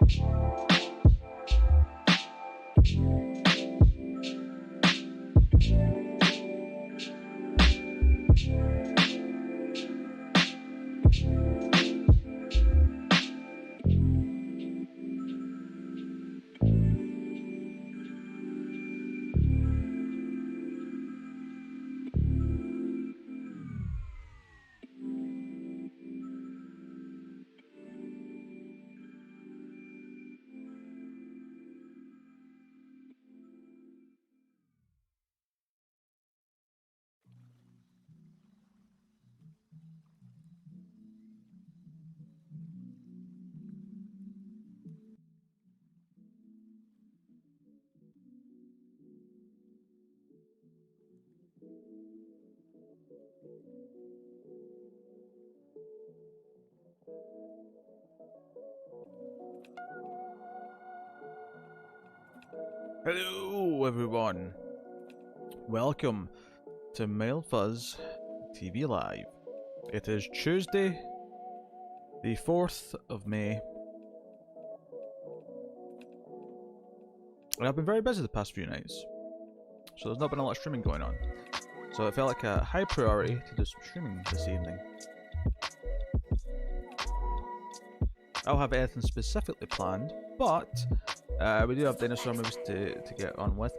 you Hello everyone, welcome to MileFuzz TV Live. It is Tuesday, the 4th of May, and I've been very busy the past few nights, so there's not been a lot of streaming going on, so it felt like a high priority to do some streaming this evening. I don't have anything specifically planned, but we do have dinosaur movies to get on with.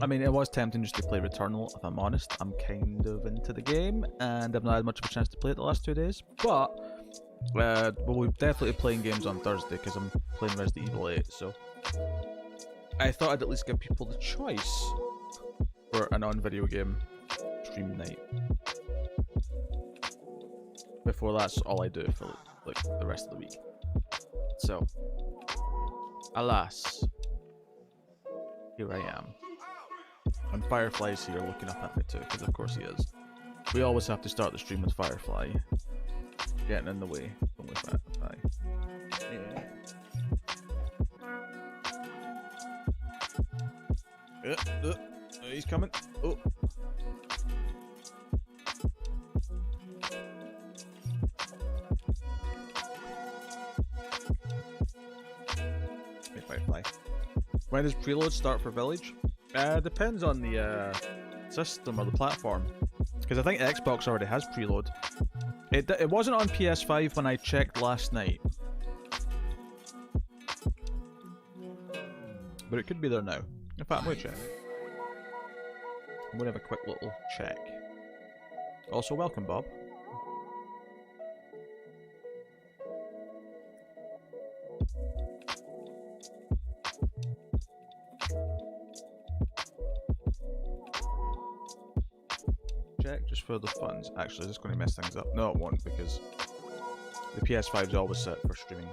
I mean, it was tempting just to play Returnal, if I'm honest. I'm kind of into the game, and I've not had much of a chance to play it the last 2 days. But, we'll be definitely playing games on Thursday, because I'm playing Resident Evil 8, so I thought I'd at least give people the choice for a non-video game stream night. Before that's all I do for, like, the rest of the week. So, alas, here I am. And Firefly's here looking up at me too, because of course he is. We always have to start the stream with Firefly getting in the way when we Firefly. Yeah. He's coming. Oh. Firefly. When does preload start for Village? Depends on the system or the platform, because I think Xbox already has preload. It wasn't on PS5 when I checked last night, but it could be there now. In fact, I'm gonna check. I'm gonna have a quick little check. Also, welcome, Bob. Check just for the funds. Actually, is this going to mess things up? No, it won't, because the PS5 is always set for streaming.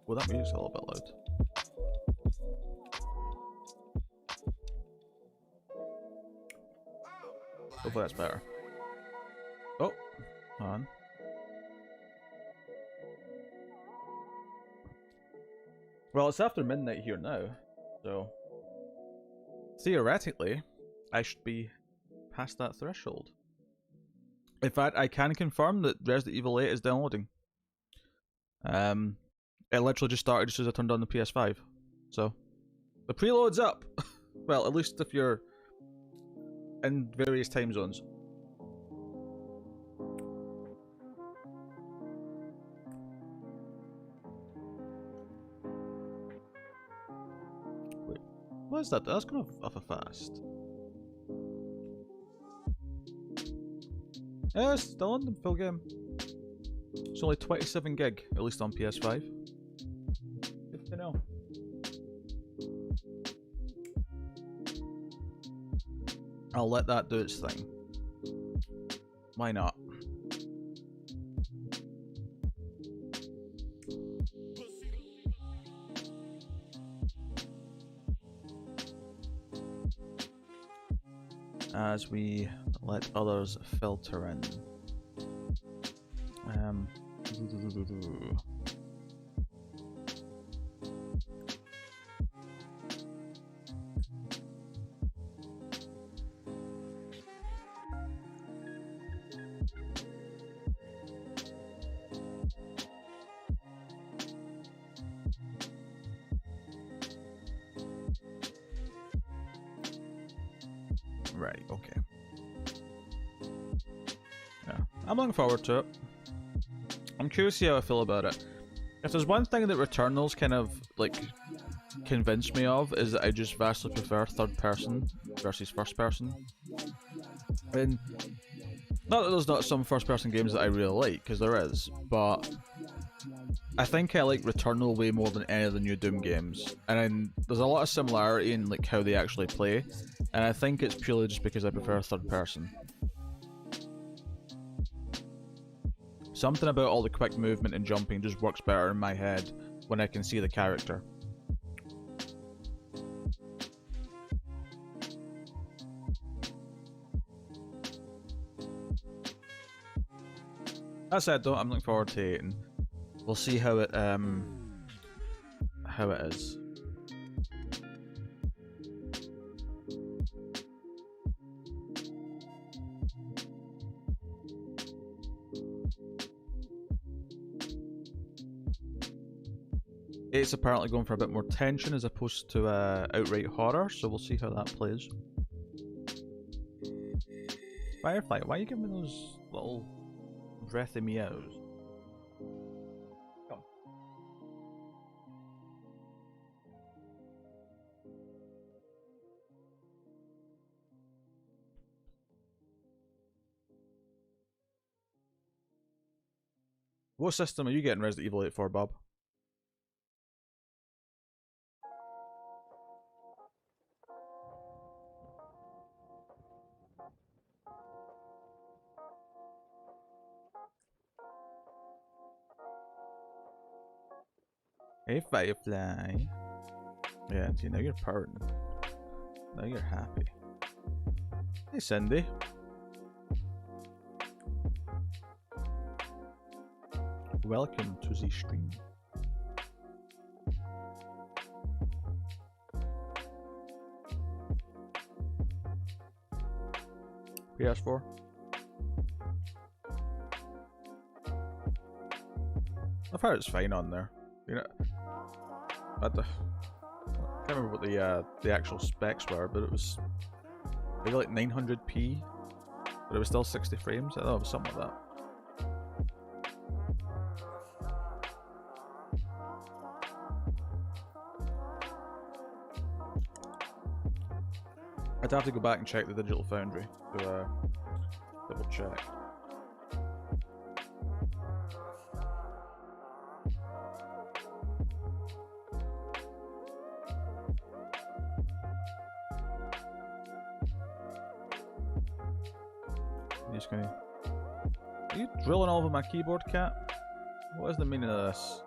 Well, that music's a little bit loud. Hopefully that's better. Oh, hold on. Well, it's after midnight here now, so theoretically, I should be past that threshold. In fact, I can confirm that Resident Evil 8 is downloading. It literally just started just as I turned on the PS5, so the preload's up. Well, at least if you're in various time zones. What is that? That's going off a fast. Yeah, it's still on the full game. It's only 27 gig, at least on PS5. Good to know. I'll let that do its thing. Why not? As we let others filter in. Right, okay. Yeah, I'm looking forward to it. I'm curious to see how I feel about it. If there's one thing that Returnal's kind of, like, convinced me of, is that I just vastly prefer third person versus first person. And not that there's not some first person games that I really like, because there is, but I think I like Returnal way more than any of the new Doom games. And there's a lot of similarity in like how they actually play, and I think it's purely just because I prefer third person. Something about all the quick movement and jumping just works better in my head when I can see the character. That said though, I'm looking forward to it, and we'll see how it is. It's apparently going for a bit more tension as opposed to outright horror, so we'll see how that plays. Firefly, why are you giving me those little breathy meows? Come. What system are you getting Resident Evil 8 for, Bob? Hey, Firefly. Yeah, see, now you're purring. Now you're happy. Hey, Cindy. Welcome to the stream. PS4. I've heard it's fine on there. You know, I can't remember what the actual specs were, but it was maybe like 900p, but it was still 60 frames. I thought it was something like that. I'd have to go back and check the Digital Foundry to double check. Are you drilling all over my keyboard, cat? What is the meaning of this?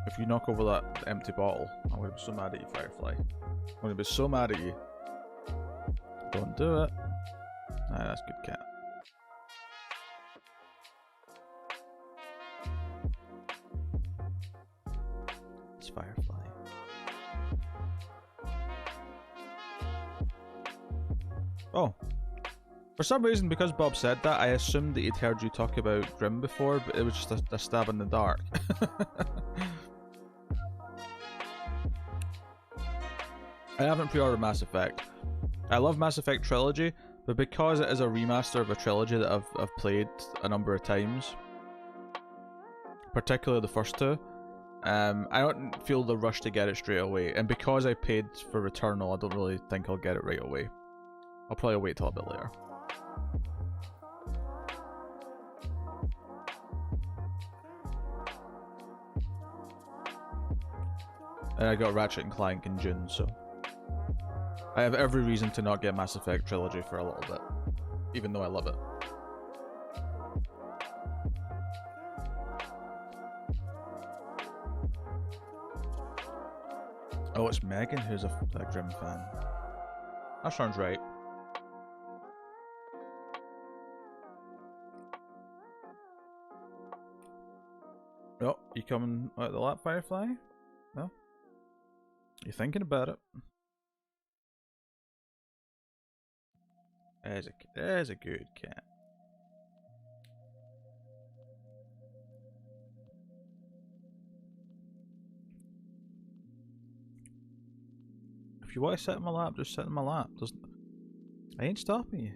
If you knock over that empty bottle, I'm going to be so mad at you, Firefly. I'm going to be so mad at you. Don't do it. Alright, that's good, cat. It's Firefly. Oh. For some reason, because Bob said that, I assumed that he'd heard you talk about Grimm before, but it was just a stab in the dark. I haven't pre-ordered Mass Effect. I love Mass Effect Trilogy, but because it is a remaster of a trilogy that I've played a number of times, particularly the first two, I don't feel the rush to get it straight away. And because I paid for Returnal, I don't really think I'll get it right away. I'll probably wait till a bit later. And I got Ratchet and Clank in June, so I have every reason to not get Mass Effect Trilogy for a little bit, even though I love it. Oh, it's Megan who's a Grimm fan. That sounds right. Oh, you coming out the lap, Firefly? No? You thinking about it? There's a good cat. If you want to sit in my lap, just sit in my lap. I ain't stopping you.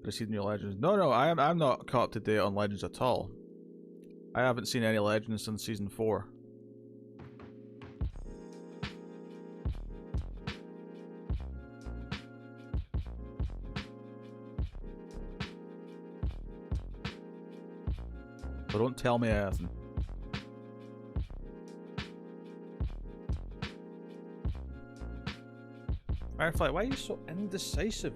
But I see new Legends. No, I'm not caught up to date on Legends at all. I haven't seen any Legends since Season 4. So don't tell me anything. Firefly, why are you so indecisive?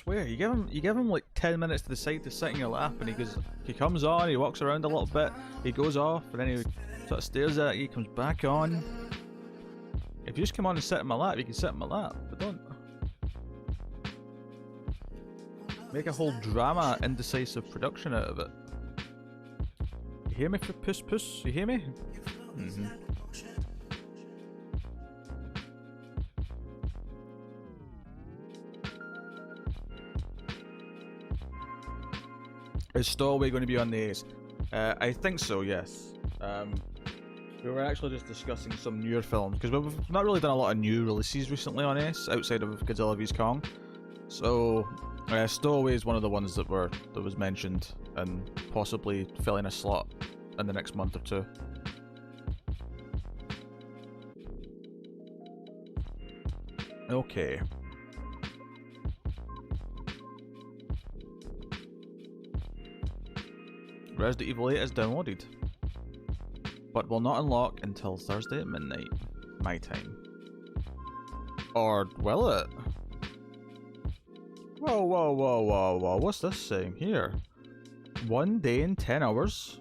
swear, you give him like 10 minutes to decide to sit in your lap, and he comes on, he walks around a little bit, he goes off, and then he sort of stares at you, comes back on. If you just come on and sit in my lap, you can sit in my lap, but don't make a whole drama, indecisive production out of it. You hear me for puss puss? You hear me? Mm-hmm. Is Stowaway going to be on the Ace? I think so, yes. We were actually just discussing some newer films, because we've not really done a lot of new releases recently on Ace, outside of Godzilla vs Kong. So, Stowaway is one of the ones that was mentioned, and possibly filling a slot in the next month or two. Okay. Resident Evil 8 is downloaded, but will not unlock until Thursday at midnight, my time. Or will it? Whoa, whoa, whoa, whoa, whoa, what's this saying here? 1 day and 10 hours?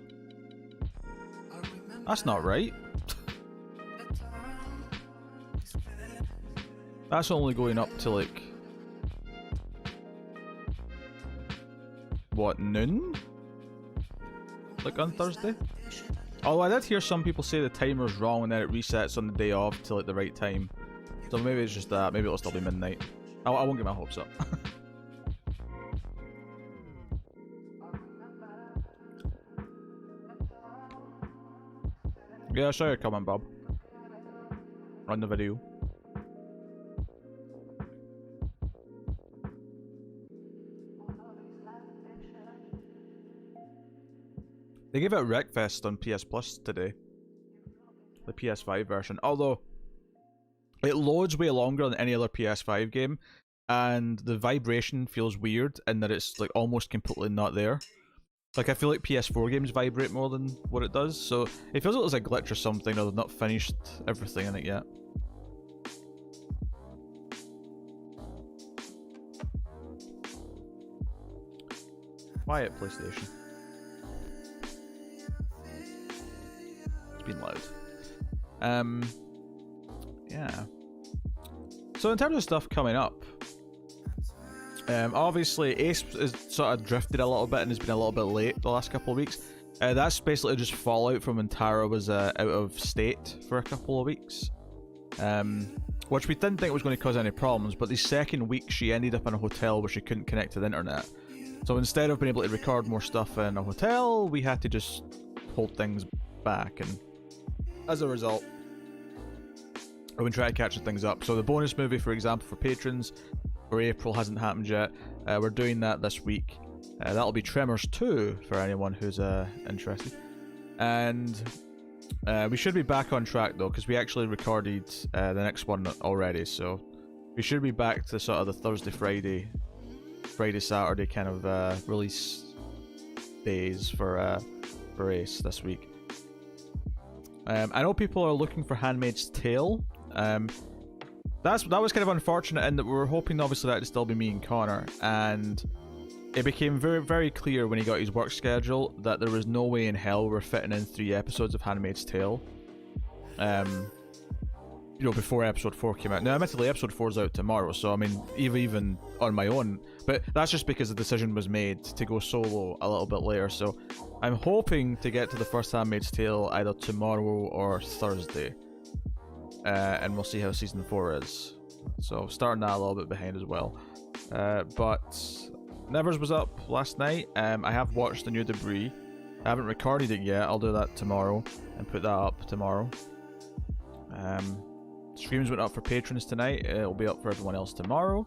That's not right. That's only going up to like... what, noon? Like on Thursday? Although I did hear some people say the timer's wrong and then it resets on the day off to like the right time. So maybe it's just that, maybe it'll still be midnight. I won't get my hopes up. Yeah, I saw your comment, Bob. On the video. They gave out Wreckfest on PS Plus today. The PS5 version. Although, it loads way longer than any other PS5 game. And the vibration feels weird in that it's like almost completely not there. Like, I feel like PS4 games vibrate more than what it does. So, it feels like there's a glitch or something, or they've not finished everything in it yet. Quiet, PlayStation. It's been loud. Yeah. So in terms of stuff coming up, obviously Ace has sort of drifted a little bit and has been a little bit late the last couple of weeks. That's basically just fallout from when Tara was out of state for a couple of weeks. Which we didn't think was going to cause any problems, but the second week she ended up in a hotel where she couldn't connect to the internet. So instead of being able to record more stuff in a hotel, we had to just hold things back, and as a result, I've been trying to catch things up. So the bonus movie, for example, for patrons for April hasn't happened yet. We're doing that this week. That'll be Tremors 2 for anyone who's interested. And we should be back on track though, because we actually recorded the next one already. So we should be back to sort of the Thursday, Friday, Saturday kind of release days for Ace this week. I know people are looking for Handmaid's Tale. That was kind of unfortunate in that we were hoping obviously that would still be me and Connor, and it became very, very clear when he got his work schedule that there was no way in hell we're fitting in 3 episodes of Handmaid's Tale. You know, before episode 4 came out. Now, admittedly, episode 4 is out tomorrow, so I mean, even on my own, but that's just because the decision was made to go solo a little bit later. So I'm hoping to get to the first Handmaid's Tale either tomorrow or Thursday, and we'll see how season 4 is. So starting that a little bit behind as well. But Nevers was up last night. I have watched the new Debris. I haven't recorded it yet. I'll do that tomorrow and put that up tomorrow. Streams went up for patrons tonight. It'll be up for everyone else tomorrow.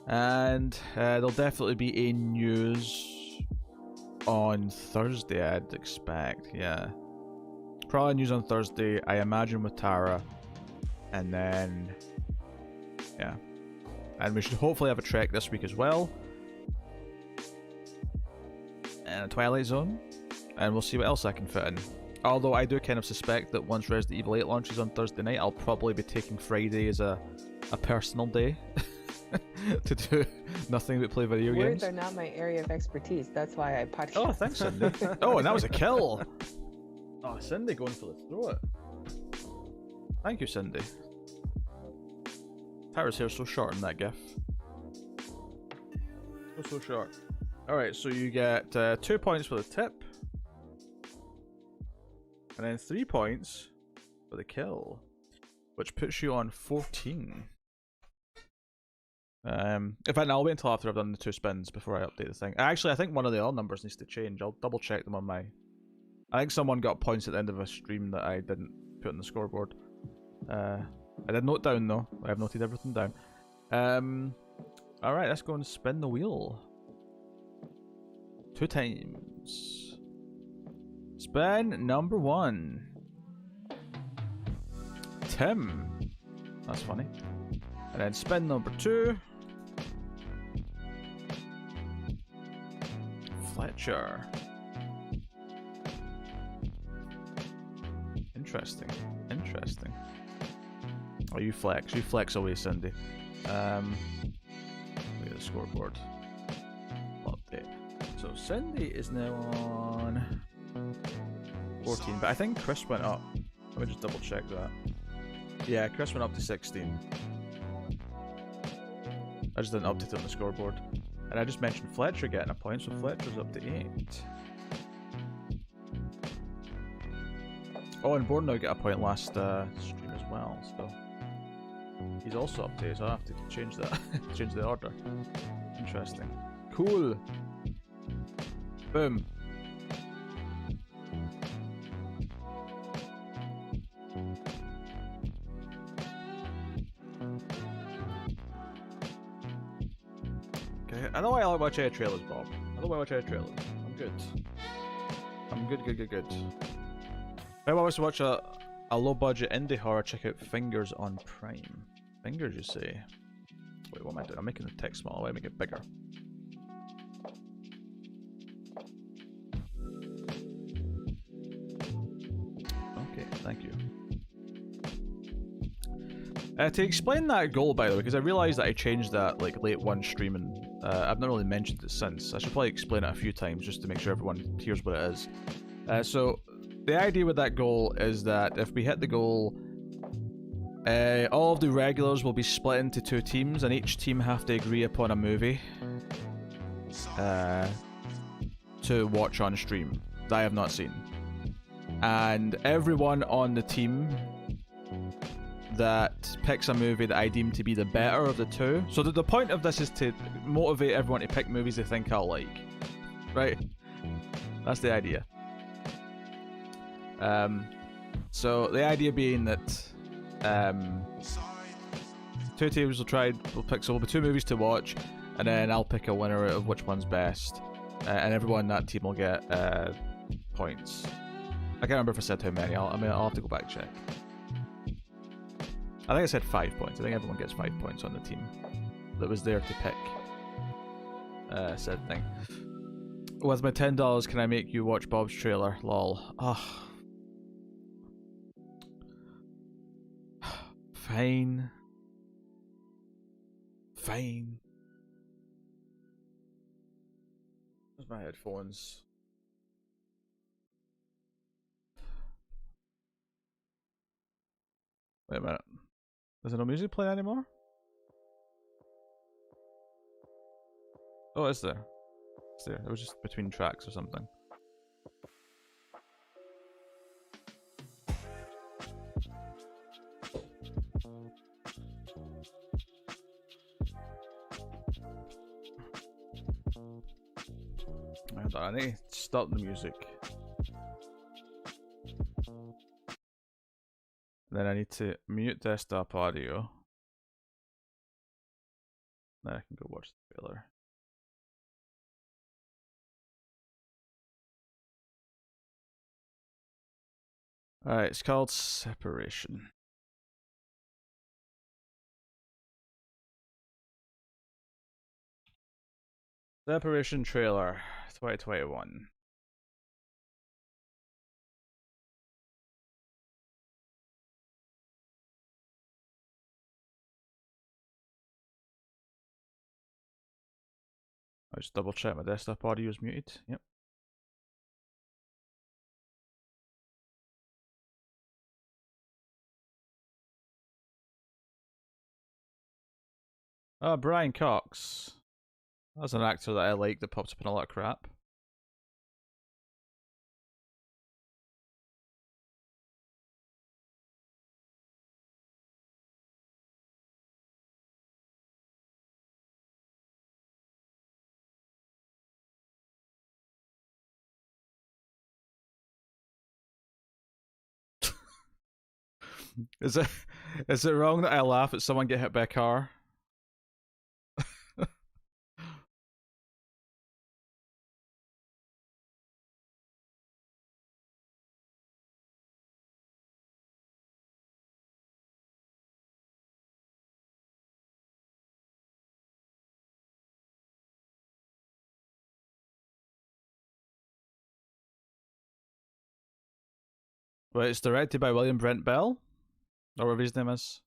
And there'll definitely be a news on Thursday, I'd expect. Yeah. Probably news on Thursday, I imagine, with Tara. And then, yeah. And we should hopefully have a Trek this week as well. And a Twilight Zone. And we'll see what else I can fit in. Although I do kind of suspect that once Resident Evil 8 launches on Thursday night, I'll probably be taking Friday as a personal day to Nothing but play video Words games. are not my area of expertise. That's why I podcast. Oh, thanks, Cindy. Oh, and that was a kill. Oh, Cindy going for the throat. Thank you, Cindy. Tyra's hair so short in that gif. So short. Alright, so you get 2 points for the tip. And then 3 points for the kill. Which puts you on 14. In fact, I'll wait until after I've done the 2 spins before I update the thing. Actually, I think one of the other numbers needs to change. I'll double check them on my... I think someone got points at the end of a stream that I didn't put on the scoreboard. I did note down though. I have noted everything down. Alright, let's go and spin the wheel. 2 times. Spin number 1. Tim. That's funny. And then spin number 2. Fletcher. Interesting. Interesting. Oh, you flex. You flex away, Cindy. Look at the scoreboard. Update. So Cindy is now on 14, but I think Chris went up. Let me just double check that. Yeah, Chris went up to 16. I just didn't update it on the scoreboard. And I just mentioned Fletcher getting a point, so Fletcher's up to 8. Oh, and Borno got a point last stream as well, so he's also up to 8, so I have to change that. Change the order. Interesting. Cool. Boom. Okay, I know I like watching trailers, Bob. I know I watch trailers. I'm good. I'm good. If I was to watch a low-budget indie horror, check out Fingers on Prime. Fingers, you say? Wait, what am I doing? I'm making the text smaller. Why make it bigger? Okay, thank you. To explain that goal, by the way, because I realised that I changed that like late one stream, and I've not really mentioned it since. I should probably explain it a few times just to make sure everyone hears what it is. So the idea with that goal is that if we hit the goal, all of the regulars will be split into 2 teams, and each team have to agree upon a movie to watch on stream that I have not seen. And everyone on the team that picks a movie that I deem to be the better of the 2. So the point of this is to motivate everyone to pick movies they think I'll like. Right? That's the idea. So the idea being that 2 teams will pick, so there'll be 2 movies to watch, and then I'll pick a winner of which one's best, and everyone in that team will get points. I can't remember if I said how many. I'll have to go back and check. I think I said 5 points. I think everyone gets 5 points on the team that was there to pick said thing. With my $10, can I make you watch Bob's trailer? Lol. Oh. Fine. Fine. Where's my headphones? Wait a minute. Is there no music playing anymore? Oh, is there? Is there? It was just between tracks or something. I need to stop the music. Then I need to mute desktop audio. Then I can go watch the trailer. Alright, it's called Separation. Separation trailer 2021. I just double check my desktop audio is muted. Yep. Oh, Brian Cox. That's an actor that I like that pops up in a lot of crap. Is it is it wrong that I laugh at someone get hit by a car? But it's directed by William Brent Bell, or whatever his name is.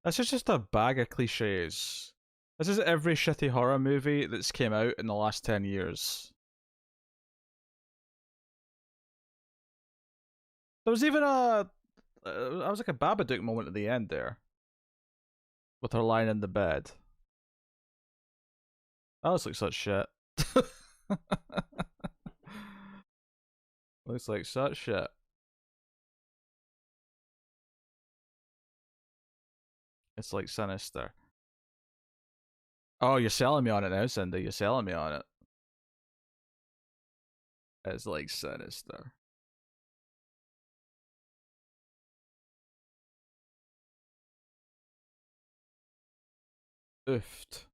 This is just a bag of cliches. This is every shitty horror movie that's came out in the last 10 years. There was even I was like a Babadook moment at the end there, with her lying in the bed. That looks like such shit. Looks like such shit. It's like sinister. Oh, you're selling me on it now, Cindy. You're selling me on it. It's like sinister. Oofed.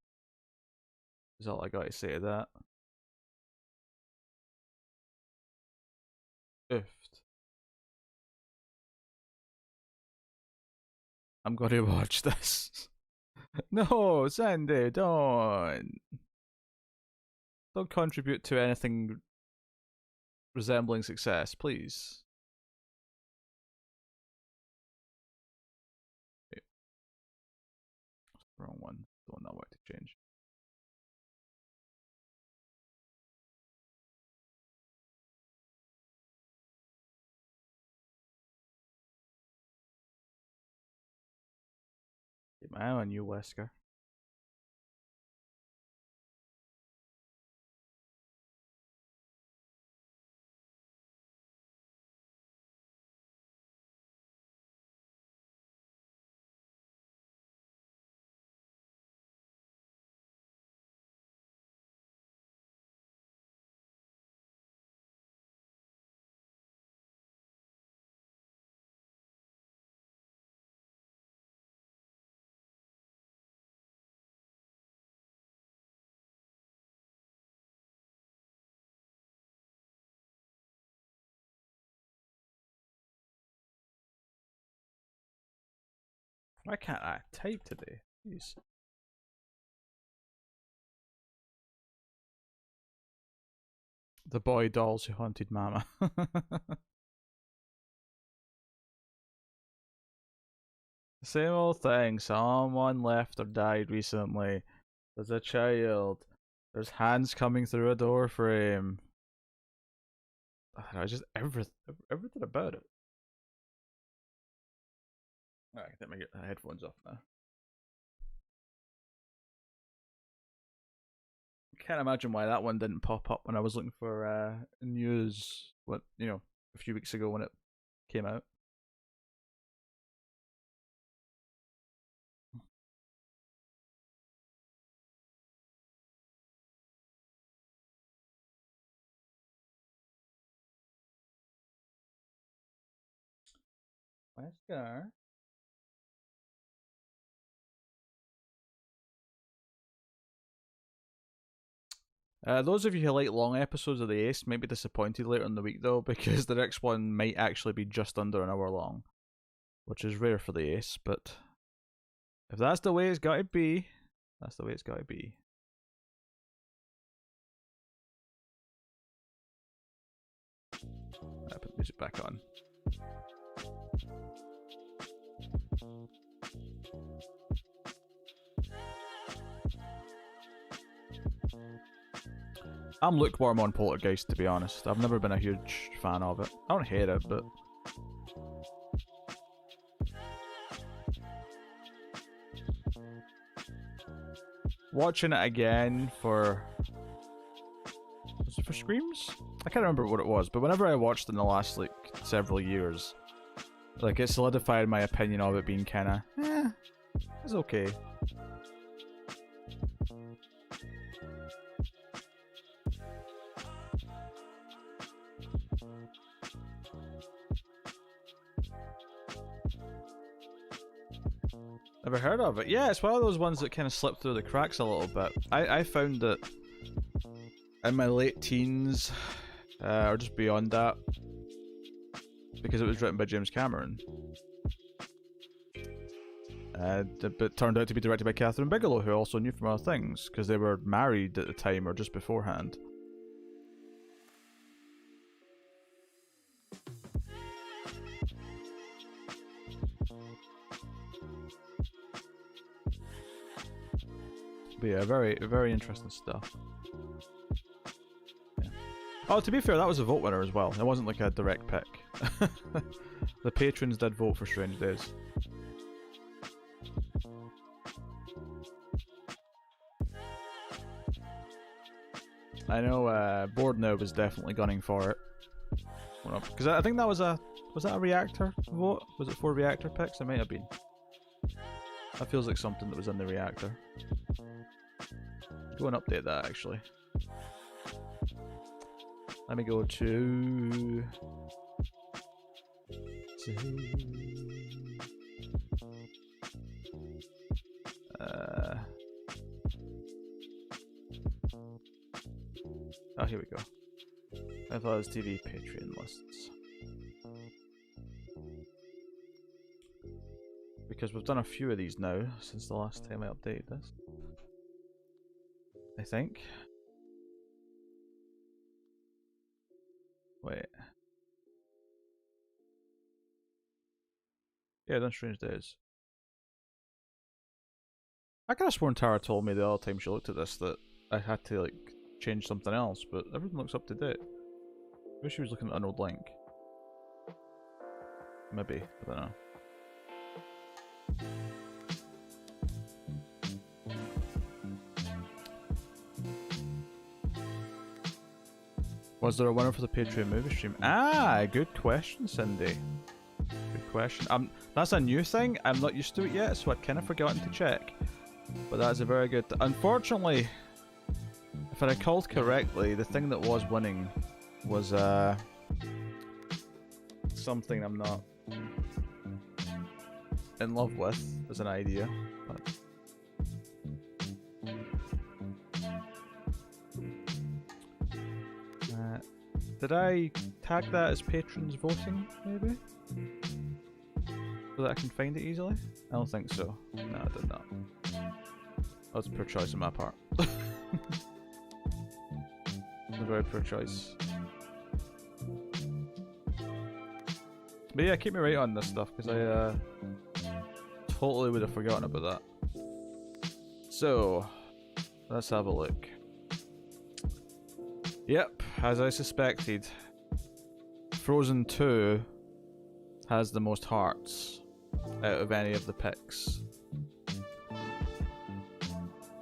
Is all I got to say to that. Oofed. I'm going to watch this. No, Sandy, don't. Don't contribute to anything resembling success, please. Wait, wrong one. Don't know what to change. Keep my eye on you, Wesker. Why can't I type today? Jeez. The boy dolls who haunted Mama. Same old thing. Someone left or died recently. There's a child. There's hands coming through a door frame. I don't know, just everything about it. Alright, let me get the headphones off now. Can't imagine why that one didn't pop up when I was looking for news. What a few weeks ago when it came out. Wesker. Those of you who like long episodes of The Ace might be disappointed later in the week though, because the next one might actually be just under an hour long, which is rare for The Ace, but if that's the way it's gotta be, that's the way it's gotta be. I put music back on. I'm lukewarm on Poltergeist, to be honest. I've never been a huge fan of it. I don't hate it, but watching it again for... was it for Screams? I can't remember what it was, but whenever I watched it in the last, like, several years, like, it solidified my opinion of it being kinda, it's okay. Never heard of it. Yeah, it's one of those ones that kind of slipped through the cracks a little bit. I found that in my late teens, or just beyond that, because it was written by James Cameron. But turned out to be directed by Catherine Bigelow, who I also knew from other things, because they were married at the time or just beforehand. But yeah, very interesting stuff. Yeah. Oh, to be fair, that was a vote winner as well. It wasn't like a direct pick. The patrons did vote for Strange Days. I know Board Now was definitely gunning for it. Because I think that was a... was that a reactor vote? Was it 4 reactor picks? It might have been. That feels like something that was in the reactor. Go and update that actually. Let me go to... oh, here we go. I thought it was TV Patreon lists. Because we've done a few of these now since the last time I updated this. I think. Wait. Yeah, done Strange Days. I could have sworn Tara told me the other time she looked at this that I had to like change something else, but everything looks up to date. Maybe she was looking at an old link. Maybe, I don't know. Was there a winner for the Patreon movie stream? Ah, good question, Cindy. Good question. That's a new thing. I'm not used to it yet, so I'd kind of forgotten to check. But that is a very good... Unfortunately, if I recalled correctly, the thing that was winning was something I'm not in love with as an idea. But... did I tag that as patrons voting, maybe? So that I can find it easily? I don't think so. No, I did not. That was a poor choice on my part. A very poor choice. But yeah, keep me right on this stuff, because I totally would have forgotten about that. So, let's have a look. Yep, as I suspected, Frozen 2 has the most hearts out of any of the picks.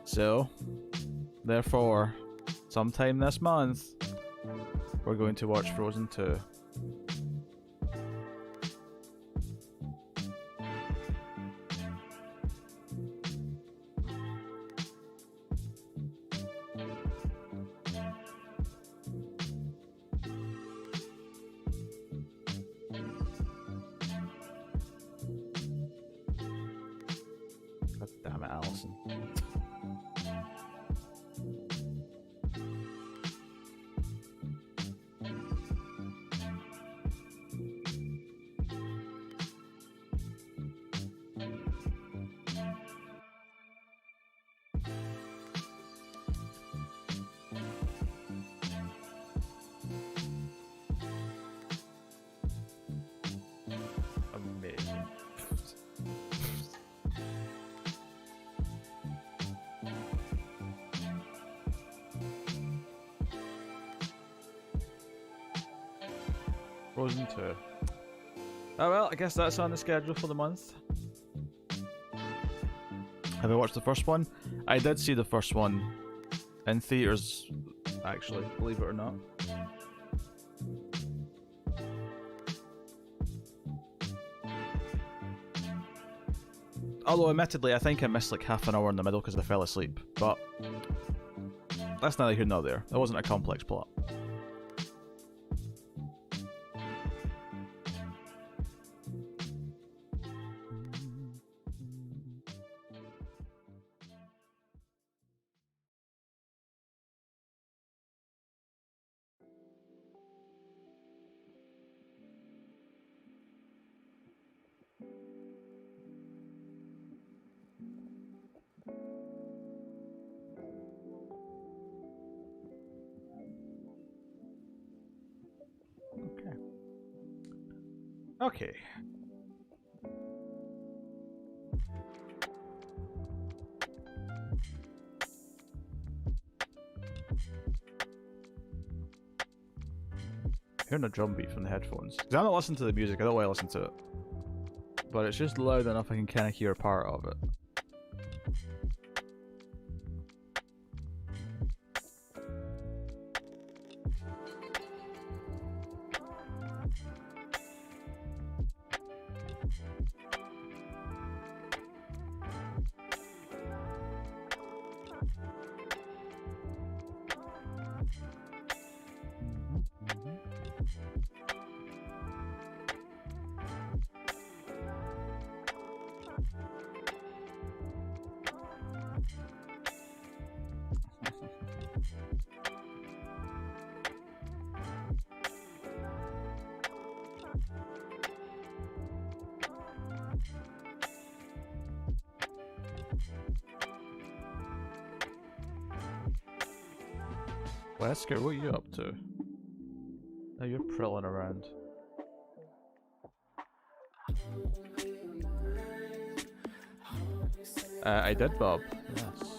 So, therefore, sometime this month, we're going to watch Frozen 2. God damn it, Alison. But yeah, keep me right on this stuff, because I totally would have forgotten about that. So, let's have a look. Yep, as I suspected, Frozen 2 has the most hearts out of any of the picks. So, therefore, sometime this month, we're going to watch Frozen 2. Frozen 2. Oh well, I guess that's on the schedule for the month. Have you watched the first one? I did see the first one in theaters, actually, believe it or not. Although, admittedly, I think I missed like half an hour in the middle because I fell asleep. But that's neither here nor there. It wasn't a complex plot. Okay. Hearing a drum beat from the headphones. Because I'm not listening to the music, I don't want to listen to it. But it's just loud enough I can kind of hear a part of it. Wesker, what are you up to? Oh, you're prilling around. I did, Bob. Yes.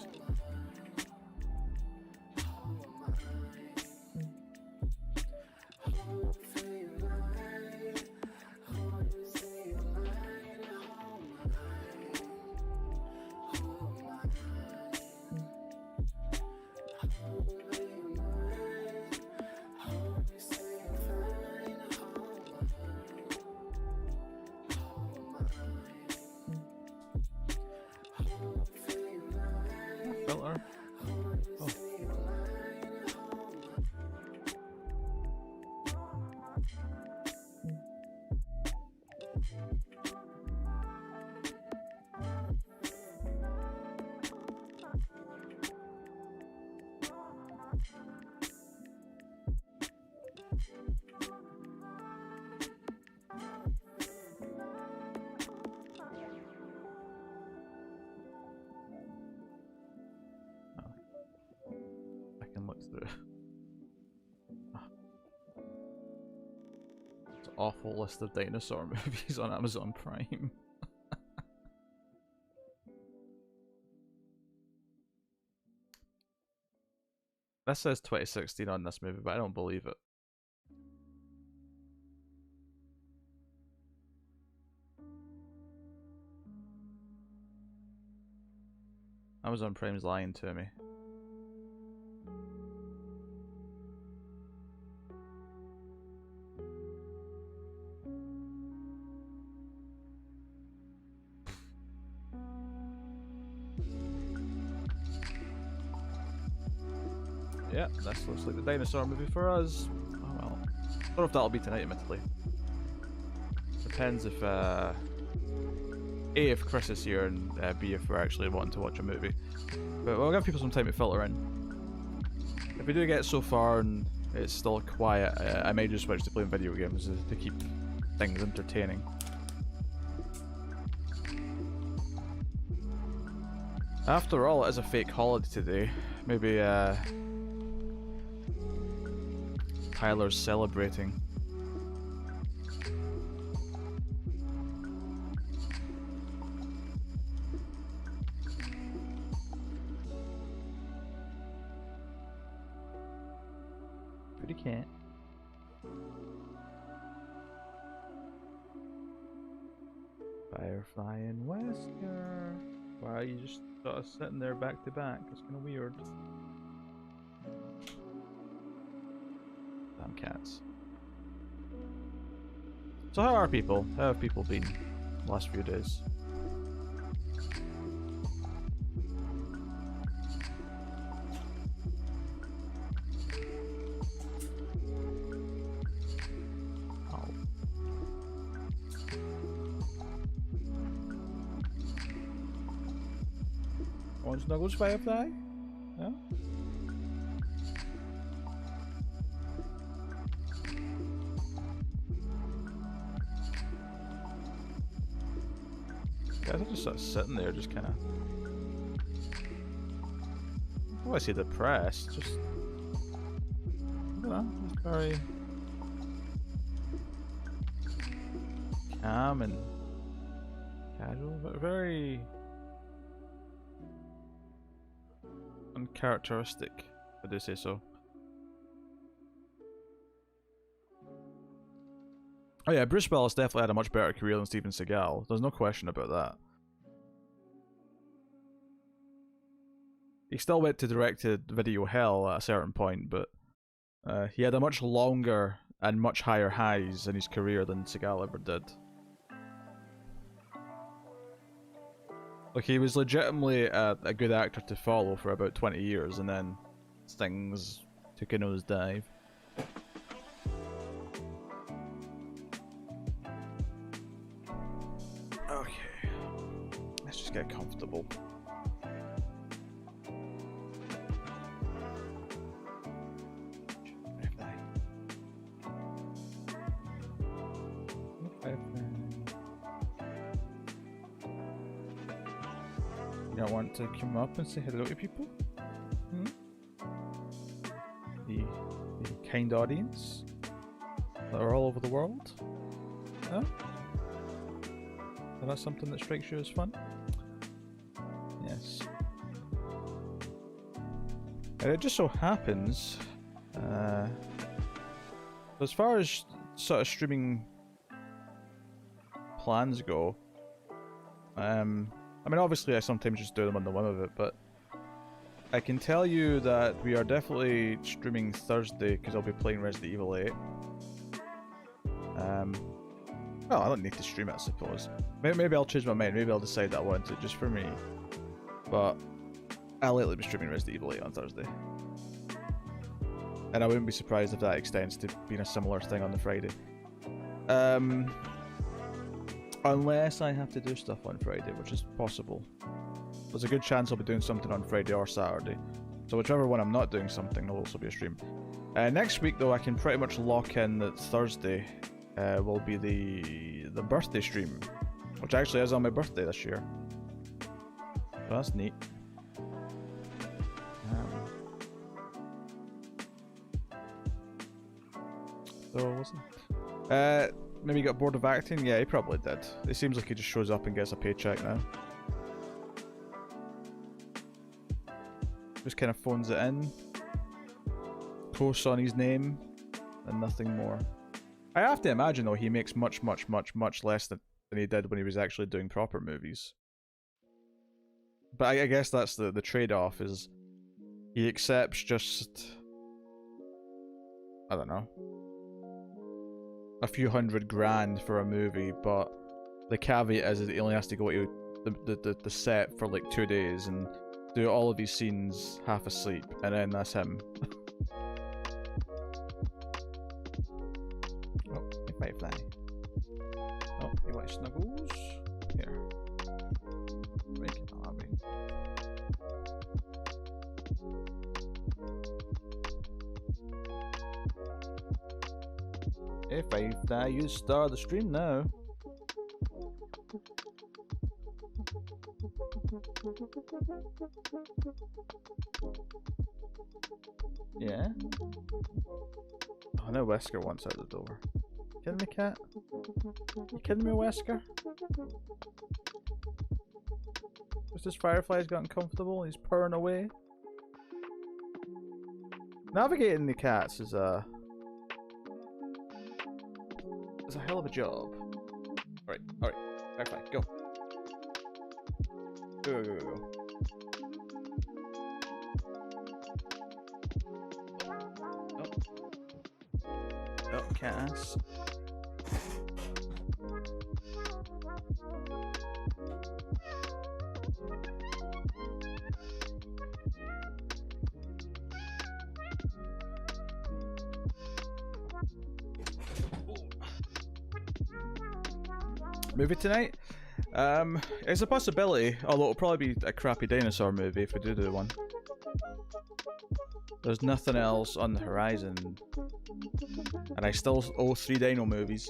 Filter. Oh. I can look through. It's an awful list of dinosaur movies on Amazon Prime. This says 2016 on this movie, but I don't believe it. Amazon Prime's lying to me. Yeah, this looks like the dinosaur movie for us. Oh well. Don't know if that'll be tonight, admittedly. Depends if A, if Chris is here, and B, if we're actually wanting to watch a movie. But we'll give people some time to filter in. If we do get so far and it's still quiet, I may just switch to playing video games to keep things entertaining. After all, it is a fake holiday today. Maybe Tyler's celebrating. But he can't. Firefly and Wesker. Why are you just sort of sitting there back to back? It's kind of weird. Damn cats. So how are people? How have people been the last few days? Orange Snuggles Firefly? Yeah? Guys are just sort of sitting there, just kind of. Oh, I say depressed. Just. I don't know, just very. Calm and. Casual, but very. Uncharacteristic, if I do say so. Oh yeah, Bruce Willis definitely had a much better career than Steven Seagal. There's no question about that. He still went to directed video hell at a certain point, but he had a much longer and much higher highs in his career than Seagal ever did. Like, he was legitimately a good actor to follow for about 20 years, and then things took a nosedive. Okay, let's just get comfortable. You don't want to come up and say hello to people? Hmm? The kind audience that are all over the world? No? Is that something that strikes you as fun? Yes. And it just so happens, as far as sort of streaming plans go, I mean, obviously I sometimes just do them on the whim of it, but I can tell you that we are definitely streaming Thursday because I'll be playing Resident Evil 8. Well, I don't need to stream it, I suppose. Maybe I'll change my mind. Maybe I'll decide that I want it just for me. But I'll likely be streaming Resident Evil 8 on Thursday. And I wouldn't be surprised if that extends to being a similar thing on the Friday. Unless I have to do stuff on Friday, which is possible. There's a good chance I'll be doing something on Friday or Saturday. So whichever one I'm not doing something, there'll also be a stream. Next week, though, I can pretty much lock in that Thursday will be the birthday stream, which actually is on my birthday this year. So that's neat. So wasn't. Maybe he got bored of acting? Yeah, he probably did. It seems like he just shows up and gets a paycheck now. Just kind of phones it in. Posts on his name. And nothing more. I have to imagine, though, he makes much less than he did when he was actually doing proper movies. But I guess that's the trade-off, is he accepts just, I don't know, a few $100,000 for a movie, but the caveat is that he only has to go to the set for like 2 days and do all of these scenes half asleep, and then that's him. Oh, it might fly. Oh, you want Snuggles? Here. Make it happy. If I die, you start the stream now. Yeah? Oh, no, Wesker wants out the door. Kidding me, cat? You kidding me, Wesker? Just this Firefly's gotten comfortable and he's purring away. Navigating the cats is a hell of a job. Alright. Firefly, go. Go, go, go, go, go. Oh, Cass. Movie tonight? It's a possibility, although it'll probably be a crappy dinosaur movie if we do one. There's nothing else on the horizon. And I still owe 3 dino movies.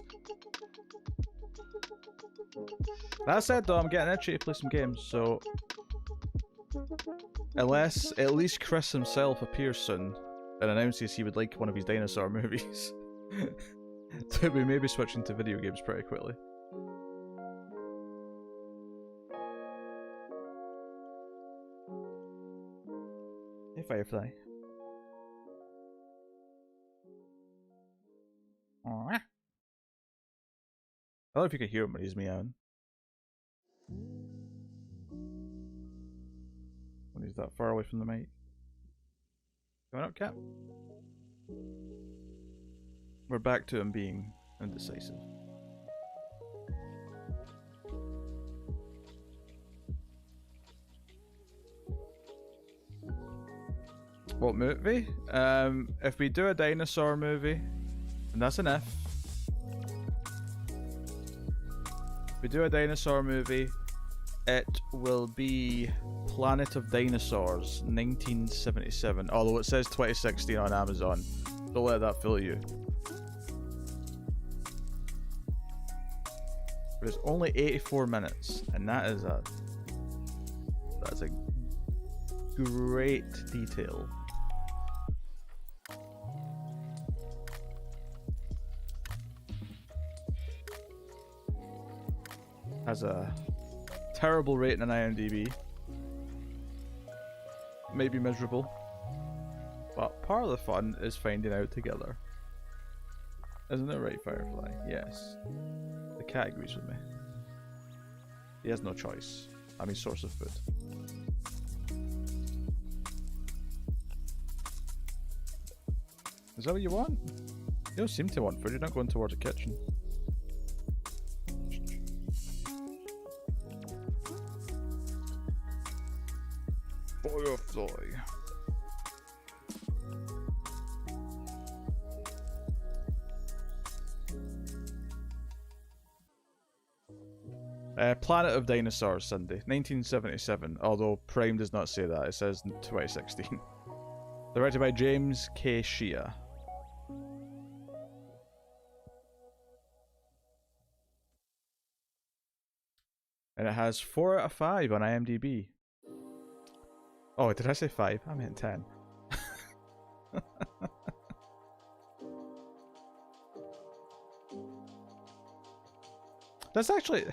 That said though, I'm getting itchy to play some games, so... Unless at least Chris himself appears soon and announces he would like one of his dinosaur movies. So we may be switching to video games pretty quickly. Hey Firefly. I don't know if you can hear him when he's meowing. When he's that far away from the mic. Coming up, Cap. We're back to him being indecisive. What movie? If we do a dinosaur movie, and that's an F. If we do a dinosaur movie, it will be Planet of Dinosaurs, 1977. Although it says 2016 on Amazon. Don't let that fool you. But it's only 84 minutes, and that's a great detail. Has a terrible rating on IMDb. Maybe miserable. But part of the fun is finding out together. Isn't it right, Firefly? Yes. The cat agrees with me. He has no choice. I mean, source of food. Is that what you want? You don't seem to want food. You're not going towards the kitchen. Firefly. Planet of Dinosaurs, Sunday, 1977. Although Prime does not say that; it says 2016. Directed by James K. Shea. And it has 4 out of 5 on IMDb. Oh, did I say 5? I meant 10. That's actually...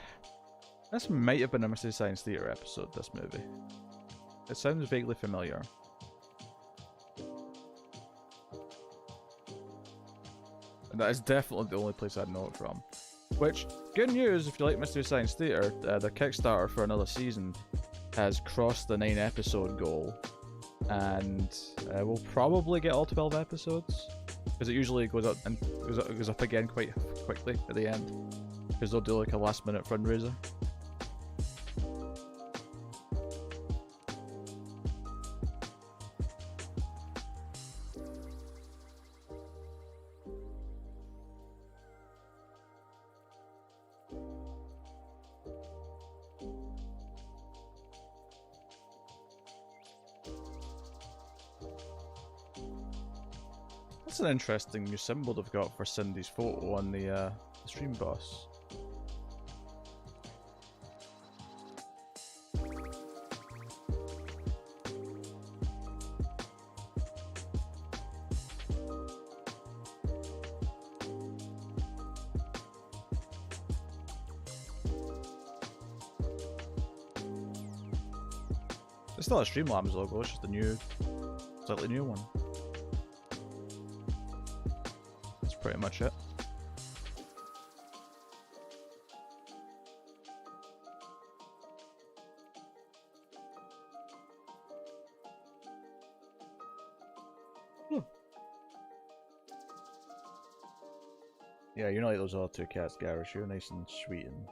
This might have been a Mystery Science Theater episode, this movie. It sounds vaguely familiar. And that is definitely the only place I'd know it from. Which, good news if you like Mystery Science Theater, the Kickstarter for another season has crossed the 9 episode goal. And we'll probably get all 12 episodes. Because it usually goes up and goes up again quite quickly at the end. Because they'll do like a last minute fundraiser. That's an interesting new symbol they've got for Cindy's photo on the stream boss. It's not a Streamlabs logo, it's just a new, slightly new one. That's pretty much it. Yeah, you're not like those other two cats, Garrus. You're nice and sweet and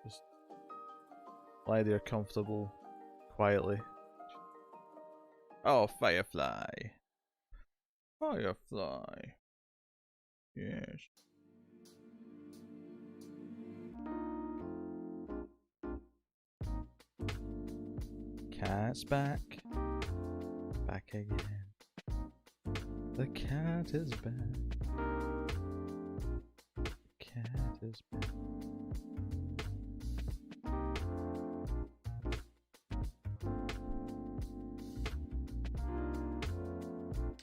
just lie there comfortable, quietly. Oh, Firefly. Firefly. Yes. Cat's back. Back again. The cat is back. The cat is back.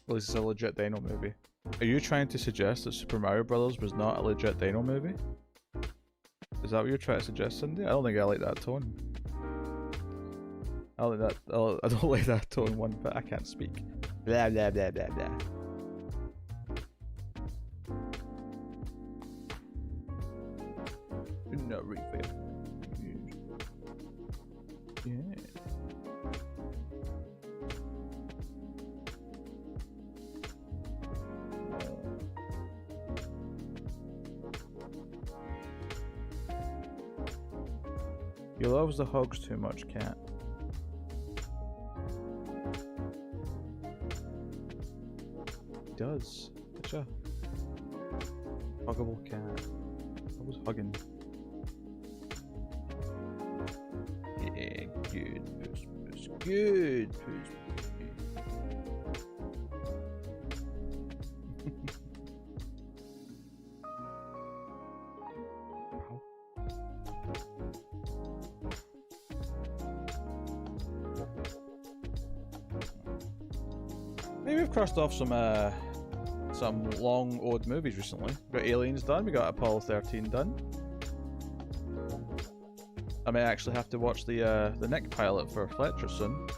Well, this is a legit Dino movie. Are you trying to suggest that Super Mario Brothers was not a legit Dino movie? Is that what you're trying to suggest, Cindy? I don't think I like that tone. I don't like that. I don't like that tone one bit. I can't speak. Blah blah blah blah blah. No refill. Yeah. He loves the hugs too much, cat. He does. Such a huggable cat. Always hugging. Yeah, good puss puss. Good puss puss. Maybe we've crossed off some long old movies recently. We got Aliens done, we got Apollo 13 done. I may actually have to watch the Nick pilot for Fletcher soon.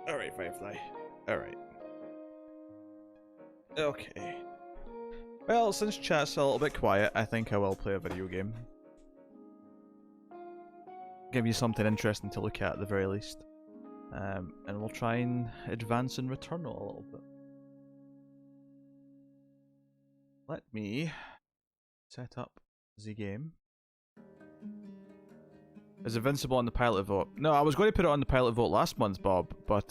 Alright, Firefly. Alright. Okay. Well, since chat's a little bit quiet, I think I will play a video game. Give you something interesting to look at the very least. And we'll try and advance in Returnal a little bit. Let me set up the game. Is Invincible on the pilot vote? No, I was going to put it on the pilot vote last month, Bob, but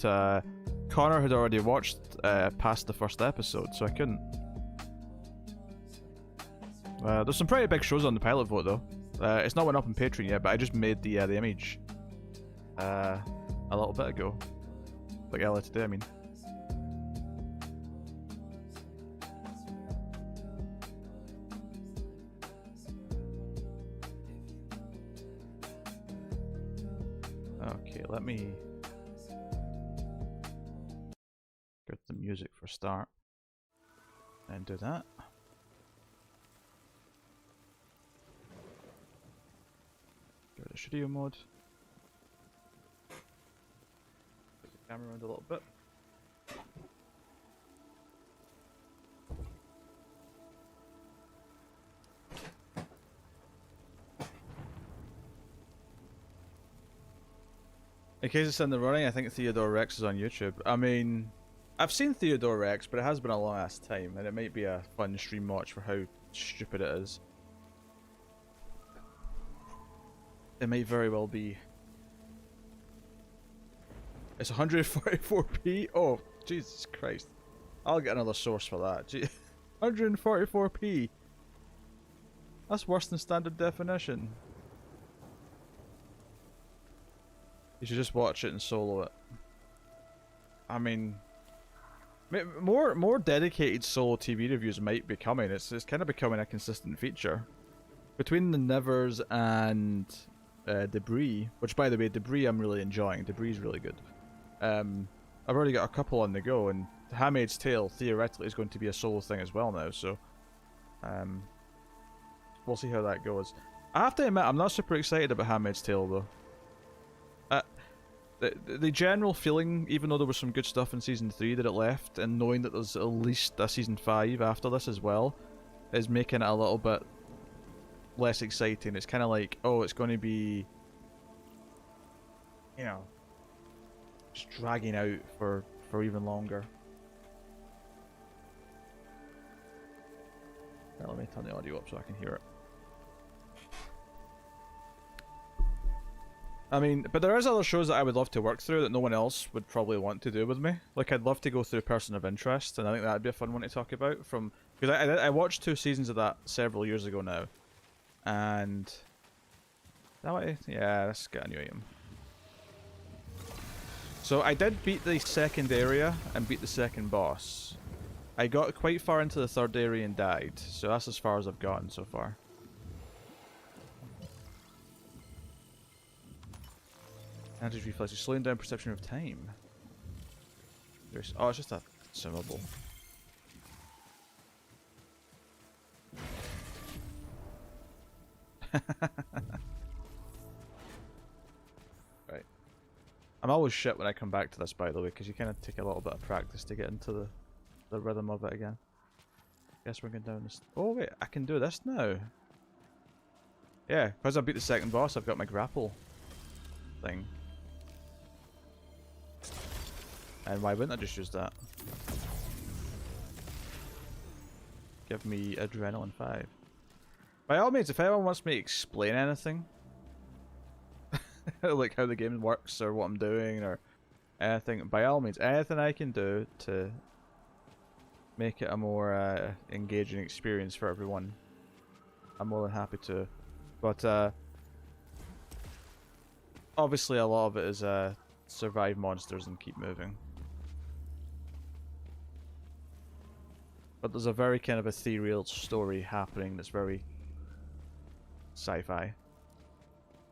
Connor had already watched past the first episode, so I couldn't. There's some pretty big shows on the pilot vote, though. It's not went up on Patreon yet, but I just made the image a little bit ago. Like earlier today, I mean. Okay, let me get the music for start and do that. Go to studio mode. Put the camera around a little bit. In case it's in the running, I think Theodore Rex is on YouTube. I mean, I've seen Theodore Rex, but it has been a long ass time, and it might be a fun stream watch for how stupid it is. It might very well be. It's 144p? Oh, Jesus Christ. I'll get another source for that. 144p. That's worse than standard definition. You should just watch it and solo it. I mean, more dedicated solo TV reviews might be coming. It's kind of becoming a consistent feature. Between the Nevers and Debris, which by the way, Debris I'm really enjoying. Debris is really good. I've already got a couple on the go, and Handmaid's Tale theoretically is going to be a solo thing as well now. So We'll see how that goes. I have to admit, I'm not super excited about Handmaid's Tale though. The general feeling, even though there was some good stuff in season 3 that it left, and knowing that there's at least a season 5 after this as well, is making it a little bit less exciting. It's kind of like, oh, it's going to be, you know, just dragging out for even longer. Right, let me turn the audio up so I can hear it. I mean, but there is other shows that I would love to work through that no one else would probably want to do with me. Like, I'd love to go through Person of Interest, and I think that'd be a fun one to talk about. Because I watched 2 seasons of that several years ago now, and that way, yeah, let's get a new item. So I did beat the second area and beat the second boss. I got quite far into the third area and died, so that's as far as I've gotten so far. Anti-reflexes, slowing down perception of time. Oh, it's just a consumable. Right. I'm always shit when I come back to this, by the way, because you kind of take a little bit of practice to get into the rhythm of it again. Guess we're going down this. Oh wait, I can do this now. Yeah, because I beat the second boss, I've got my grapple thing. And why wouldn't I just use that? Give me Adrenaline 5. By all means, if anyone wants me to explain anything, like how the game works or what I'm doing or anything, by all means, anything I can do to make it a more engaging experience for everyone, I'm more than happy to. But obviously a lot of it is survive monsters and keep moving. But there's a very kind of ethereal story happening that's very sci-fi. Is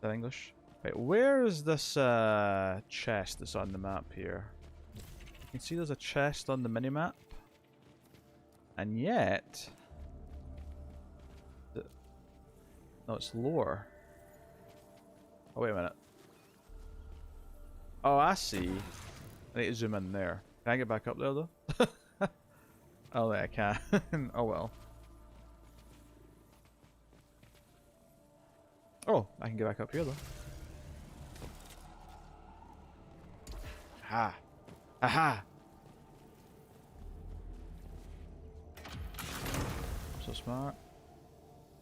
that English? Right, where is this chest that's on the map here? You can see there's a chest on the minimap. And yet... No, it's lore. Oh, wait a minute. Oh, I see. I need to zoom in there. Can I get back up there, though? Oh, I can. Oh, well. Oh, I can get back up here, though. Ha! Aha! So smart.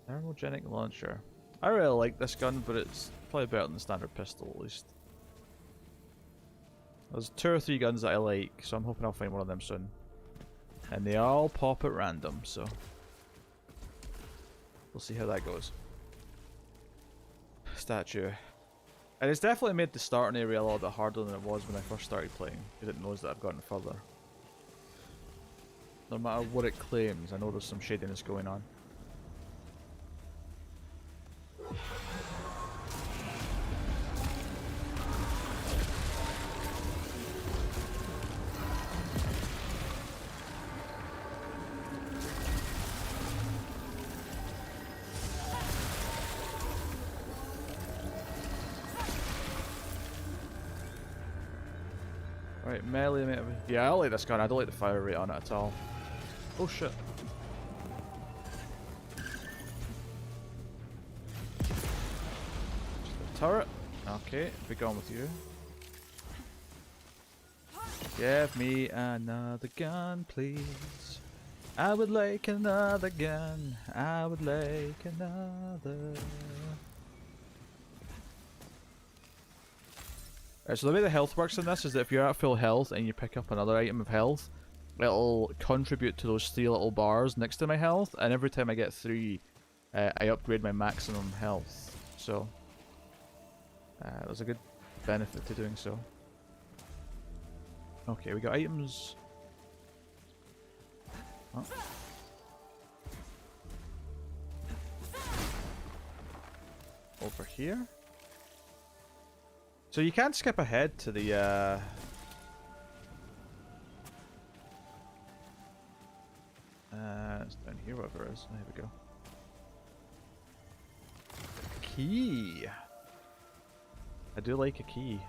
Thermogenic launcher. I really like this gun, but it's probably better than the standard pistol, at least. There's 2 or 3 guns that I like, so I'm hoping I'll find one of them soon. And they all pop at random, so we'll see how that goes. Statue. And it's definitely made the starting area a little bit harder than it was when I first started playing, because it knows that I've gotten further. No matter what it claims, I know there's some shadiness going on. Right, melee, mate. Yeah, I like this gun. I don't like the fire rate on it at all. Oh shit. Just a turret. Okay, be gone with you. Give me another gun, please. I would like another gun. I would like another. So the way the health works in this is that if you're at full health and you pick up another item of health, it'll contribute to those 3 little bars next to my health, and every time I get 3, I upgrade my maximum health. So there's a good benefit to doing so. Okay, we got items. Oh. Over here. So you can skip ahead to the it's down here, whatever it is. There we go. Key. I do like a key.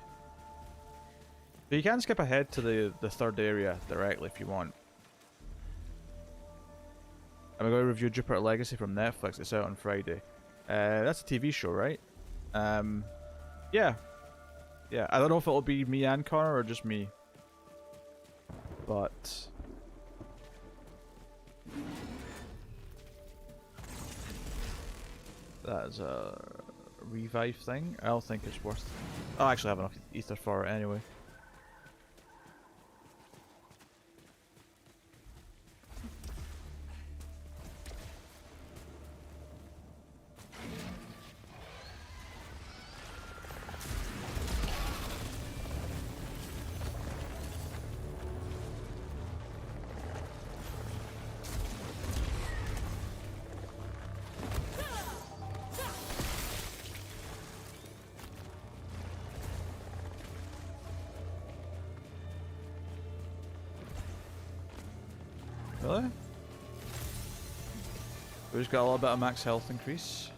But you can skip ahead to the third area directly if you want. I'm going to review Jupiter Legacy from Netflix. It's out on Friday. That's a TV show, right? Yeah. Yeah, I don't know if it'll be me and Connor or just me. But... that is a revive thing. I don't think it's worth... I'll actually have enough ether for it anyway. Really? We just got a little bit of max health increase.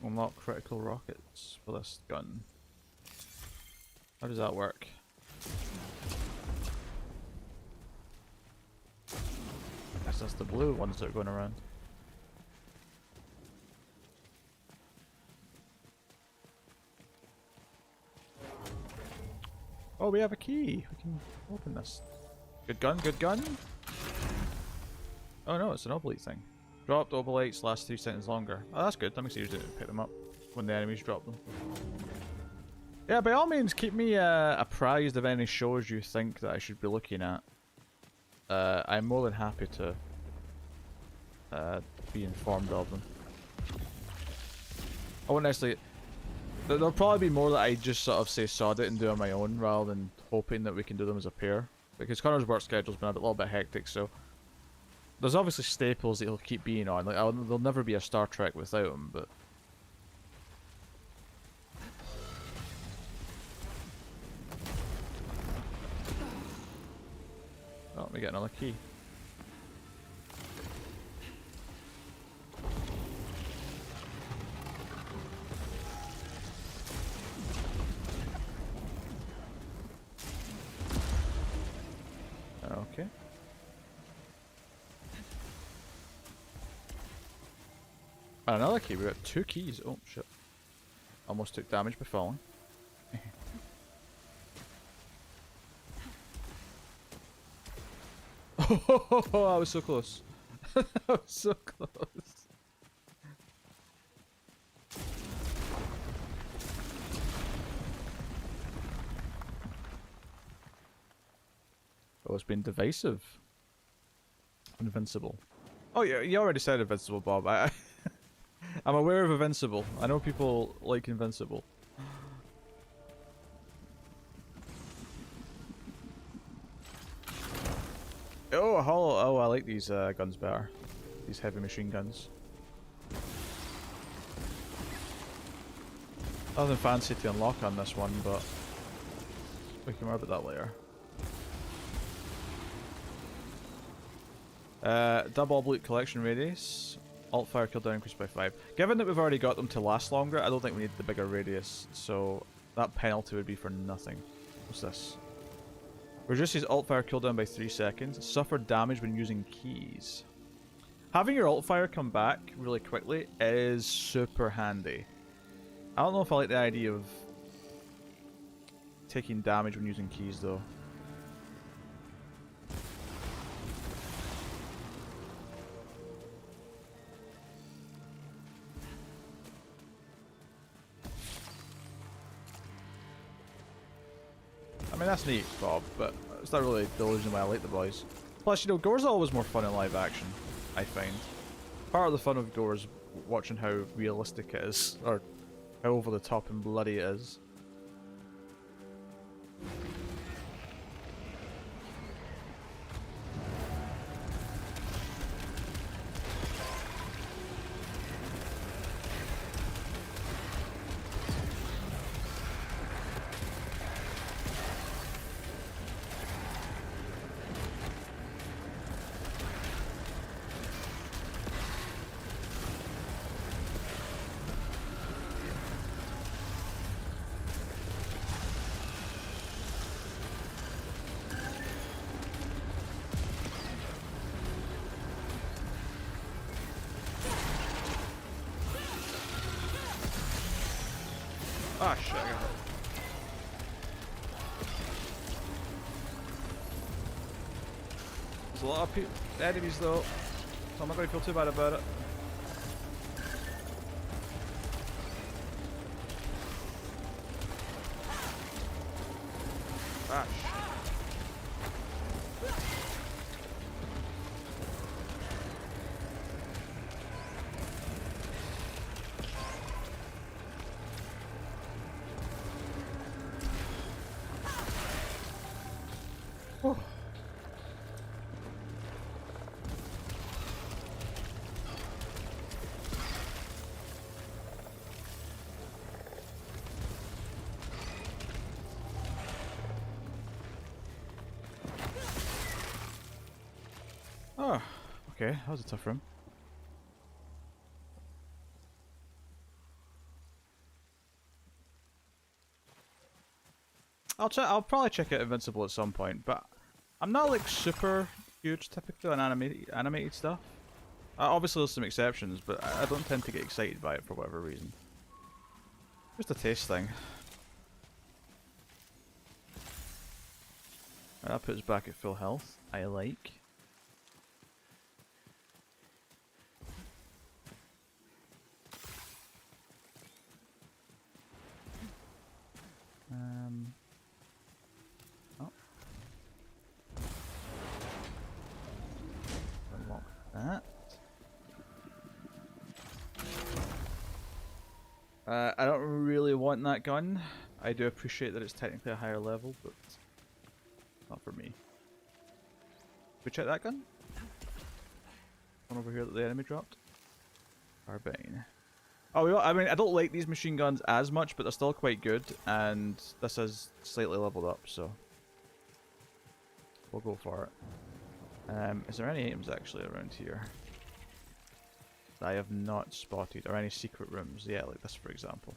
Unlock critical rockets for this gun. How does that work? That's the blue ones that are going around. Oh, we have a key. We can open this. Good gun, good gun. Oh no, it's an oblite thing. Dropped oblites last 3 seconds longer. Oh, that's good. That makes it easier to pick them up when the enemies drop them. Yeah, by all means, keep me apprised of any shows you think that I should be looking at. I'm more than happy to be informed of them. I wouldn't necessarily... There'll probably be more that I just sort of say sod it and do on my own rather than hoping that we can do them as a pair. Because Connor's work schedule's been a little bit hectic, so... There's obviously staples that he'll keep being on. Like, there'll never be a Star Trek without him, but... Oh, we get another key. Okay. And another key. We got 2 keys. Oh shit! Almost took damage by falling. Oh, I was so close. I was so close. Oh, it's been divisive. Invincible. Oh, yeah, you already said Invincible, Bob. I'm aware of Invincible. I know people like Invincible. Oh, hollow. Oh, I like these guns better. These heavy machine guns. Nothing fancy to unlock on this one, but we can worry about that later. Double oblique collection radius. Alt fire cooldown increased by 5. Given that we've already got them to last longer, I don't think we need the bigger radius, so that penalty would be for nothing. What's this? Reduces alt fire cooldown by 3 seconds. Suffer damage when using keys. Having your alt fire come back really quickly is super handy. I don't know if I like the idea of taking damage when using keys though. I mean, that's neat, Bob, but it's not really the reason why I like the boys. Plus, you know, Gore's always more fun in live action, I find. Part of the fun of Gore is watching how realistic it is, or how over the top and bloody it is. Ah, shit, I got hit. There's a lot of enemies though, so I'm not going to feel too bad about it. Ah, shit. Oh. Oh, okay, that was a tough room. I'll probably check out Invincible at some point, but I'm not like super huge typically on animated stuff. Obviously there's some exceptions, but I don't tend to get excited by it for whatever reason. Just a taste thing. That puts us back at full health. I like. Oh. Unlock that. I don't really want that gun. I do appreciate that it's technically a higher level, but not for me. We check that gun? One over here that the enemy dropped? Carbine. Oh, I mean, I don't like these machine guns as much, but they're still quite good, and this is slightly leveled up, so we'll go for it. Is there any items actually around here that I have not spotted, or any secret rooms? Yeah, like this, for example.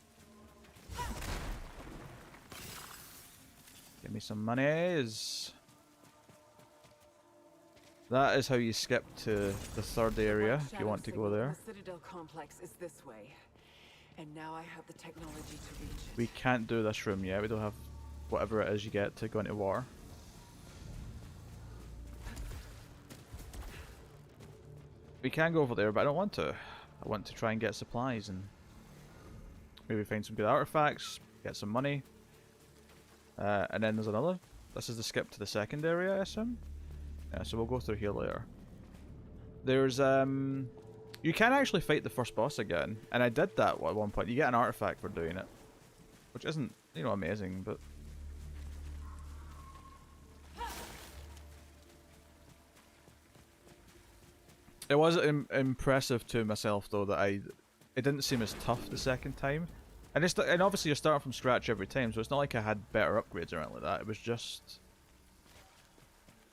Give me some monies. That is how you skip to the third area if you want to go there. The Citadel complex is this way, and now I have the technology to reach it. We can't do this room yet. We don't have whatever it is you get to go into war. We can go over there, but I don't want to. I want to try and get supplies and maybe find some good artifacts, get some money. And then there's another. This is the skip to the second area, I assume. Yeah, so we'll go through here later. There's you can actually fight the first boss again, and I did that at one point. You get an artifact for doing it, which isn't, you know, amazing, but it was impressive to myself though that it didn't seem as tough the second time, and obviously you're starting from scratch every time, so it's not like I had better upgrades or anything like that. It was just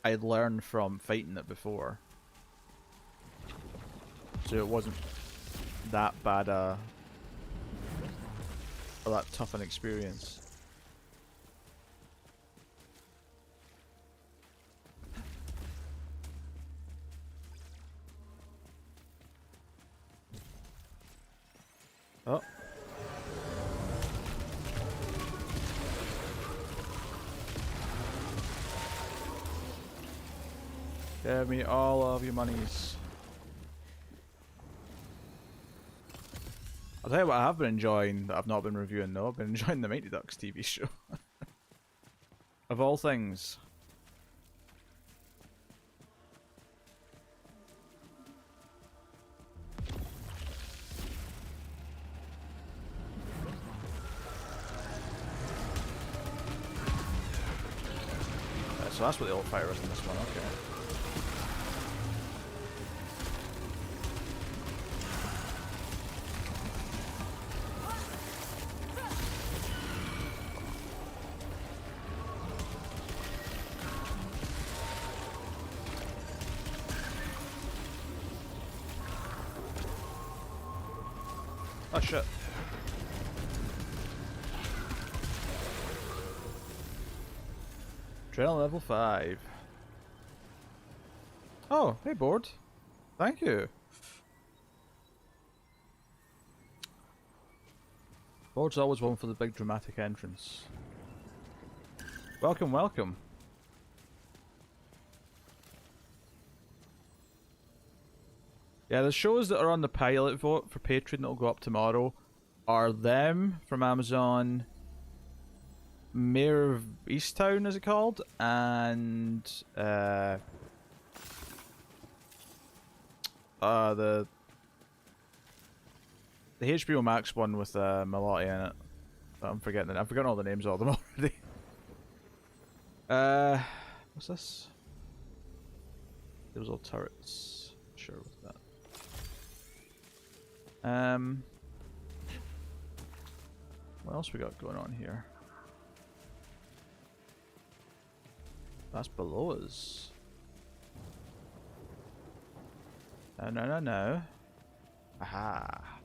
I learned from fighting it before, so it wasn't that bad or that tough an experience. Oh. Give me all of your monies. I'll tell you what I have been enjoying that I've not been reviewing though. I've been enjoying the Mighty Ducks TV show. Of all things. So that's what the old fire is in this one, okay. Oh shit. Trail level 5. Oh, hey board. Thank you. Lord's always one for the big dramatic entrance. Welcome, welcome. Yeah, the shows that are on the pilot vote for Patreon that'll go up tomorrow are Them from Amazon, Mayor of Easttown, is it called? And the HBO Max one with Melati in it. I'm forgetting all the names of them already. What's this? Those all turrets. Sure with that. What else we got going on here? That's below us. No, no, no, no. Aha.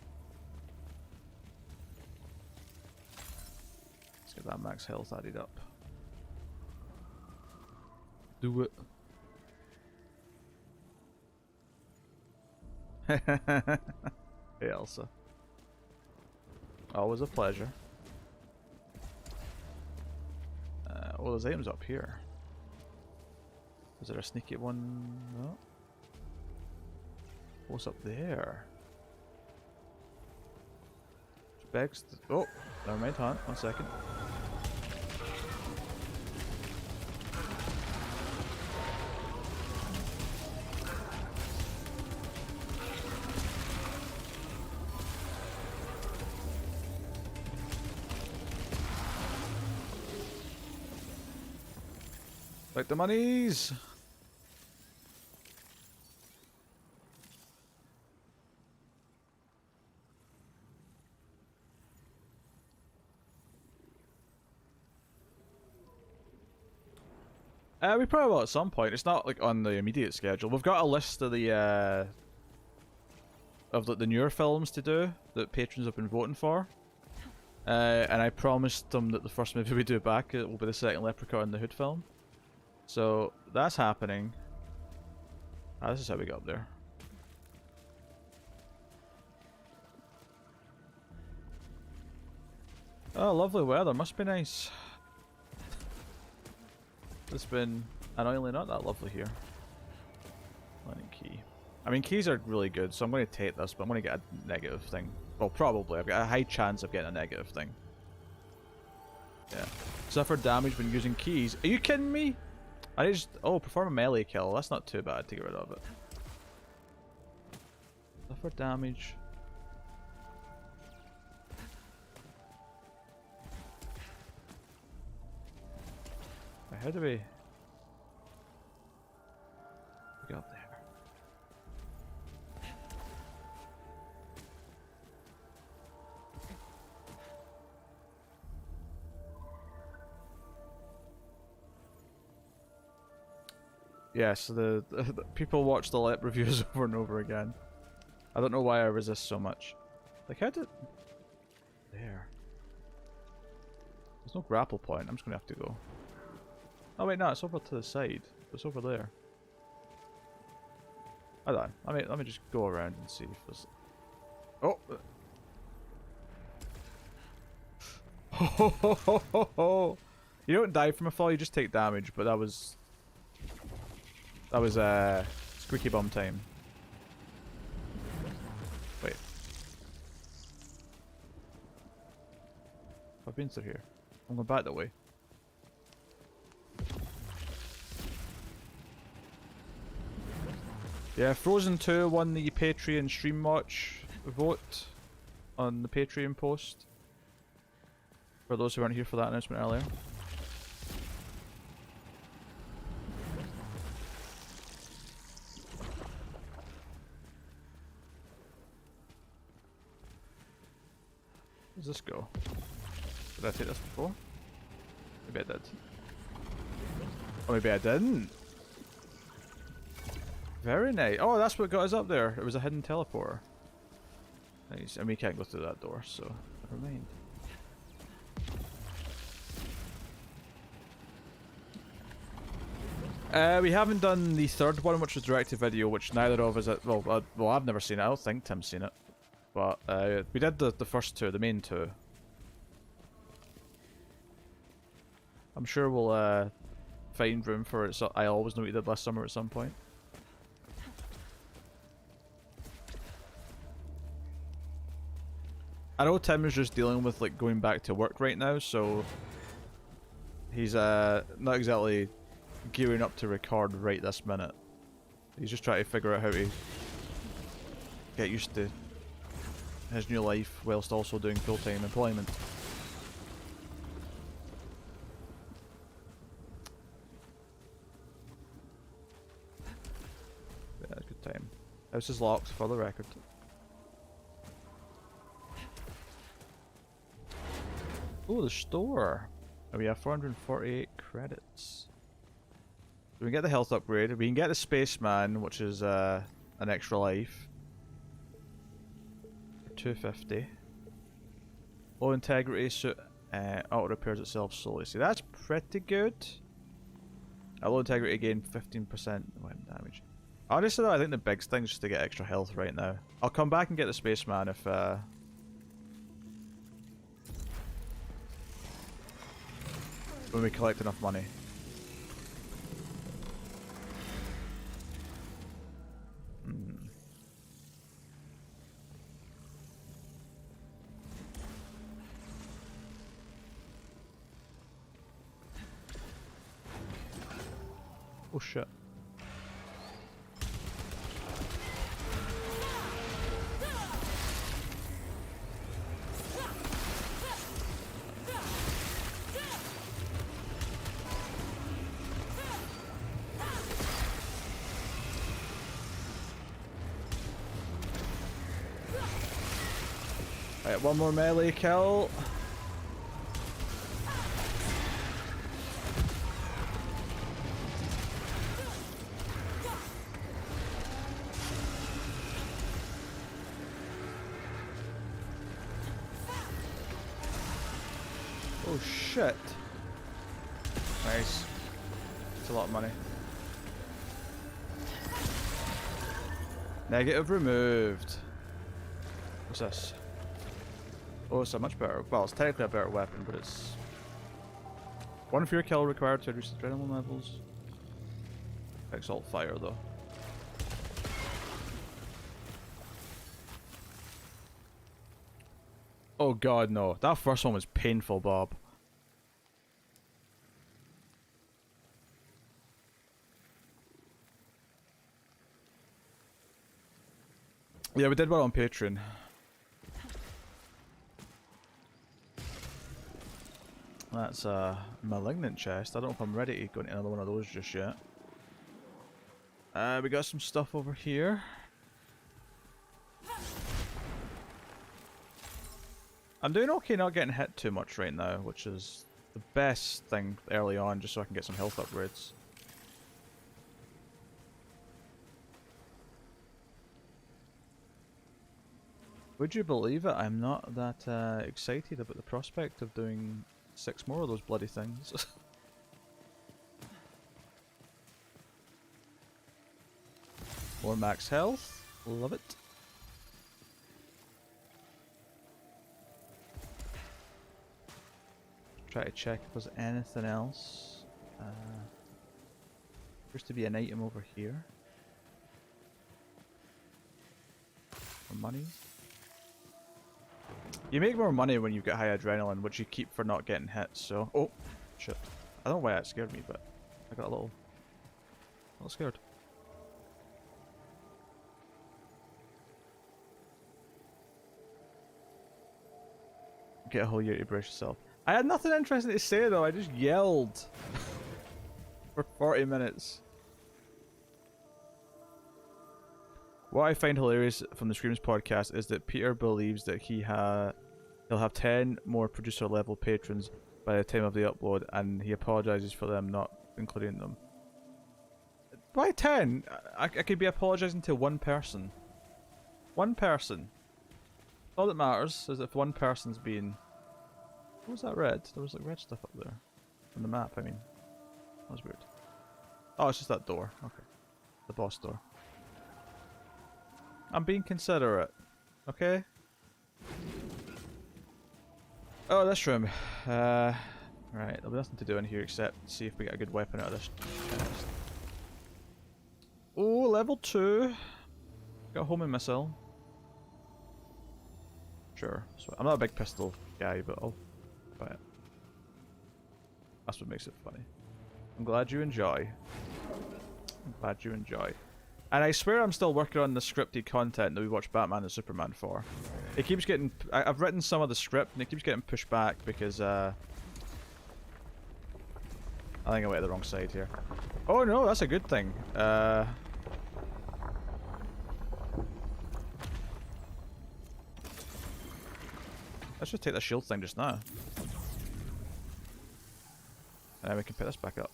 Let's get that max health added up. Do it. Hey, Elsa. Always a pleasure. Well, there's items up here. Is there a sneaky one? No. What's up there? Begs. Oh, never mind, hon. 1 second. Like the monies! We probably will at some point. It's not like on the immediate schedule. We've got a list of the newer films to do that patrons have been voting for. And I promised them that the first movie we do back it will be the second Leprechaun in the Hood film. So that's happening. Ah, this is how we got up there. Oh, lovely weather. Must be nice. It's been annoyingly not that lovely here. Lightning key. I mean, keys are really good, so I'm going to take this, but I'm going to get a negative thing. Well, probably. I've got a high chance of getting a negative thing. Yeah. Suffered damage when using keys. Are you kidding me? I just... Oh, perform a melee kill. That's not too bad to get rid of it. Suffer damage. How do we... get up there? Yes, the people watch the LEP reviews over and over again. I don't know why I resist so much. Like, how did... There. There's no grapple point. I'm just gonna have to go. Oh wait, no, it's over to the side. It's over there. Hold on. Let me just go around and see if there's... Oh! You don't die from a fall, you just take damage, but that was squeaky bum time. Wait. I've been through here. I'm going back that way. Yeah, Frozen 2 won the Patreon stream watch vote on the Patreon post. For those who weren't here for that announcement earlier. Where does this go? Did I take this before? Maybe I did. Or maybe I didn't. Very nice. Oh, that's what got us up there. It was a hidden teleporter. Nice. And we can't go through that door, so never mind. We haven't done the third one, which was direct-to-video, which neither of us... Well, I've never seen it. I don't think Tim's seen it. But we did the first two, the main two. I'm sure we'll find room for it. So I always know what you did last summer at some point. I know Tim is just dealing with like going back to work right now, so he's not exactly gearing up to record right this minute. He's just trying to figure out how to get used to his new life whilst also doing full-time employment. Yeah, good time. House is locked for the record. Oh, the store. And we have 448 credits. We can get the health upgrade. We can get the spaceman, which is an extra life. For 250. Low integrity suit auto repairs itself slowly. See, that's pretty good. Low integrity gain 15% weapon damage. Honestly though, I think the big thing is just to get extra health right now. I'll come back and get the spaceman if when we collect enough money. Oh shit. Right, one more melee kill. Oh shit. Nice. It's a lot of money. Negative removed. What's this? Oh, it's a much better. Well, it's technically a better weapon, but it's one fear kill required to reduce adrenaline levels. Exalt fire though. Oh god, no. That first one was painful, Bob. Yeah, we did well on Patreon. That's a malignant chest. I don't know if I'm ready to go into another one of those just yet. We got some stuff over here. I'm doing okay not getting hit too much right now, which is the best thing early on, just so I can get some health upgrades. Would you believe it? I'm not that excited about the prospect of doing 6 more of those bloody things. More max health. Love it. Try to check if there's anything else. Appears to be an item over here. More money. You make more money when you get high adrenaline, which you keep for not getting hit, so... Oh, shit. I don't know why that scared me, but I got a little scared. Get a whole year to brace yourself. I had nothing interesting to say though, I just yelled for 40 minutes. What I find hilarious from the Screams podcast is that Peter believes that he'll have 10 more producer level patrons by the time of the upload, and he apologizes for them not including them. Why 10? I could be apologizing to one person. One person. All that matters is if one person's being... What was that red? There was like red stuff up there. On the map, I mean. That was weird. Oh, it's just that door. Okay. The boss door. I'm being considerate. Okay? Oh, this room. Right, Right, there'll be nothing to do in here except see if we get a good weapon out of this chest. Oh, level 2. Got a homing missile. Sure. So I'm not a big pistol guy, but I'll buy it. That's what makes it funny. I'm glad you enjoy. I'm glad you enjoy. And I swear I'm still working on the scripted content that we watched Batman and Superman for. It keeps getting... I've written some of the script and it keeps getting pushed back because I think I went to the wrong side here. Oh no, that's a good thing. Let's just take the shield thing just now. And then we can pick this back up.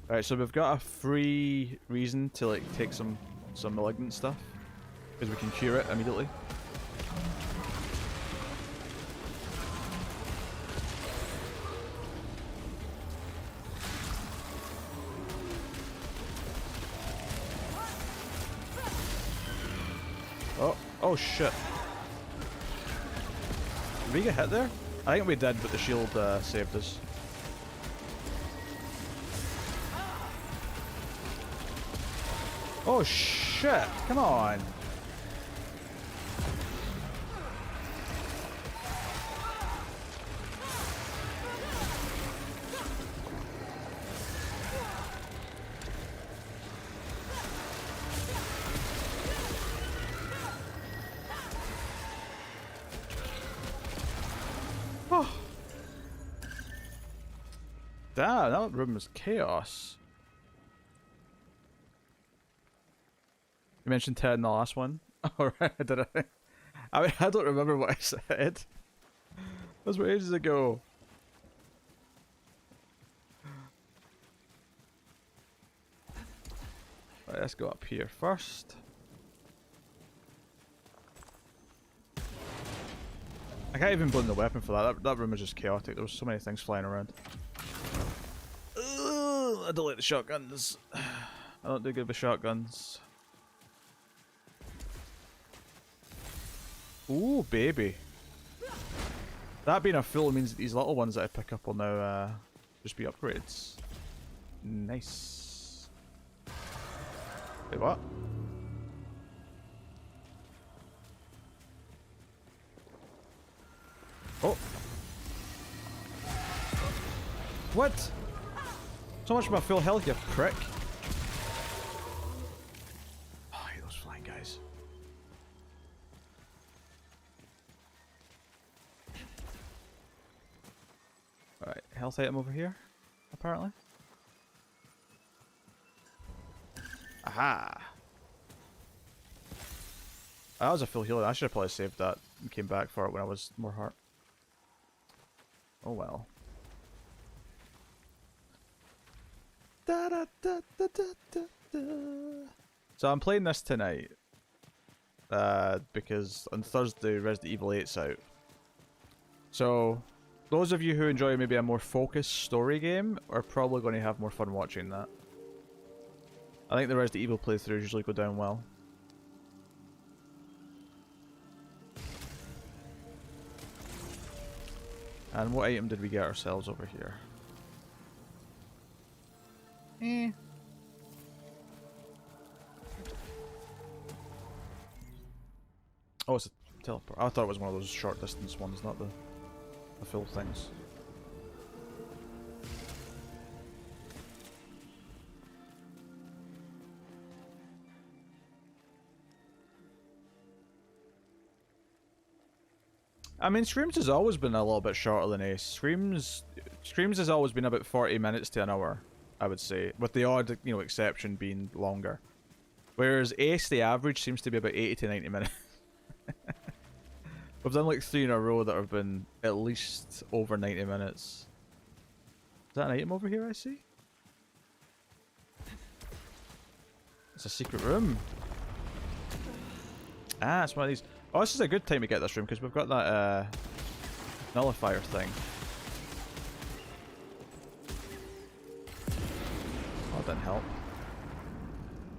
Alright, so we've got a free reason to like take some malignant stuff. Because we can cure it immediately. Oh shit. Did we get hit there? I think we did, but the shield saved us. Oh shit, come on. Oh. Damn, that room was chaos. You mentioned Ted in the last one. Alright, did I? I mean, I don't remember what I said. Those were ages ago. Right, let's go up here first. I can't even blame the weapon for that. That room is just chaotic. There was so many things flying around. Ugh, I don't like the shotguns. I don't do good with shotguns. Ooh, baby. That being a full means that these little ones that I pick up will now just be upgrades. Nice. Wait, what? Oh. What? So much for my full health, you prick. Oh, I hate those flying guys. Alright, health item over here, apparently. Aha! That was a full healer. I should have probably saved that and came back for it when I was more hurt. Oh well. Da, da, da, da, da, da, da. So I'm playing this tonight. Because on Thursday Resident Evil 8's out. So those of you who enjoy maybe a more focused story game are probably going to have more fun watching that. I think the Resident Evil playthroughs usually go down well. And what item did we get ourselves over here? Oh, it's a teleport. I thought it was one of those short distance ones, not the full things. I mean, Screams has always been a little bit shorter than Ace. Screams has always been about 40 minutes to an hour, I would say, with the odd, exception being longer. Whereas Ace, the average seems to be about 80 to 90 minutes. We've done like 3 in a row that have been at least over 90 minutes. Is that an item over here I see? It's a secret room. Ah, it's one of these. Oh, this is a good time to get this room because we've got that nullifier thing. Oh, that didn't help.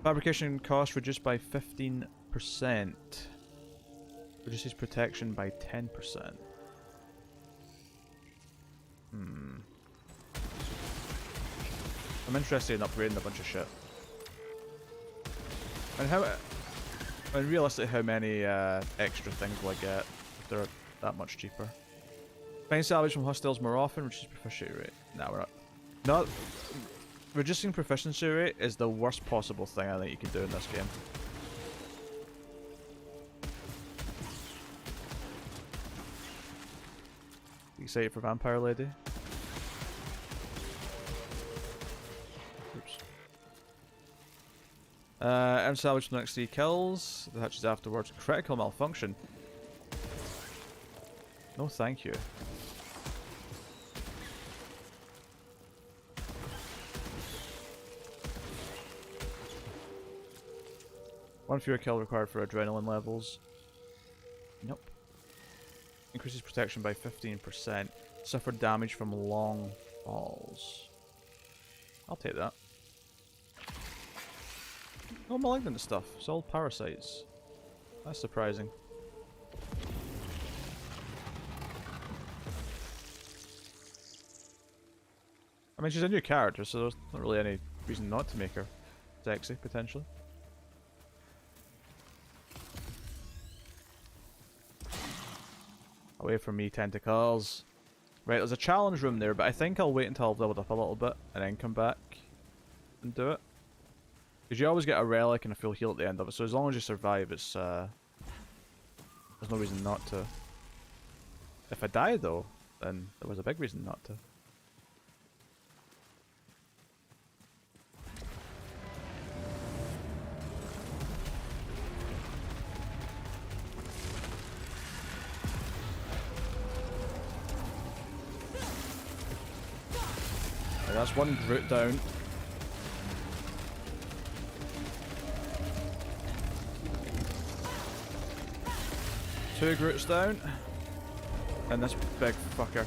Fabrication cost reduced by 15%. Reduces protection by 10%. I'm interested in upgrading a bunch of shit. And realistically, how many extra things will I get if they're that much cheaper? Find salvage from hostiles more often, reduces proficiency rate. Nah, we're not. Not reducing proficiency rate is the worst possible thing I think you can do in this game. Excited for Vampire Lady? Oops. Earn salvage from the next 3 kills. The hatches afterwards. Critical malfunction. No, thank you. One fewer kill required for adrenaline levels. Nope. Increases protection by 15%. Suffered damage from long falls. I'll take that. No malignant stuff. It's all parasites. That's surprising. I mean, she's a new character, so there's not really any reason not to make her sexy, potentially. Away from me, tentacles. Right, there's a challenge room there, but I think I'll wait until I've leveled up a little bit and then come back and do it. Because you always get a relic and a full heal at the end of it, so as long as you survive, it's there's no reason not to. If I die though, then there was a big reason not to. That's one route down. Two Groots down. And this big fucker.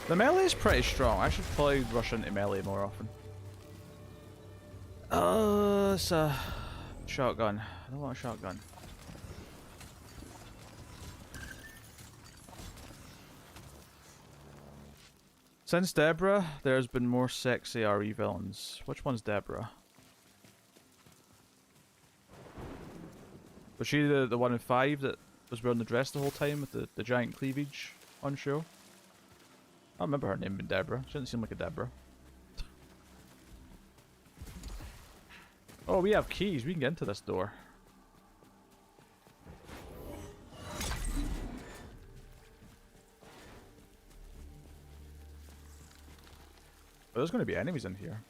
The melee is pretty strong. I should probably rush into melee more often. It's a shotgun. I don't want a shotgun. Since Deborah, there's been more sexy RE villains. Which one's Deborah? Was she the one in 5 that was wearing the dress the whole time with the giant cleavage on show? I don't remember her name being Deborah. She didn't seem like a Deborah. Oh, we have keys. We can get into this door. Oh, there's going to be enemies in here.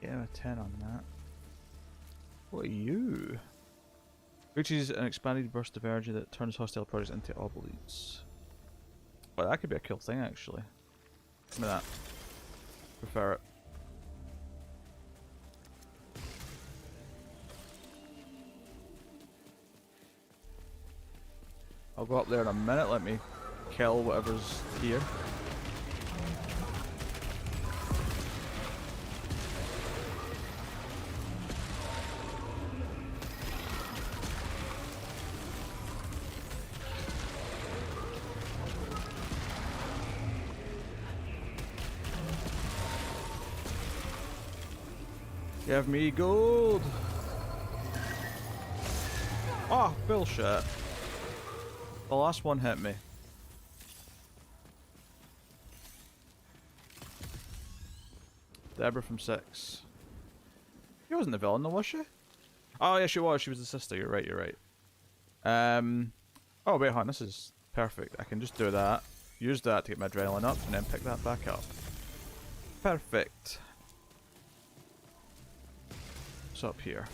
Yeah, a 10 on that. What are you? Which is an expanded burst of energy that turns hostile projects into obelites. Well, that could be a cool thing, actually. Give me that. Prefer it. I'll go up there in a minute. Let me kill whatever's here. Give me gold! Oh, bullshit. The last one hit me. Deborah from 6. She wasn't the villain though, was she? Oh yeah, she was. She was the sister. You're right, you're right. Oh wait, hon, this is perfect. I can just do that. Use that to get my adrenaline up and then pick that back up. Perfect. What's up here?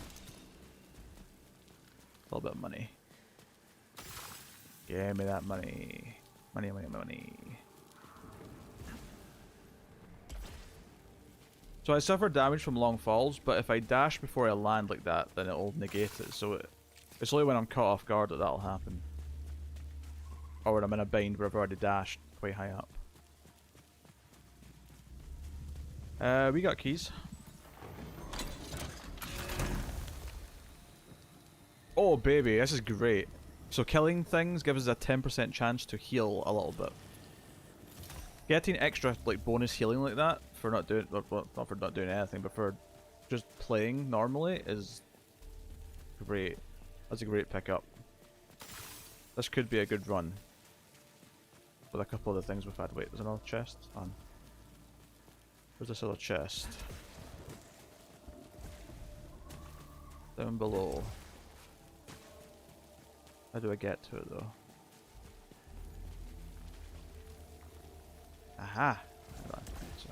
A little bit of money. Give me that money. Money, money, money. So I suffer damage from long falls, but if I dash before I land like that, then it'll negate it. So it's only when I'm caught off guard that that'll happen. Or when I'm in a bind where I've already dashed quite high up. We got keys. Oh baby, this is great. So killing things gives us a 10% chance to heal a little bit. Getting extra like bonus healing like that for not doing, well, not for not doing anything, but for just playing normally is great. That's a great pickup. This could be a good run. With a couple of the things we've had. Wait, there's another chest on. Where's this other chest? Down below. How do I get to it though? Aha! Hold on. So.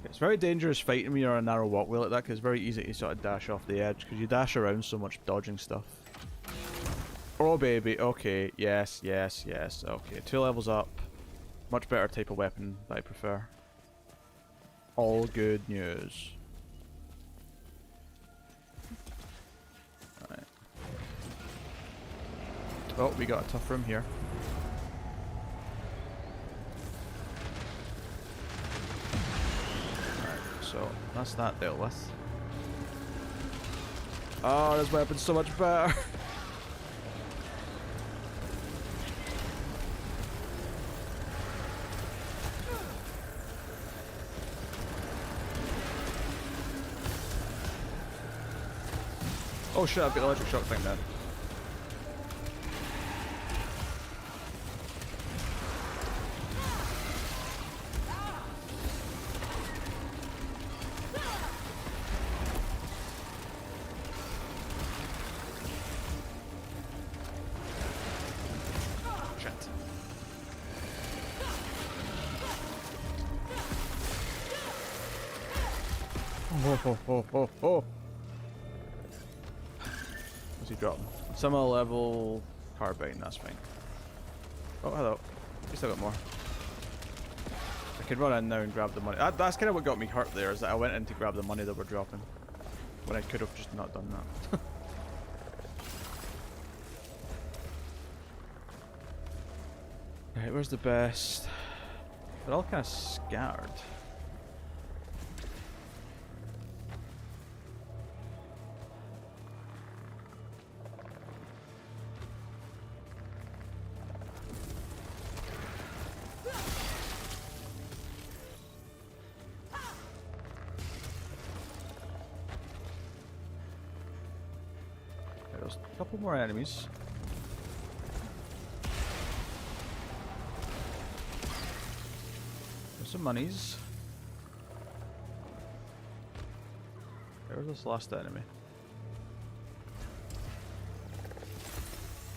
It's very dangerous fighting when you're on a narrow walkway like that, because it's very easy to sort of dash off the edge, because you dash around so much dodging stuff. Oh baby, okay, yes, yes, yes, okay, 2 levels up. Much better type of weapon that I prefer. All good news. Alright. Oh, we got a tough room here. So that's that dealt with. Oh, this weapon's so much better. Oh shit, I've got the electric shock thing then. Oh. What's he dropping? Similar level carbine, that's fine. Oh, hello. We still got more. I could run in now and grab the money. That's kind of what got me hurt there, is that I went in to grab the money that we're dropping. When I could have just not done that. Right, where's the best? They're all kind of scattered. There's a couple more enemies. There's some monies. There's this last enemy.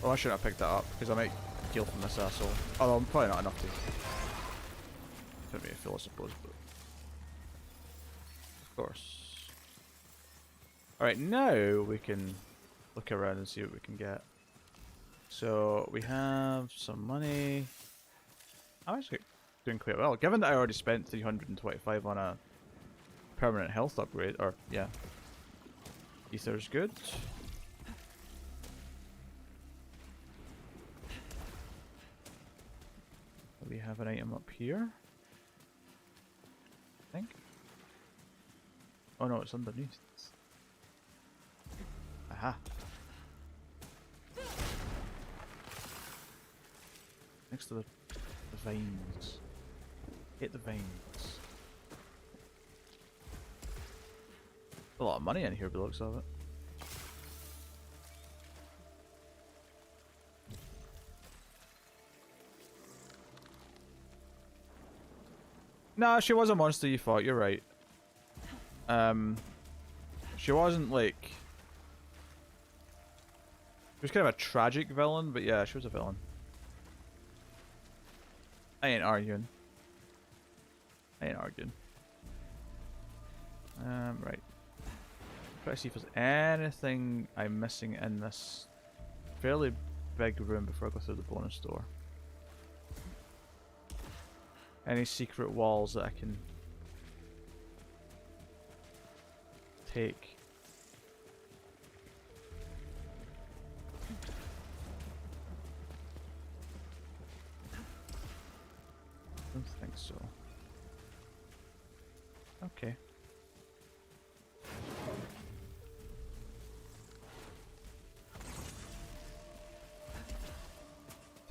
Oh, I shouldn't have picked that up because I might heal from this asshole. Although I'm probably not enough to. Don't really feel, I suppose, but of course. Alright, now we can look around and see what we can get. So we have some money. I'm actually doing quite well, given that I already spent 325 on a permanent health upgrade. Or yeah, ether's good. We have an item up here, I think. Oh no, it's underneath. Aha. Next to the veins. Hit the veins. A lot of money in here by the looks of it. Nah, she was a monster you fought, you're right. She wasn't like... She was kind of a tragic villain, but yeah, she was a villain. I ain't arguing. I ain't arguing. Right. Try to see if there's anything I'm missing in this fairly big room before I go through the bonus door. Any secret walls that I can take. I don't think so. Okay.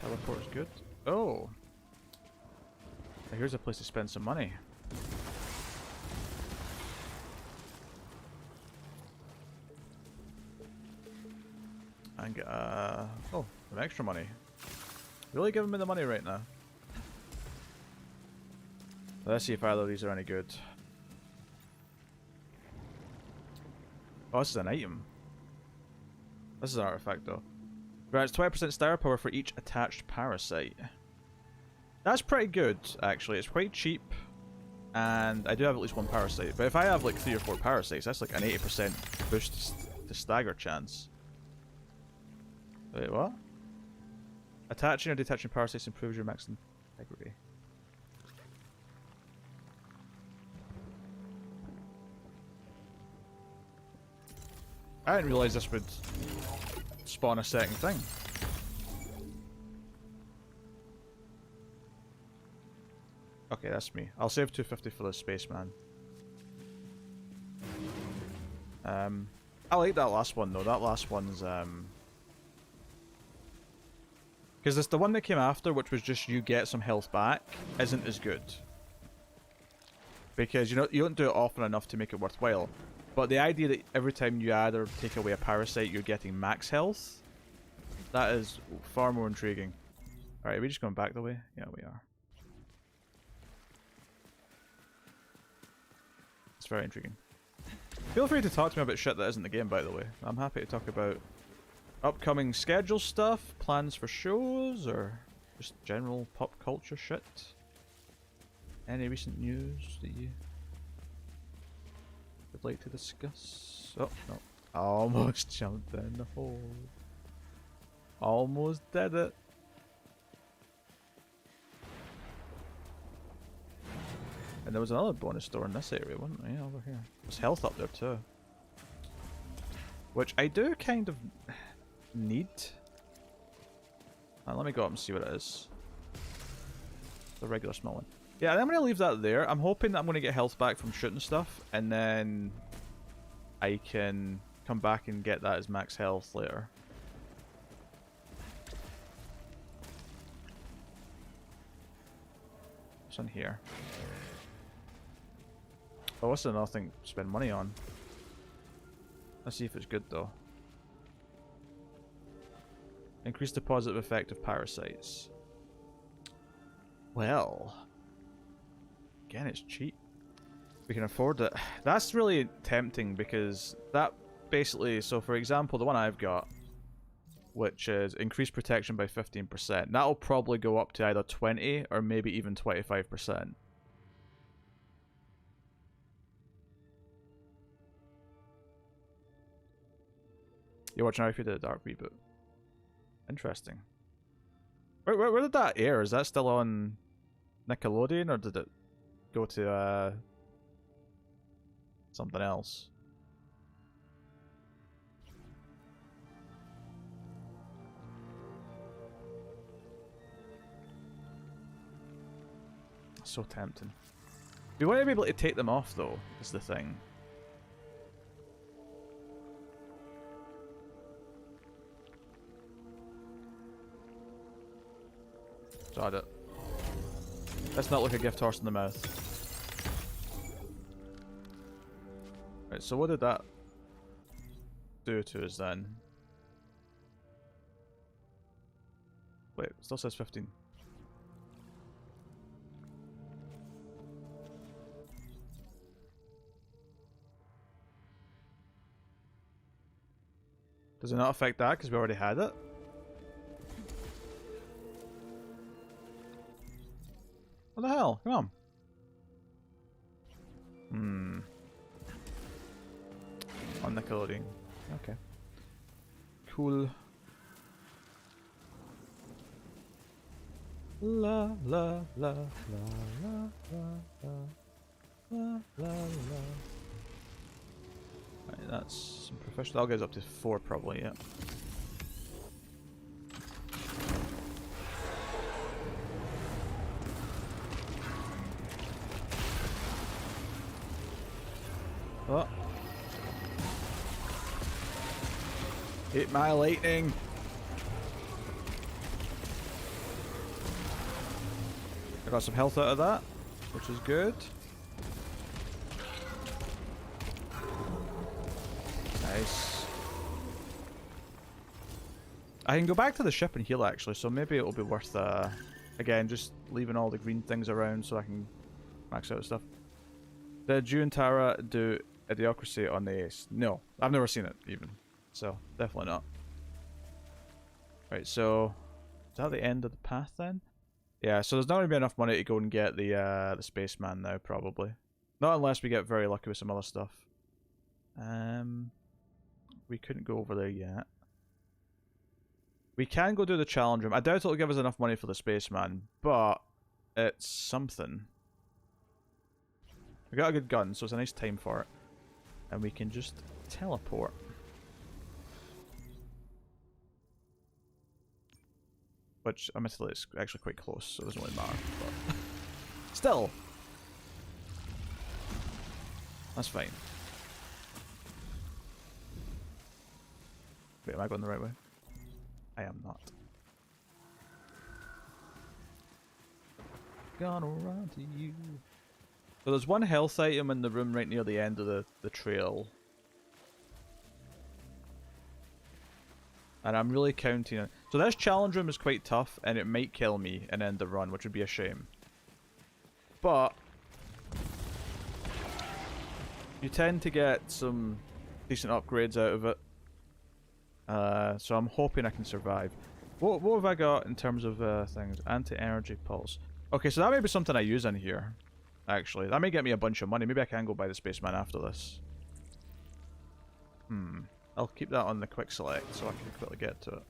Teleport's good. Oh! Now here's a place to spend some money. And get, oh, some extra money. Really giving me the money right now. Let's see if either of these are any good. Oh, this is an item. This is an artifact though. Right, it's 20% star power for each attached parasite. That's pretty good, actually. It's quite cheap. And I do have at least one parasite. But if I have like 3 or 4 parasites, that's like an 80% boost to stagger chance. Wait, what? Attaching or detaching parasites improves your maximum integrity. I didn't realize this would spawn a second thing. Okay, that's me. I'll save 250 for the spaceman. I like that last one though. That last one's because it's the one that came after, which was just you get some health back, isn't as good. Because you don't do it often enough to make it worthwhile. But the idea that every time you add or take away a parasite, you're getting max health, that is far more intriguing. Alright, are we just going back the way? Yeah, we are. It's very intriguing. Feel free to talk to me about shit that isn't the game, by the way. I'm happy to talk about upcoming schedule stuff, plans for shows, or just general pop culture shit. Any recent news that you would like to discuss? Oh, no. Almost jumped in the hole. Almost did it. And there was another bonus door in this area, wasn't there? Yeah, over here. There's health up there too. Which I do kind of need. Let me go up and see what it is. The regular small one. Yeah, I'm going to leave that there. I'm hoping that I'm going to get health back from shooting stuff, and then I can come back and get that as max health later. What's in here? Oh, what's another thing to spend money on? Let's see if it's good though. Increase the positive effect of parasites. Well, again, it's cheap. We can afford it. That's really tempting because that basically, so for example, the one I've got, which is increased protection by 15%, that'll probably go up to either 20 or maybe even 25%. You're watching RP the Dark Reboot. Interesting. Where did that air? Is that still on Nickelodeon or did it go to something else? So tempting. We want to be able to take them off though, is the thing. Tried it. Let's not look a gift horse in the mouth. Right, so what did that do to us then? Wait, it still says 15. Does it not affect that because we already had it? What the hell? Come on. Hmm. On Nickelodeon. Okay. Cool. La la la la la la la la la. Right, that's some professional. That goes up to 4 probably, yeah. Oh. Hit my lightning. I got some health out of that, which is good. Nice. I can go back to the ship and heal actually, so maybe it'll be worth, again, just leaving all the green things around so I can max out stuff. Did you and Tara do Idiocracy on the Ace? No, I've never seen it even, so definitely not. Right, so is that the end of the path then? Yeah, so there's not going to be enough money to go and get the spaceman now, probably. Not unless we get very lucky with some other stuff. We couldn't go over there yet. We can go do the challenge room. I doubt it'll give us enough money for the spaceman, but it's something. We got a good gun, so it's a nice time for it. And we can just teleport. Which, admittedly, is actually quite close, so it doesn't really matter. But still! That's fine. Wait, am I going the right way? I am not. Gonna run to you. So there's one health item in the room right near the end of the trail. And I'm really counting on... So this challenge room is quite tough, and it might kill me and end the run, which would be a shame. But you tend to get some decent upgrades out of it. So I'm hoping I can survive. What have I got in terms of things? Anti-energy pulse. Okay, so that may be something I use in here. Actually, that may get me a bunch of money. Maybe I can go buy the spaceman after this. I'll keep that on the quick select so I can quickly get to it.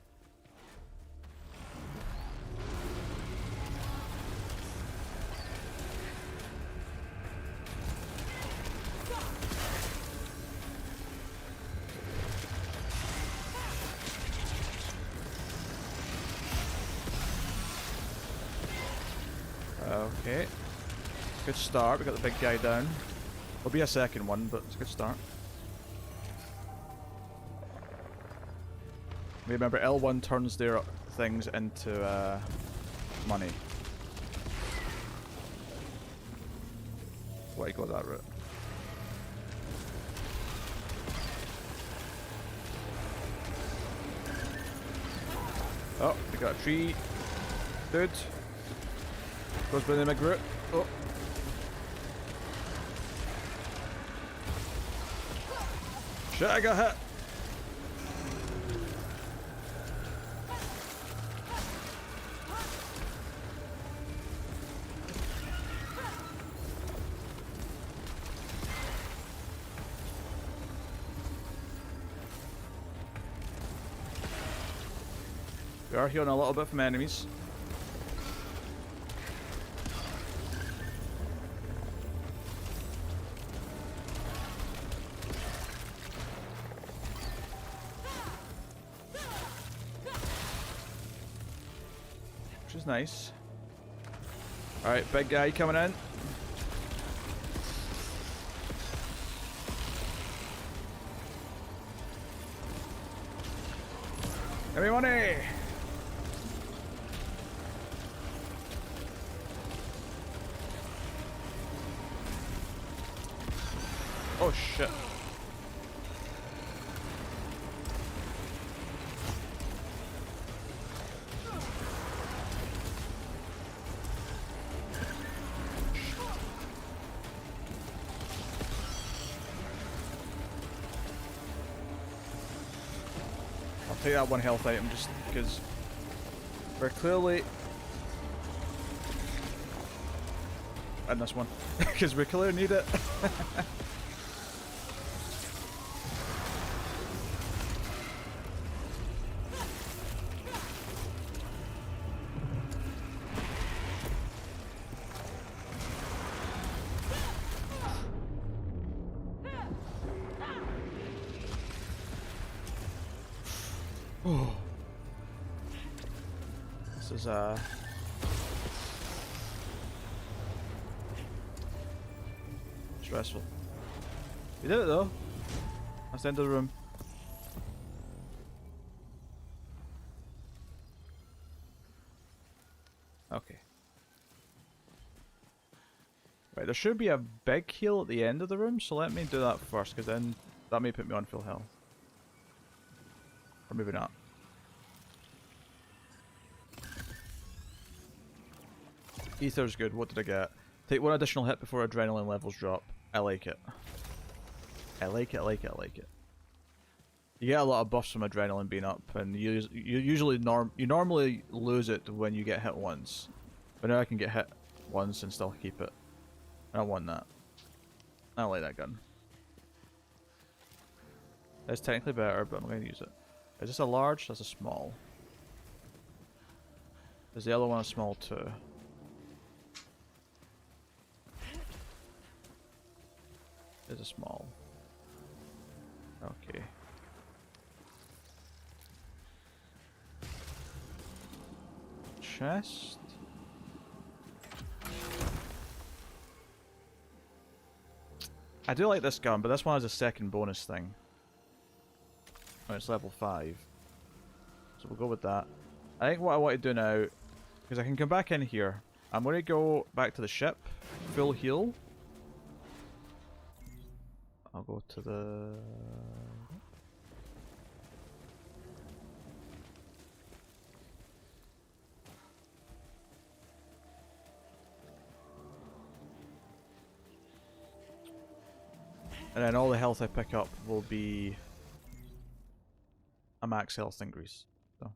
Okay. Good start. We got the big guy down. There'll be a second one, but it's a good start. Remember, L1 turns their things into money. Why go that route? Oh, we got a tree. Dude. Goes by the big route. Oh. Shit, I got hit. We are healing a little bit from enemies. Which is nice. Alright, big guy coming in. Give me money! Oh shit. I'll take that one health item just because we're clearly in this one. Because we clearly need it. This is stressful. We did it though. That's the end of the room. Okay. Right, there should be a big heal at the end of the room, so let me do that first, because then that may put me on full health. Or maybe not. Ether's good. What did I get? Take one additional hit before adrenaline levels drop. I like it. I like it, I like it, I like it. You get a lot of buffs from adrenaline being up, and you usually normally lose it when you get hit once. But now I can get hit once and still keep it. I don't want that. I don't like that gun. It's technically better, but I'm going to use it. Is this a large? That's a small. Is the other one a small too? It's a small. Okay. Chest. I do like this gun, but this one has a second bonus thing. Oh, it's level 5. So we'll go with that. I think what I want to do now, because I can come back in here, I'm going to go back to the ship, full heal. I'll go to the... And then all the health I pick up will be a max health increase. So.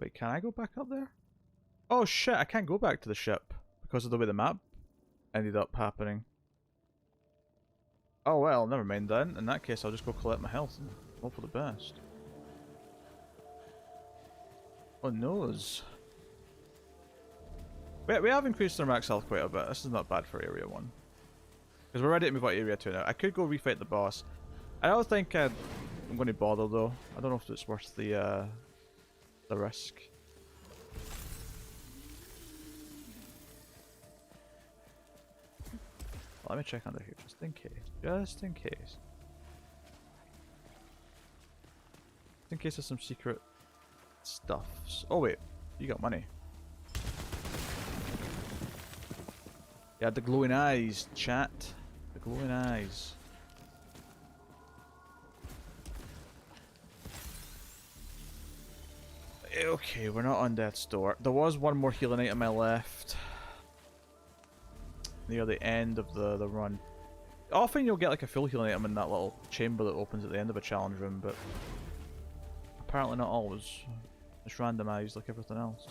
Wait, can I go back up there? Oh shit, I can't go back to the ship because of the way the map ended up happening. Oh well, never mind then. In that case, I'll just go collect my health and hope for the best. Oh noes. We have increased our max health quite a bit. This is not bad for Area 1. Because we're ready to move out to Area 2 now. I could go refight the boss. I don't think I'm going to bother though. I don't know if it's worth the risk. Let me check under here, just in case. Just in case. Just in case there's some secret stuffs. Oh wait, you got money. You had the glowing eyes, chat. The glowing eyes. Okay, we're not on death's door. There was one more healing item I left near the end of the run. Often you'll get like a full healing item in that little chamber that opens at the end of a challenge room, but apparently not always. It's randomized like everything else.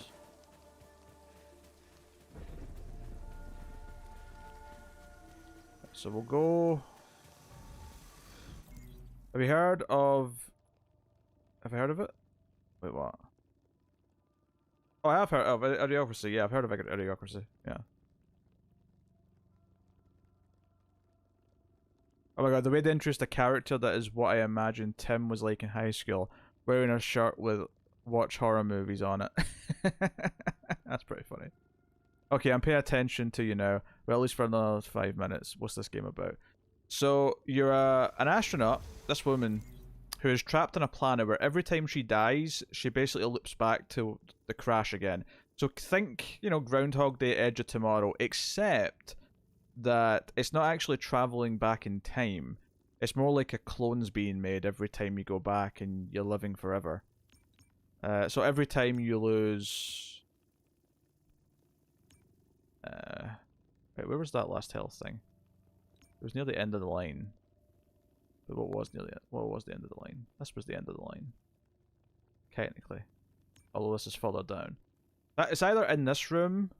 So we'll go... Have you heard of... Have you heard of it? Wait, what? Oh, I have heard of Idiocracy. Yeah, I've heard of Idiocracy. Yeah. Oh my god, the way they introduced a character that is what I imagined Tim was like in high school, wearing a shirt with watch horror movies on it. That's pretty funny. Okay, I'm paying attention to you now. Well, at least for another 5 minutes. What's this game about? So, you're an astronaut, this woman, who is trapped on a planet where every time she dies, she basically loops back to the crash again. So think, you know, Groundhog Day, Edge of Tomorrow, except that it's not actually traveling back in time. It's more like a clone's being made every time you go back and you're living forever. So every time you lose... Wait, where was that last health thing? It was near the end of the line. But what was the end of the line? This was the end of the line. Technically. Although this is further down. It's either in this room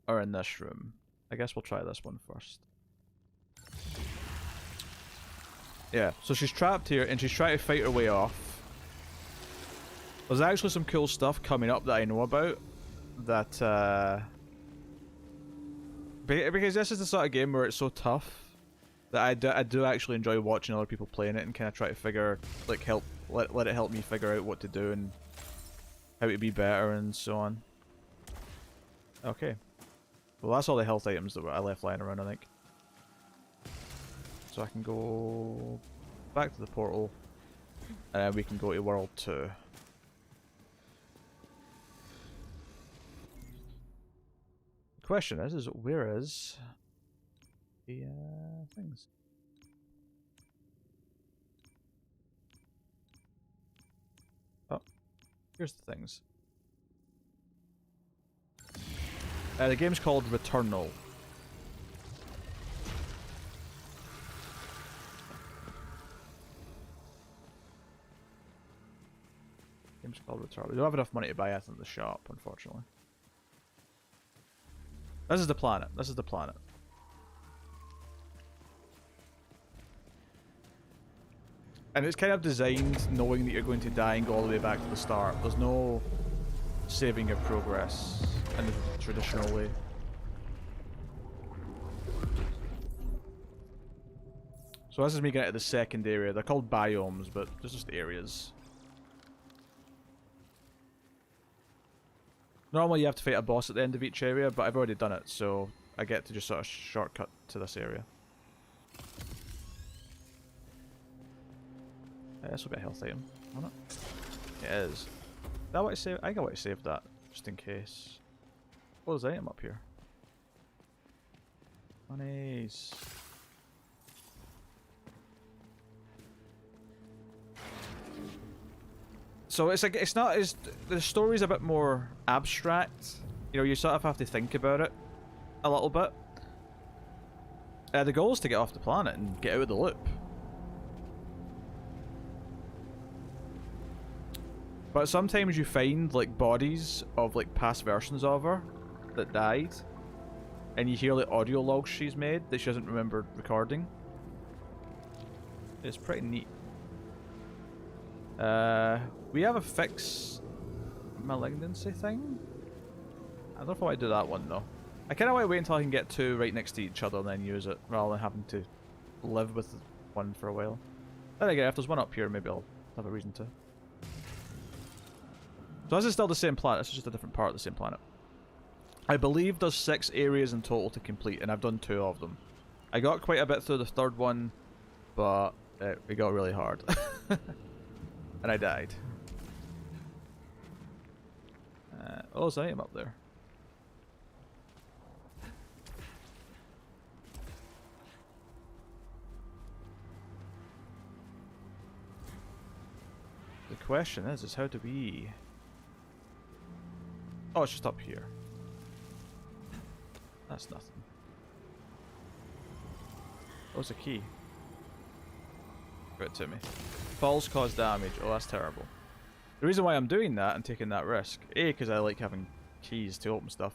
or in this room. I guess we'll try this one first. Yeah, so she's trapped here and she's trying to fight her way off. There's actually some cool stuff coming up that I know about. That, because this is the sort of game where it's so tough that I do actually enjoy watching other people playing it and kind of try to figure, like, let it help me figure out what to do and how to be better and so on. Okay. Well, that's all the health items that I left lying around, I think. So I can go back to the portal, and then we can go to World 2. The question is where is the things? Oh, here's the things. The game's called Returnal. Game's called Returnal. We don't have enough money to buy it in the shop, unfortunately. This is the planet. This is the planet. And it's kind of designed knowing that you're going to die and go all the way back to the start. There's no saving your progress in the traditional way. So this is me getting to the second area. They're called biomes, but they're just areas. Normally you have to fight a boss at the end of each area, but I've already done it, so I get to just sort of shortcut to this area. This will be a health item, won't it? It is. Is that what I saved? I think I want to save that, just in case. Oh, there's an item up here. Monies. So it's like, it's not as, the story's a bit more abstract. You know, you sort of have to think about it a little bit. The goal is to get off the planet and get out of the loop. But sometimes you find like bodies of like past versions of her that died, and you hear like audio logs she's made that she doesn't remember recording. It's pretty neat. We have a fix malignancy thing. I don't know if I want to do that one though. I kind of want to wait until I can get two right next to each other and then use it, rather than having to live with one for a while. Then again, if there's one up here, maybe I'll have a reason to. So this is still the same planet, this is just a different part of the same planet. I believe there's 6 areas in total to complete, and I've done 2 of them. I got quite a bit through the third one, but it got really hard. And I died. Oh, there's an item up there. The question is how do we... Oh, it's just up here. That's nothing. Oh, it's a key. Give it to me. Falls cause damage. Oh, that's terrible. The reason why I'm doing that and taking that risk, A, because I like having keys to open stuff,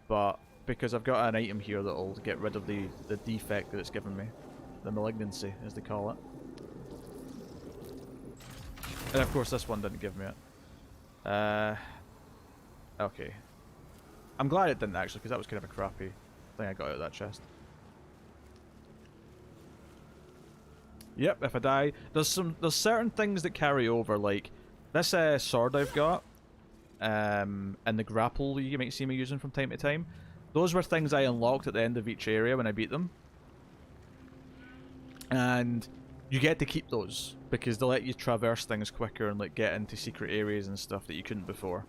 but because I've got an item here that'll get rid of the defect that it's given me. The malignancy, as they call it. And of course this one didn't give me it. Okay. I'm glad it didn't actually, because that was kind of a crappy thing I got out of that chest. Yep, if I die, there's certain things that carry over, like this sword I've got, and the grapple you might see me using from time to time. Those were things I unlocked at the end of each area when I beat them, and you get to keep those because they let you traverse things quicker and like get into secret areas and stuff that you couldn't before.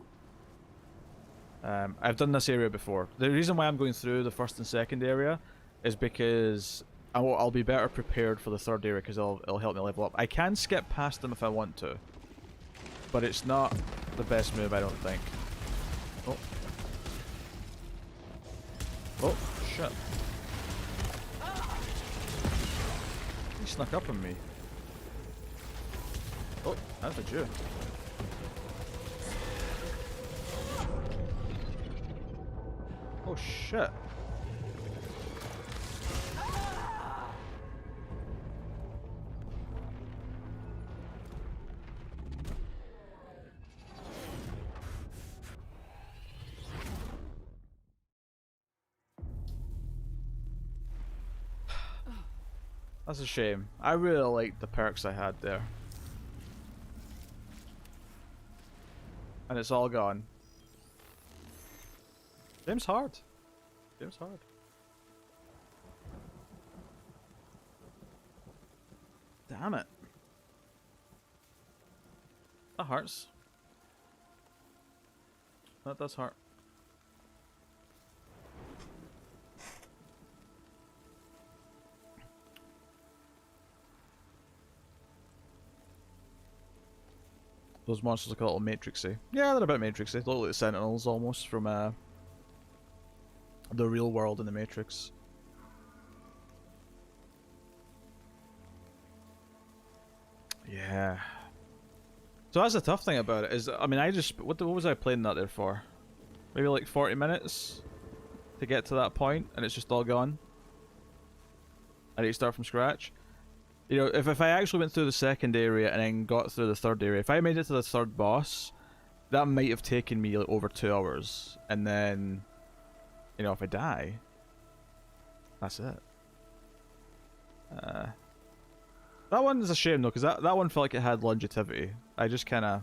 I've done this area before. The reason why I'm going through the first and second area is because I'll be better prepared for the third area because it'll help me level up. I can skip past them if I want to, but it's not the best move, I don't think. Oh. Oh, shit. He snuck up on me. Oh, that's a Jew. Oh shit. That's a shame. I really liked the perks I had there. And it's all gone. Game's hard. Game's hard. Damn it. That hurts. That does hurt. Those monsters look a little Matrixy. Yeah, they're a bit Matrixy. They look like the Sentinels almost from the real world in the Matrix. Yeah. So that's the tough thing about it is, I mean, what was I playing that there for? Maybe like 40 minutes to get to that point, and it's just all gone. I need to start from scratch. You know, if I actually went through the second area and then got through the third area, if I made it to the third boss, that might have taken me like over 2 hours. And then, you know, if I die, that's it. That one is a shame though, because that one felt like it had longevity. I just kind of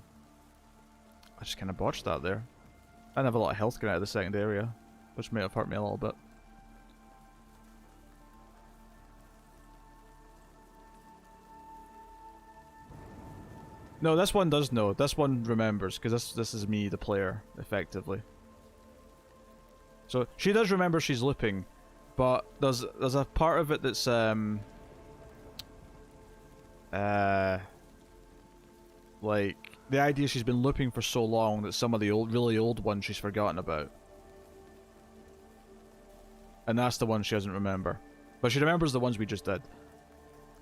botched that there. I didn't have a lot of health going out of the second area, which may have hurt me a little bit. No, this one does know. This one remembers, because this is me, the player, effectively. So she does remember she's looping, but there's a part of it that's like the idea she's been looping for so long that some of the really old ones she's forgotten about, and that's the one she doesn't remember, but she remembers the ones we just did.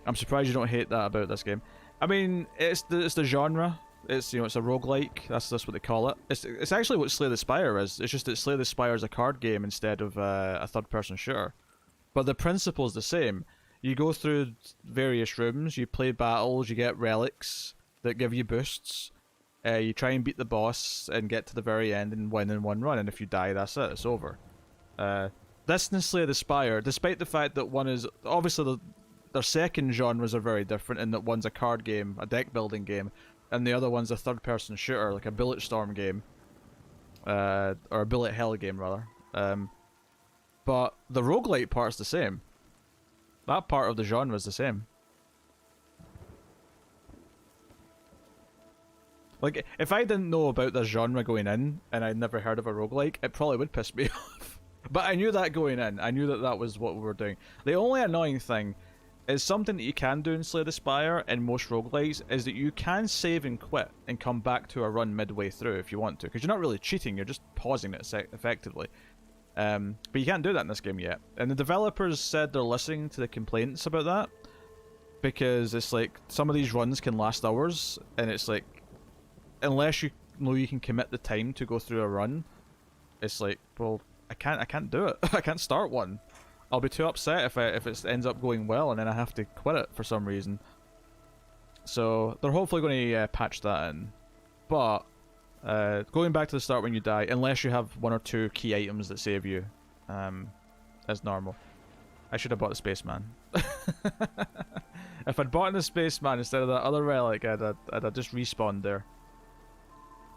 I'm surprised you don't hate that about this game. I mean, it's the genre. It's, you know, it's a roguelike. That's what they call it. It's actually what Slay the Spire is. It's just that Slay the Spire is a card game instead of a third-person shooter. But the principle is the same. You go through various rooms, you play battles, you get relics that give you boosts. You try and beat the boss and get to the very end and win in one run. And if you die, that's it. It's over. This and Slay the Spire, despite the fact that one is obviously their second genres are very different in that one's a card game, a deck building game, and the other one's a third-person shooter, like a Bulletstorm game, or a Bullet Hell game rather. But the roguelite part's the same. That part of the genre is the same. Like, if I didn't know about this genre going in, and I'd never heard of a roguelike, it probably would piss me off. But I knew that going in. I knew that was what we were doing. The only annoying thing is something that you can do in Slay the Spire and most roguelikes is that you can save and quit and come back to a run midway through if you want to, because you're not really cheating, you're just pausing it effectively. But you can't do that in this game yet. And the developers said they're listening to the complaints about that, because it's like some of these runs can last hours, and it's like unless you know you can commit the time to go through a run, it's like, well, I can't do it. I can't start one. I'll be too upset if it ends up going well and then I have to quit it for some reason. So they're hopefully going to patch that in. But going back to the start when you die, unless you have 1 or 2 key items that save you, as normal. I should have bought the Spaceman. If I'd bought the Spaceman instead of that other relic, I'd have just respawned there.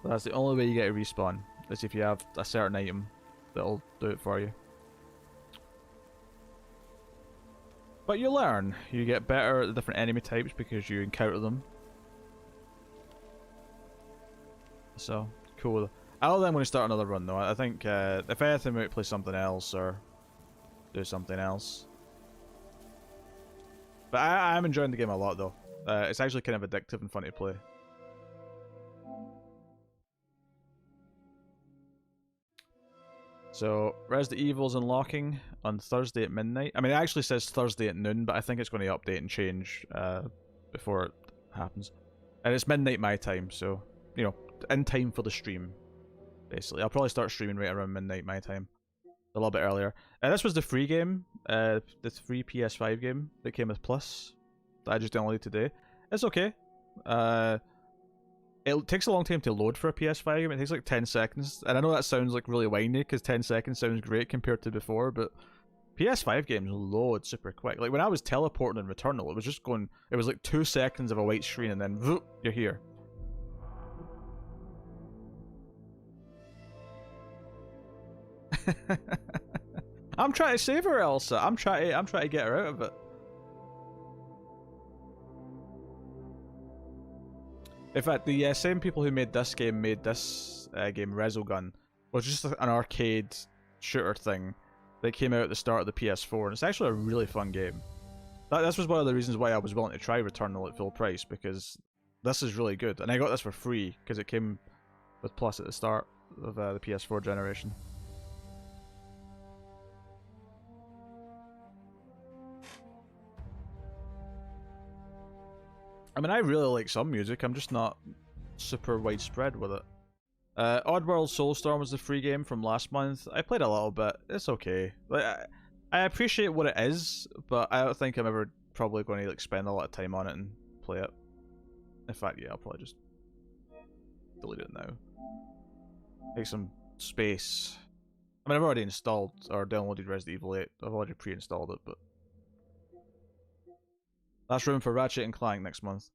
But that's the only way you get a respawn, is if you have a certain item that'll do it for you. But you learn. You get better at the different enemy types because you encounter them. So, cool. I don't think I'm going to start another run though. I think if anything, we might play something else or do something else. But I'm enjoying the game a lot though. It's actually kind of addictive and fun to play. So, Resident Evil's unlocking on Thursday at midnight. I mean, it actually says Thursday at noon, but I think it's going to update and change before it happens. And it's midnight my time, so, you know, in time for the stream, basically. I'll probably start streaming right around midnight my time. a little bit earlier. This was the free game, the free PS5 game that came with Plus that I just downloaded today. It's okay. It takes a long time to load for a PS5 game. It takes like 10 seconds. And I know that sounds like really whiny because 10 seconds sounds great compared to before, but PS5 games load super quick. Like when I was teleporting in Returnal, it was just going, it was like 2 seconds of a white screen and then whoop, you're here. I'm trying to save her, Elsa. I'm trying to get her out of it. In fact, the same people who made this game game Resogun, which is just an arcade shooter thing that came out at the start of the PS4, and it's actually a really fun game. This was one of the reasons why I was willing to try Returnal at full price, because this is really good, and I got this for free because it came with Plus at the start of the PS4 generation. I mean, I really like some music, I'm just not super widespread with it. Oddworld Soulstorm was the free game from last month. I played a little bit, it's okay. Like, I appreciate what it is, but I don't think I'm ever probably going to like spend a lot of time on it and play it. In fact, yeah, I'll probably just delete it now. Take some space. I mean, I've already installed or downloaded Resident Evil 8. I've already pre-installed it, but that's room for Ratchet and Clank next month.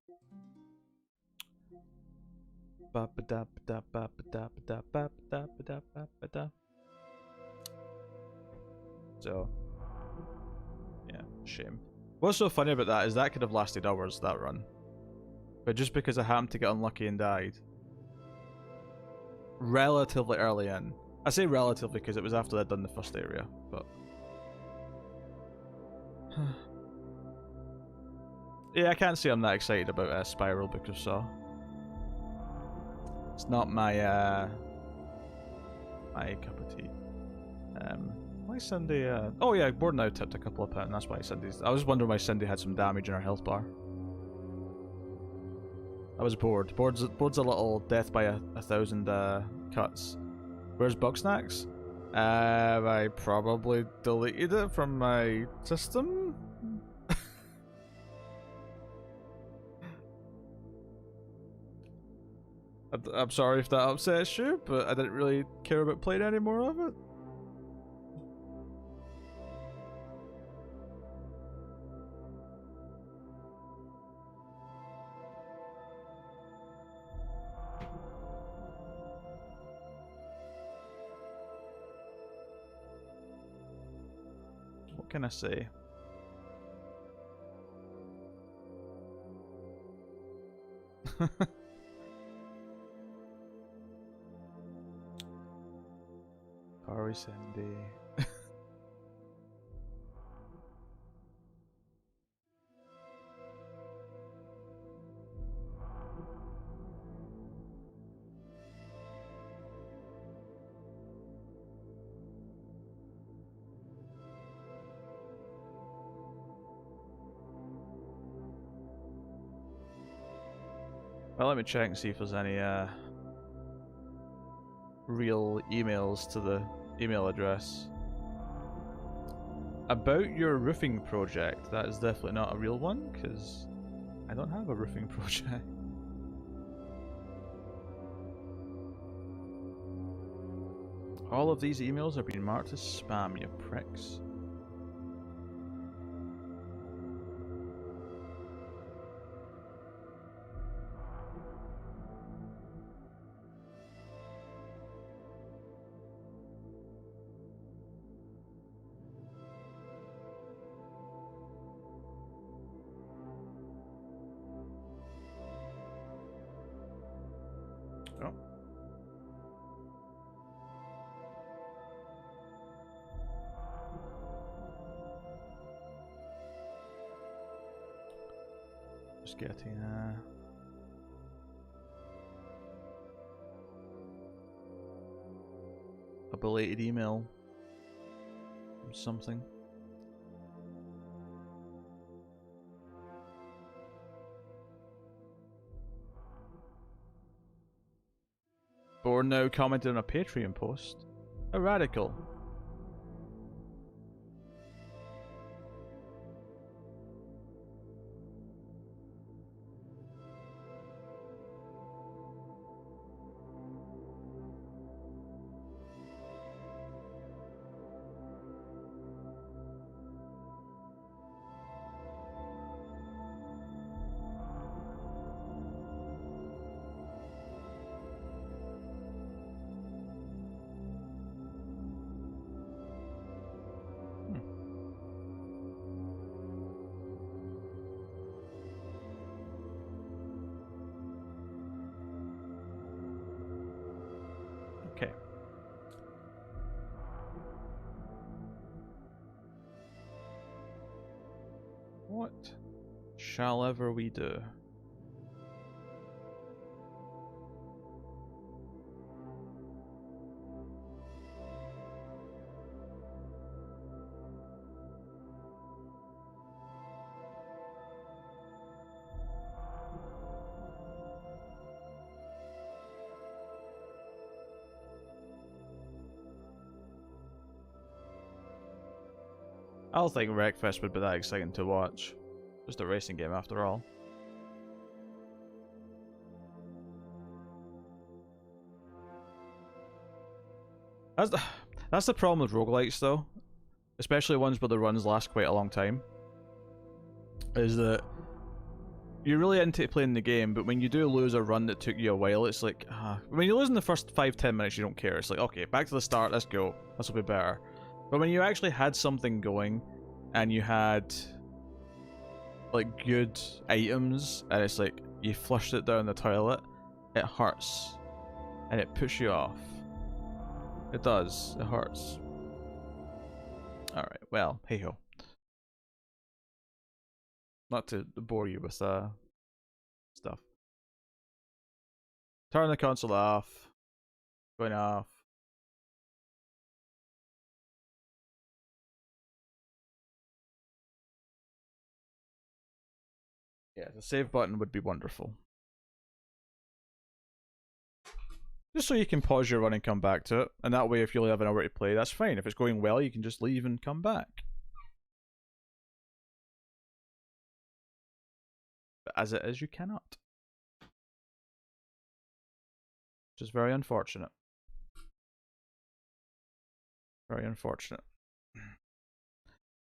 So, yeah, shame. What's so funny about that is that could have lasted hours, that run. But just because I happened to get unlucky and died relatively early in. I say relatively because it was after I'd done the first area, but yeah, I can't say I'm that excited about Spiral Book of Saw. It's not my my cup of tea. Why Cindy? Oh yeah, Board now tipped a couple of pounds. That's why Cindy's. I was wondering why Cindy had some damage in her health bar. I was bored. Board's a little death by a thousand cuts. Where's Bugsnax? I probably deleted it from my system. I'm sorry if that upsets you, but I didn't really care about playing any more of it. What can I say? Sorry, Cindy. Well, let me check and see if there's any real emails to the email address. About your roofing project, that is definitely not a real one, because I don't have a roofing project. All of these emails are being marked as spam, you pricks. Oh. Just getting a belated email from something. Or now commented on a Patreon post. A radical. What shall ever we do? I don't think Wreckfest would be that exciting to watch. Just a racing game after all. That's the problem with roguelikes though. Especially ones where the runs last quite a long time. Is that you're really into playing the game, but when you do lose a run that took you a while, it's like, when you lose in the first 5-10 minutes, you don't care. It's like, okay, back to the start, let's go. This will be better. But when you actually had something going, and you had like good items, and it's like you flushed it down the toilet, it hurts, and it puts you off. It does. It hurts. All right. Well, hey ho. Not to bore you with stuff. Turn the console off. Going off. Yeah, the save button would be wonderful. Just so you can pause your run and come back to it. And that way, if you only have an hour to play, that's fine. If it's going well, you can just leave and come back. But as it is, you cannot. Which is very unfortunate. Very unfortunate.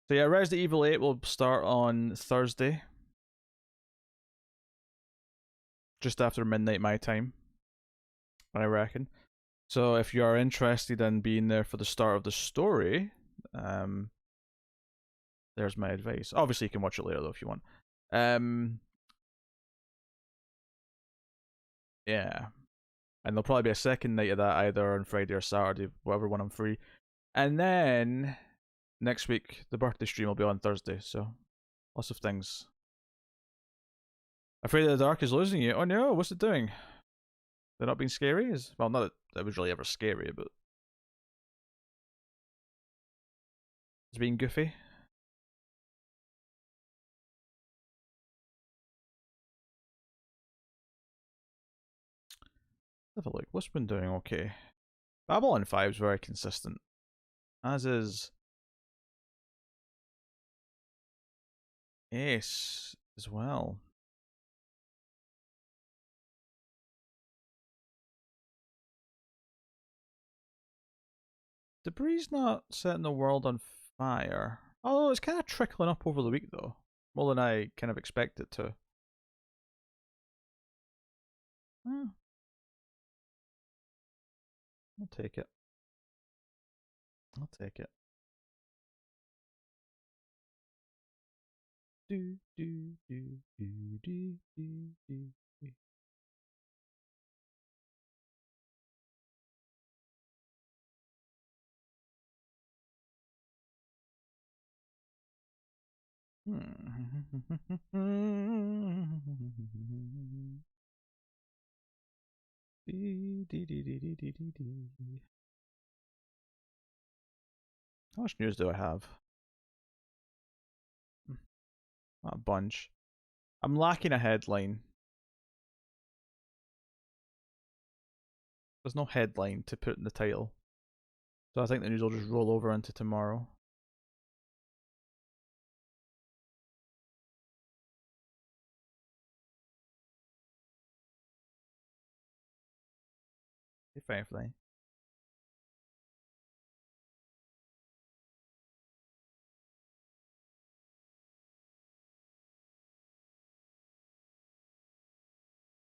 So yeah, Resident Evil 8 will start on Thursday. Just after midnight my time, I reckon. So if you are interested in being there for the start of the story, there's my advice. Obviously you can watch it later though if you want. Yeah. And there'll probably be a second night of that either on Friday or Saturday, whatever one I'm free. And then next week the birthday stream will be on Thursday, so lots of things. Afraid of the Dark is losing you. Oh no, what's it doing? They're not being scary? Well, not that it was really ever scary, but it's being goofy. Have a look. What's been doing okay? Babylon 5 is very consistent. As is Ace as well. Debris not setting the world on fire. Although it's kind of trickling up over the week though. More than I kind of expect it to. I'll take it. I'll take it. Do do do do do do do. How much news do I have? Not a bunch. I'm lacking a headline. There's no headline to put in the title. So I think the news will just roll over into tomorrow. Firefly.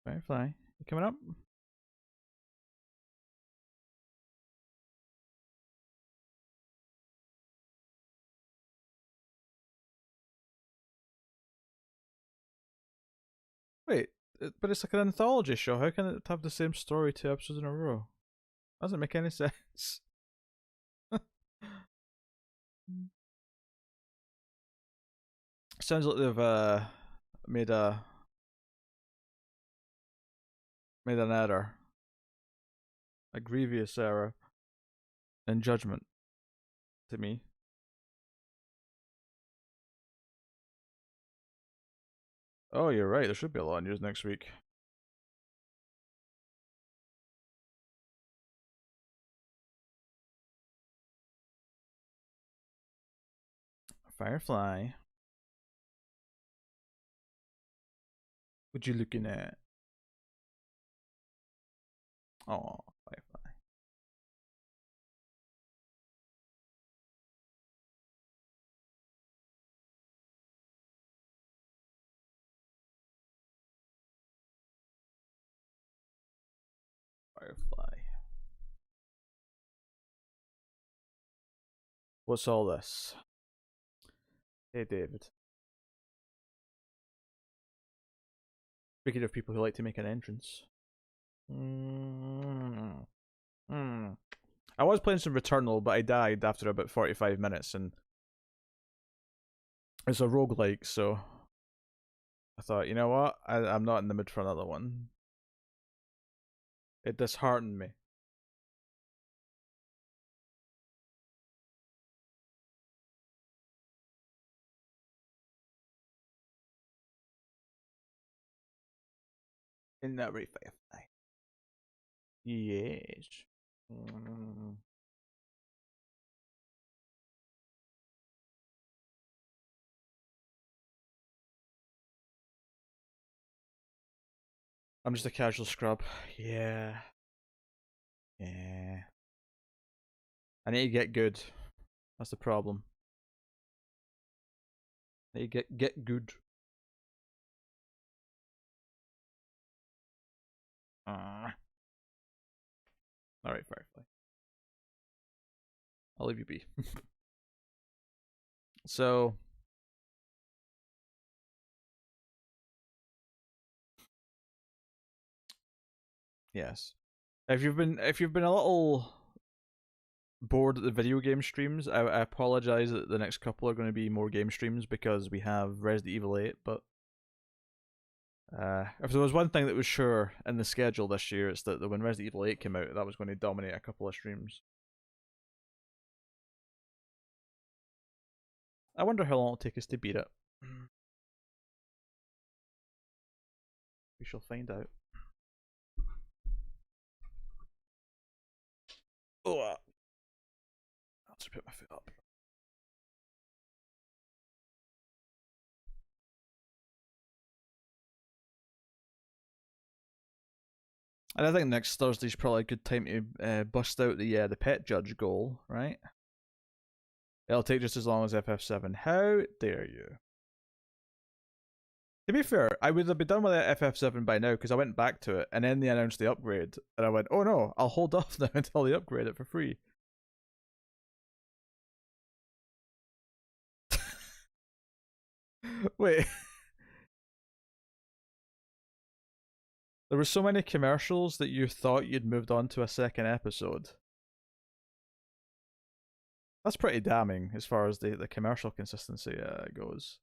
Firefly. You coming up? Wait, but it's like an anthology show. How can it have the same story 2 episodes in a row? Doesn't make any sense. Sounds like they've made an error, a grievous error in judgment to me. Oh, you're right. There should be a lot of news next week. Firefly. What you looking at? Oh, Firefly. Firefly. What's all this? Hey, David. Speaking of people who like to make an entrance. I was playing some Returnal, but I died after about 45 minutes, and it's a roguelike, so I thought, you know what? I'm not in the mood for another one. It disheartened me. Isn't that right, Firefly? Yes. I'm just a casual scrub. Yeah. Yeah. I need to get good. That's the problem. I need to get good. Alright, Firefly. I'll leave you be. So, yes. If you've been a little bored at the video game streams, I apologize that the next couple are going to be more game streams because we have Resident Evil 8, but if there was one thing that was sure in the schedule this year, it's that when Resident Evil 8 came out, that was going to dominate a couple of streams. I wonder how long it'll take us to beat it. We shall find out. Oh, I'll just put my foot up. And I think next Thursday's probably a good time to bust out the pet judge goal, right? It'll take just as long as FF7. How dare you? To be fair, I would have been done with FF7 by now because I went back to it and then they announced the upgrade, and I went, "Oh no, I'll hold off now until they upgrade it for free." Wait. There were so many commercials that you thought you'd moved on to a second episode. That's pretty damning as far as the commercial consistency goes.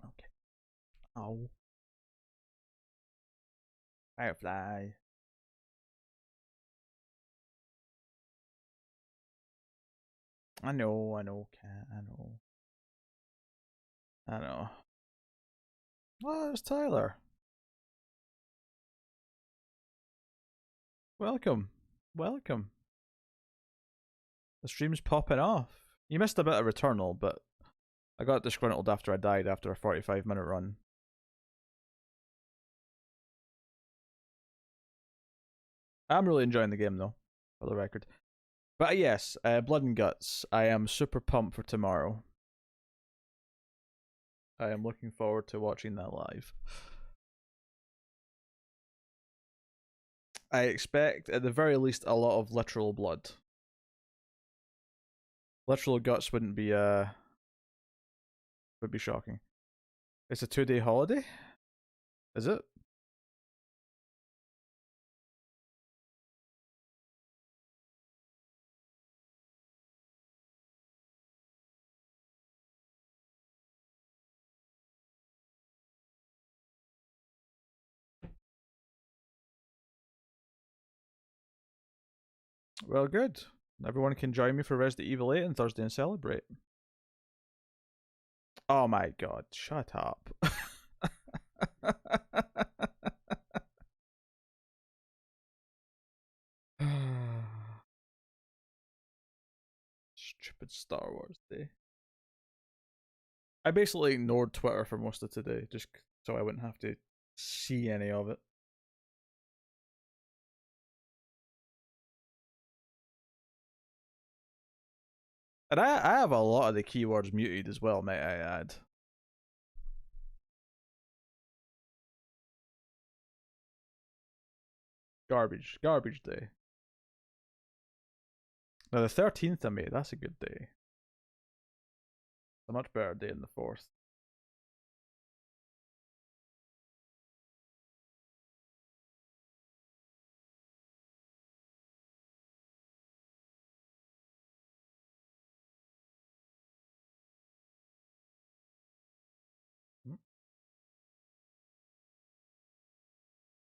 Okay. Oh. Firefly. I know, cat, I know. I know. Oh, there's Tyler. Welcome. Welcome. The stream's popping off. You missed a bit of Returnal, but I got disgruntled after I died after a 45-minute run. I'm really enjoying the game, though, for the record. But yes, Blood and Guts. I am super pumped for tomorrow. I am looking forward to watching that live. I expect, at the very least, a lot of literal blood. Literal guts would be shocking. It's a 2-day holiday? Is it? Well, good. Everyone can join me for Resident Evil 8 on Thursday and celebrate. Oh my god, shut up. Stupid Star Wars Day. I basically ignored Twitter for most of today, just so I wouldn't have to see any of it. And I have a lot of the keywords muted as well, may I add. Garbage day. Now the 13th of May, that's a good day. It's a much better day than the 4th.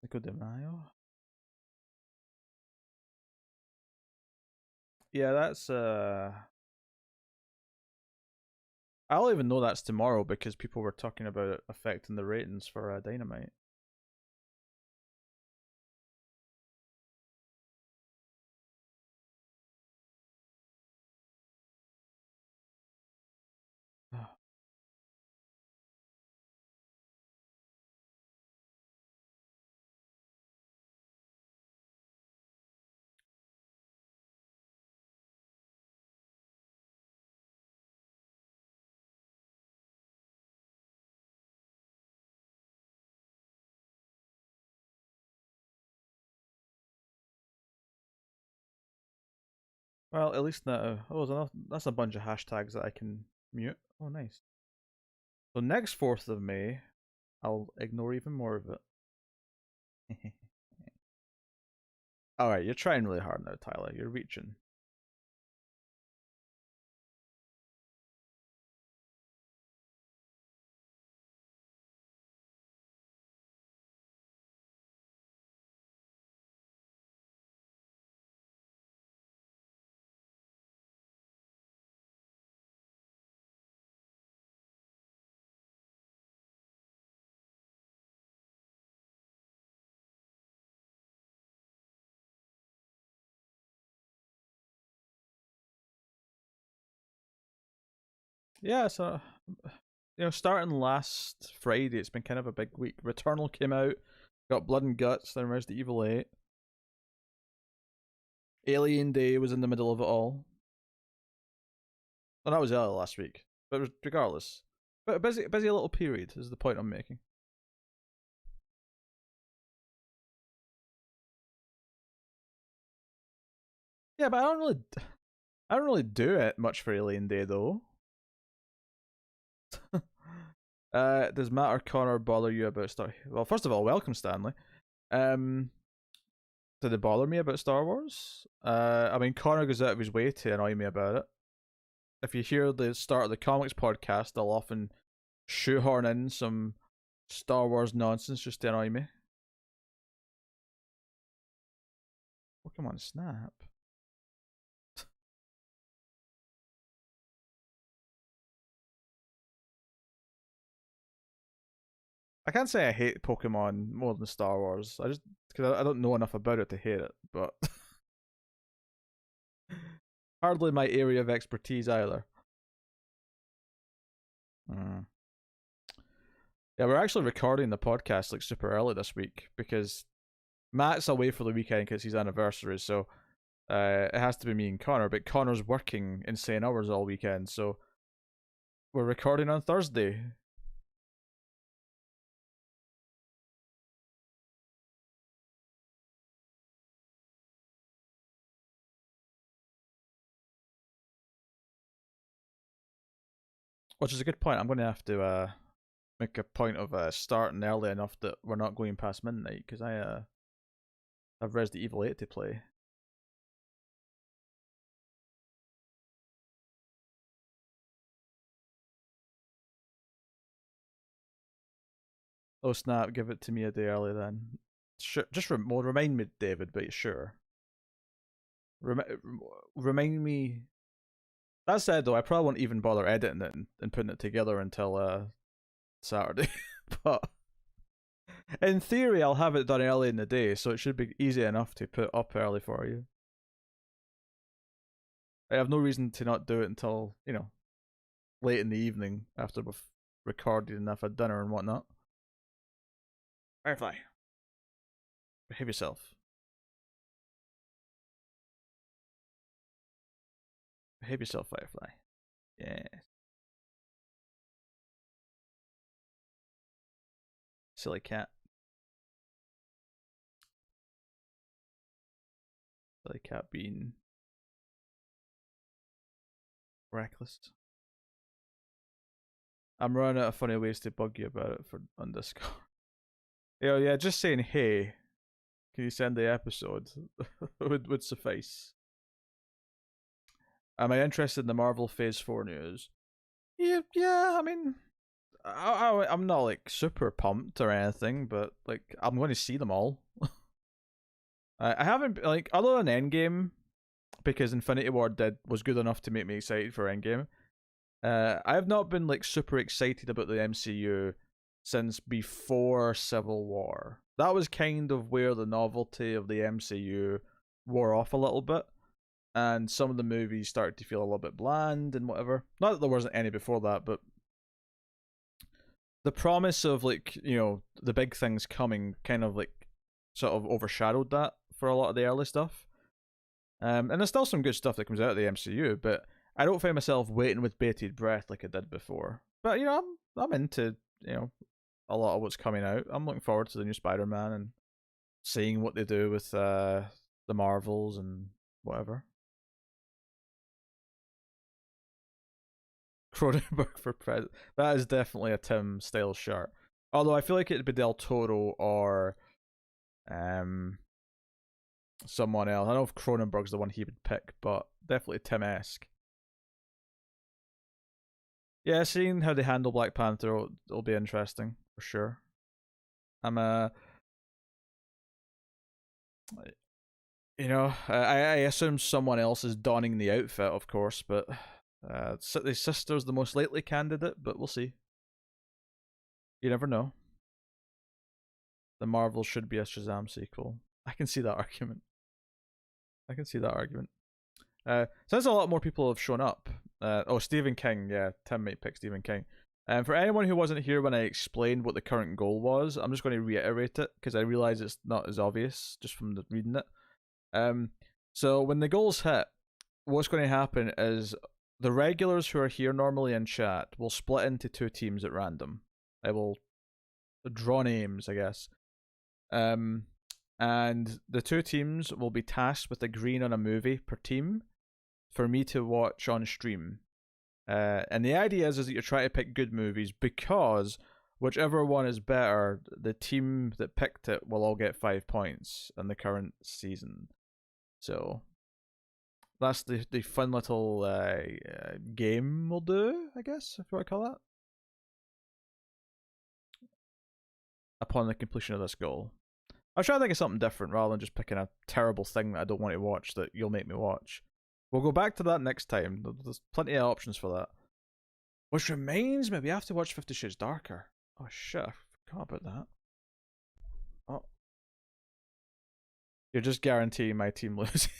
Cinco de Mayo. Yeah, that's I'll even know that's tomorrow because people were talking about it affecting the ratings for Dynamite. Well, at least now. Oh, that's a bunch of hashtags that I can mute. Oh, nice. So next 4th of May, I'll ignore even more of it. Alright, you're trying really hard now, Tyler. You're reaching. Yeah, so starting last Friday, it's been kind of a big week. Returnal came out, got Blood and Guts, then Resident Evil 8. Alien Day was in the middle of it all. Oh, that was early last week. But regardless. But a busy little period is the point I'm making. Yeah, but I don't really do it much for Alien Day though. Does Matt or Connor bother you about Star? Well, first of all, welcome Stanley. Did it bother me about Star Wars? I mean, Connor goes out of his way to annoy me about it. If you hear the start of the comics podcast, I'll often shoehorn in some Star Wars nonsense just to annoy me. Oh, come on, snap. I can't say I hate Pokemon more than Star Wars. I just because I don't know enough about it to hate it, but hardly my area of expertise either. Yeah, we're actually recording the podcast like super early this week because Matt's away for the weekend because his anniversary, so it has to be me and Connor. But Connor's working insane hours all weekend, so we're recording on Thursday. Which is a good point. I'm going to have to make a point of starting early enough that we're not going past midnight, because I have Resident Evil 8 to play. Oh snap! Give it to me a day early then. Sure, just remind me, David. But sure. Remind me. That said, though, I probably won't even bother editing it and putting it together until Saturday. But in theory, I'll have it done early in the day, so it should be easy enough to put up early for you. I have no reason to not do it until, you know, late in the evening after we've recorded enough at dinner and whatnot. Firefly, behave yourself. Behave yourself, Firefly. Yes. Silly cat. Silly cat being reckless. I'm running out of funny ways to bug you about it on Discord. Yeah, just saying, hey, can you send the episode? would suffice. Am I interested in the Marvel Phase 4 news? Yeah, I mean, I'm not like super pumped or anything, but like I'm going to see them all. I haven't, like, other than Endgame, because Infinity War was good enough to make me excited for Endgame. I have not been like super excited about the MCU since before Civil War. That was kind of where the novelty of the MCU wore off a little bit, and some of the movies started to feel a little bit bland and whatever. Not that there wasn't any before that, but the promise of, like, you know, the big things coming kind of like sort of overshadowed that for a lot of the early stuff. And there's still some good stuff that comes out of the MCU, but I don't find myself waiting with bated breath like I did before. But, you know, I'm into, you know, a lot of what's coming out. I'm looking forward to the new Spider-Man and seeing what they do with the Marvels and whatever. Cronenberg for president. That is definitely a Tim style shirt. Although I feel like it'd be Del Toro or someone else. I don't know if Cronenberg's the one he would pick, but definitely Tim-esque. Yeah, seeing how they handle Black Panther will be interesting for sure. I'm you know, I assume someone else is donning the outfit, of course, but the sister's the most likely candidate, but we'll see. You never know. The Marvel should be a Shazam sequel. I can see that argument. Since a lot more people have shown up. Stephen King. Yeah, Tim might pick Stephen King. And for anyone who wasn't here when I explained what the current goal was, I'm just going to reiterate it because I realize it's not as obvious just from reading it. So when the goals hit, what's going to happen is the regulars who are here normally in chat will split into two teams at random. I will draw names, I guess. And the two teams will be tasked with agreeing on a movie per team for me to watch on stream. And the idea is that you're trying to pick good movies because whichever one is better, the team that picked it will all get 5 points in the current season. So that's the fun little game we'll do, I guess, if you want to call that. Upon the completion of this goal. I'll try to think of something different rather than just picking a terrible thing that I don't want to watch that you'll make me watch. We'll go back to that next time. There's plenty of options for that. Which reminds me, we have to watch 50 Shades Darker. Oh shit, I forgot about that. Oh. You're just guaranteeing my team losing.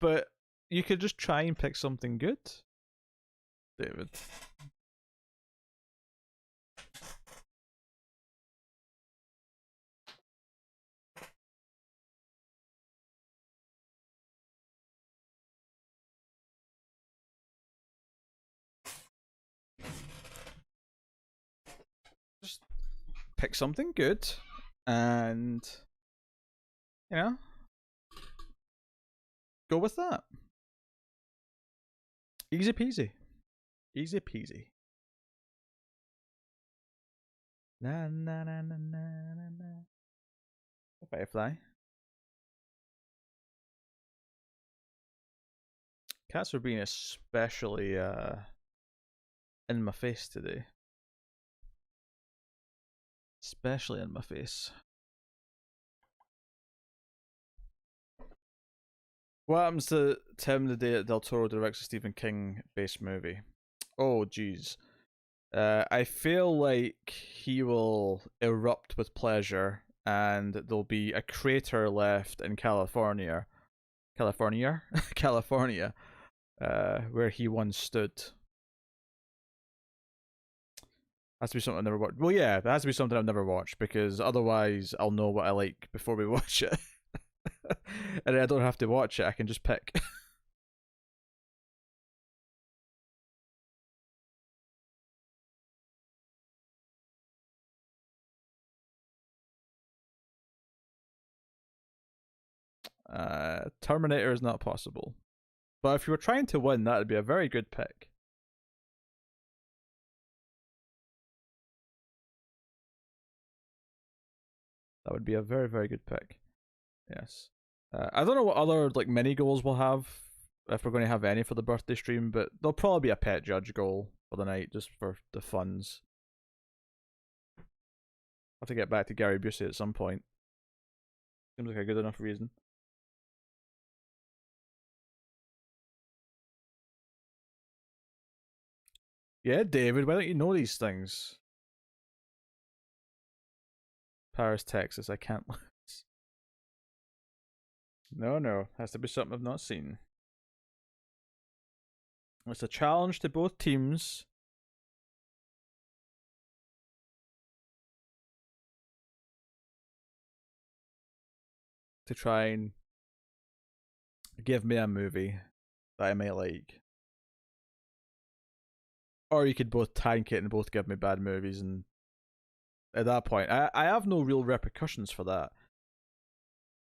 But you could just try and pick something good, David. Just pick something good and, you know, go with that. Easy peasy. Easy peasy. Na na na na na na na. Firefly. Cats are being especially in my face today. Especially in my face. What happens to Tim the day that Del Toro directs a Stephen King based movie? Oh jeez. I feel like he will erupt with pleasure and there'll be a crater left in California. California? California. Where he once stood. Has to be something I've never watched. Well, yeah, it has to be something I've never watched because otherwise I'll know what I like before we watch it. And I don't have to watch it, I can just pick. Terminator is not possible. But if you were trying to win, that would be a very good pick. That would be a very, very good pick. Yes. I don't know what other like mini goals we'll have if we're going to have any for the birthday stream, but there'll probably be a pet judge goal for the night just for the funds. I'll have to get back to Gary Busey at some point. Seems like a good enough reason. Yeah, David, why don't you know these things? Paris, Texas, I can't lose. No, has to be something I've not seen. It's a challenge to both teams. To try and give me a movie that I might like. Or you could both tank it and both give me bad movies, and at that point, I have no real repercussions for that.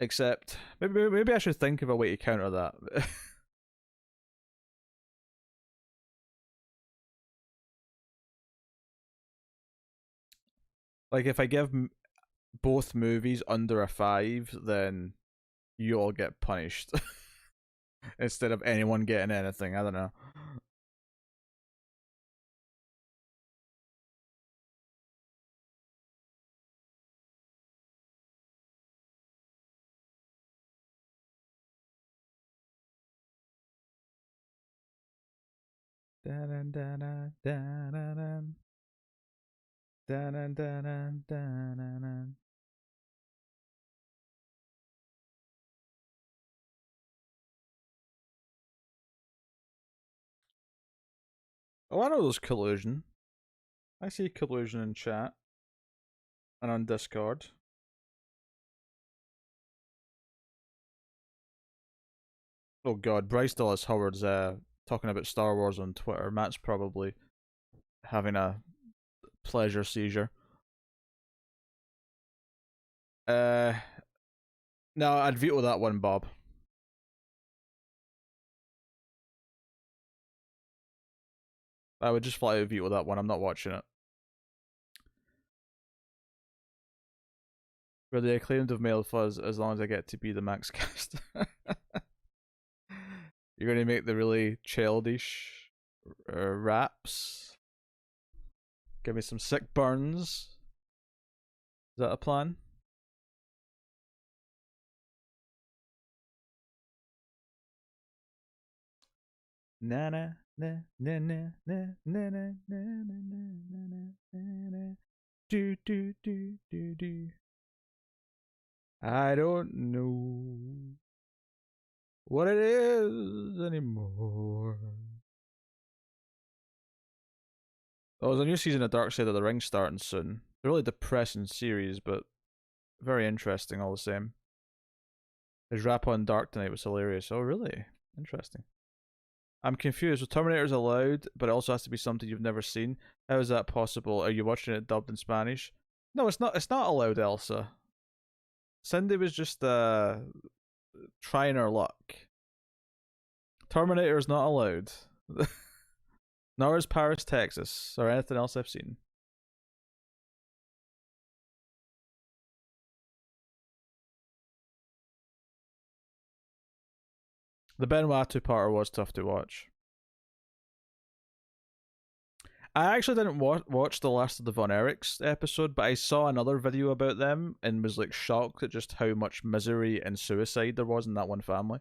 Except, maybe I should think of a way to counter that. Like, if I give both movies under a 5, then you all get punished. Instead of anyone getting anything, I don't know. Dun, dun, dun, dun, dun, dun. Dun, dun, dun, dun, dun, dun, dun. Oh, I know there's collusion. I see collusion in chat and on Discord. Oh god, Bryce Dallas Howard's talking about Star Wars on Twitter. Matt's probably having a pleasure seizure. No, I'd veto that one, Bob. I would just flat out veto that one. I'm not watching it. For the acclaimed of Male Fuzz, as long as I get to be the Max Cast. You're going to make the really childish raps. Give me some sick burns. Is that a plan? Na na na na na na na na na na na. Do do do do do. I don't know what it is anymore. Oh, there's a new season of Dark Side of the Ring starting soon. It's a really depressing series, but very interesting all the same. His rap on Dark tonight was hilarious. Oh, really? Interesting. I'm confused. So Terminator's allowed, but it also has to be something you've never seen. How is that possible? Are you watching it dubbed in Spanish? No, it's not. It's not allowed, Elsa. Cindy was just trying her luck. Terminator is not allowed. Nor is Paris, Texas, or anything else I've seen. The Benoit two-parter was tough to watch. I actually didn't watch the last of the Von Erichs episode, but I saw another video about them and was like shocked at just how much misery and suicide there was in that one family.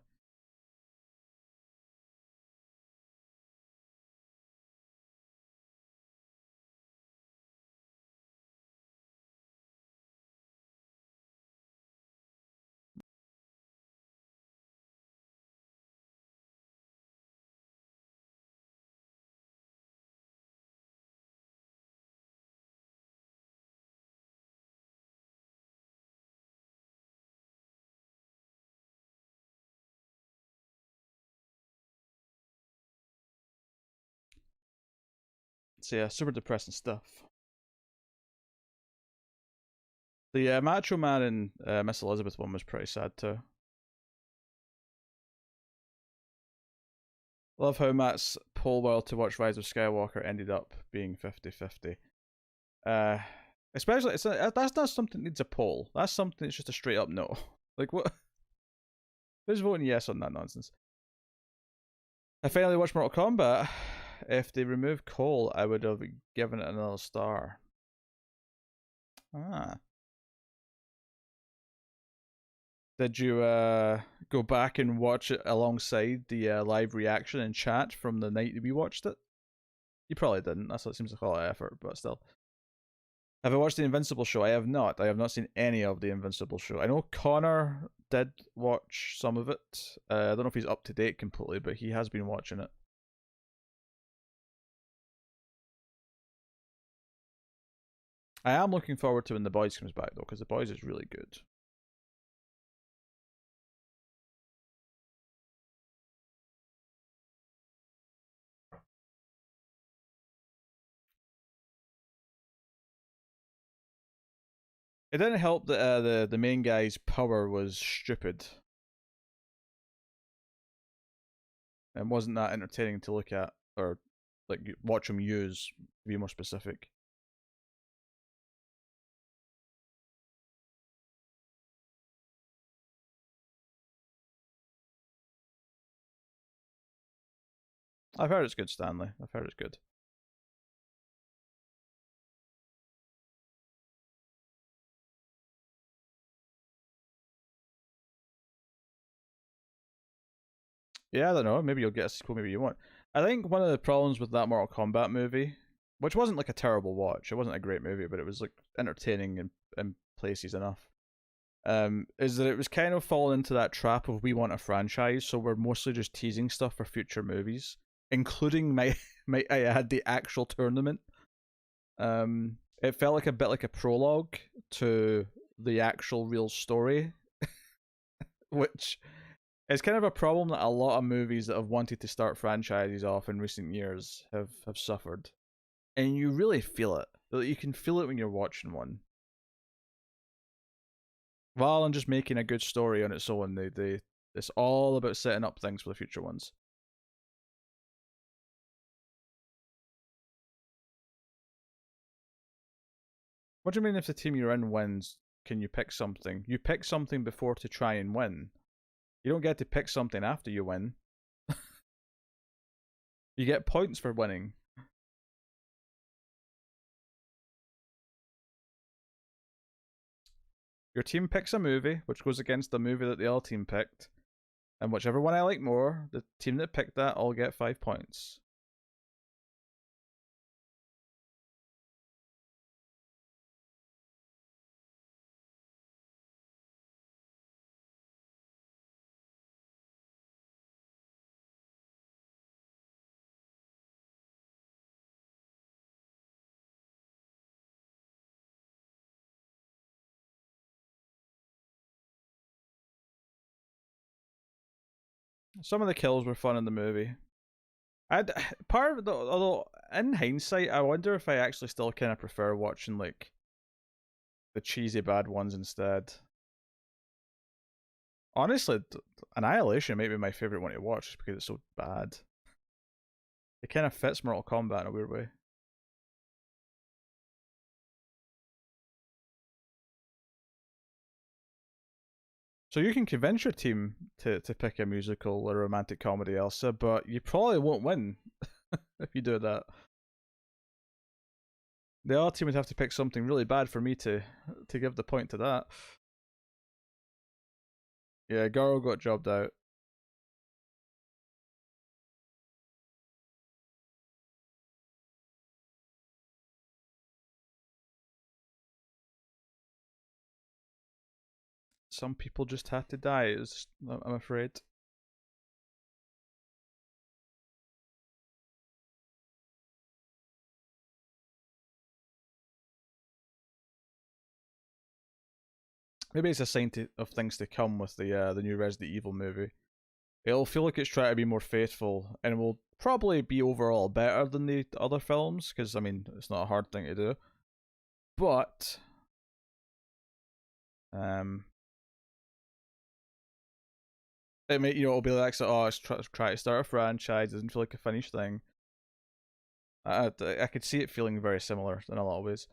So yeah, super depressing stuff. The Macho Man and Miss Elizabeth one was pretty sad too. Love how Matt's poll while to watch Rise of Skywalker ended up being 50-50. Especially, that's not something that needs a poll. That's something that's just a straight up no. Like, what? Who's voting yes on that nonsense? I finally watched Mortal Kombat. If they removed Cole, I would have given it another star. Ah. Did you go back and watch it alongside the live reaction and chat from the night we watched it? You probably didn't. That's what seems like a lot of effort, but still. Have I watched the Invincible show? I have not. I have not seen any of the Invincible show. I know Connor did watch some of it. I don't know if he's up to date completely, but he has been watching it. I am looking forward to when The Boys comes back though, because The Boys is really good. It didn't help that the main guy's power was stupid. And wasn't that entertaining to look at, or like watch him use, to be more specific. I've heard it's good, Stanley. I've heard it's good. Yeah, I don't know. Maybe you'll get a sequel, maybe you won't. I think one of the problems with that Mortal Kombat movie, which wasn't like a terrible watch, it wasn't a great movie, but it was like entertaining in places enough, is that it was kind of falling into that trap of we want a franchise, so we're mostly just teasing stuff for future movies, including might I add the actual tournament. It felt like a bit like a prologue to the actual real story, which is kind of a problem that a lot of movies that have wanted to start franchises off in recent years have suffered. And you really feel it. You can feel it when you're watching one. Rather than just making a good story on its own, it's all about setting up things for the future ones. What do you mean if the team you're in wins, can you pick something? You pick something before to try and win. You don't get to pick something after you win. You get points for winning. Your team picks a movie, which goes against the movie that the other team picked. And whichever one I like more, the team that picked that all get 5 points. Some of the kills were fun in the movie. Part of the, although in hindsight, I wonder if I actually still kind of prefer watching like the cheesy bad ones instead. Honestly, Annihilation might be my favorite one to watch just because it's so bad. It kind of fits Mortal Kombat in a weird way. So you can convince your team to pick a musical or a romantic comedy, Elsa, but you probably won't win if you do that. The other team would have to pick something really bad for me to give the point to that. Yeah, Garo got jobbed out. Some people just had to die, I'm afraid. Maybe it's a sign of things to come with the new Resident Evil movie. It'll feel like it's trying to be more faithful, and will probably be overall better than the other films, because I mean it's not a hard thing to do. But it may, it'll be like, so, oh, it's try to start a franchise, doesn't feel like a finished thing. I could see it feeling very similar in a lot of ways.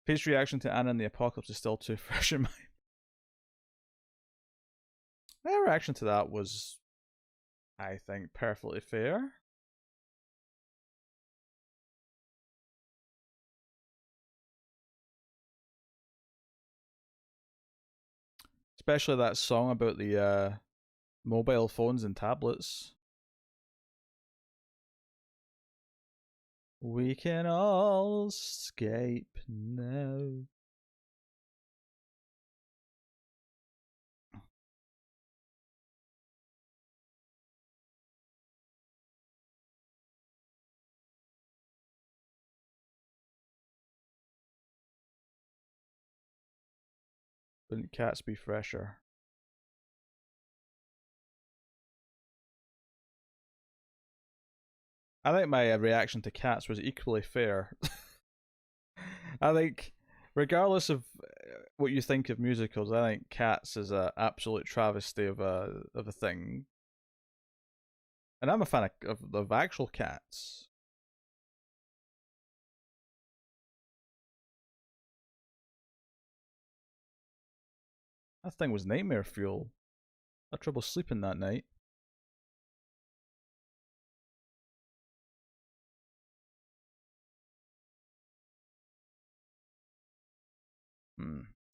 Page's reaction to Anna and the Apocalypse is still too fresh in mind. My reaction to that was, I think, perfectly fair. Especially that song about the mobile phones and tablets. We can all escape now. Wouldn't cats be fresher? I think my reaction to Cats was equally fair. I think, regardless of what you think of musicals, I think Cats is an absolute travesty of a thing. And I'm a fan of actual cats. That thing was nightmare fuel. I had trouble sleeping that night.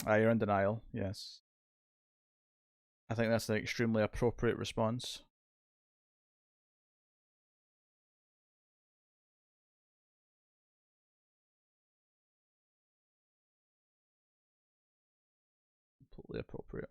You're in denial, yes. I think that's an extremely appropriate response. Completely appropriate.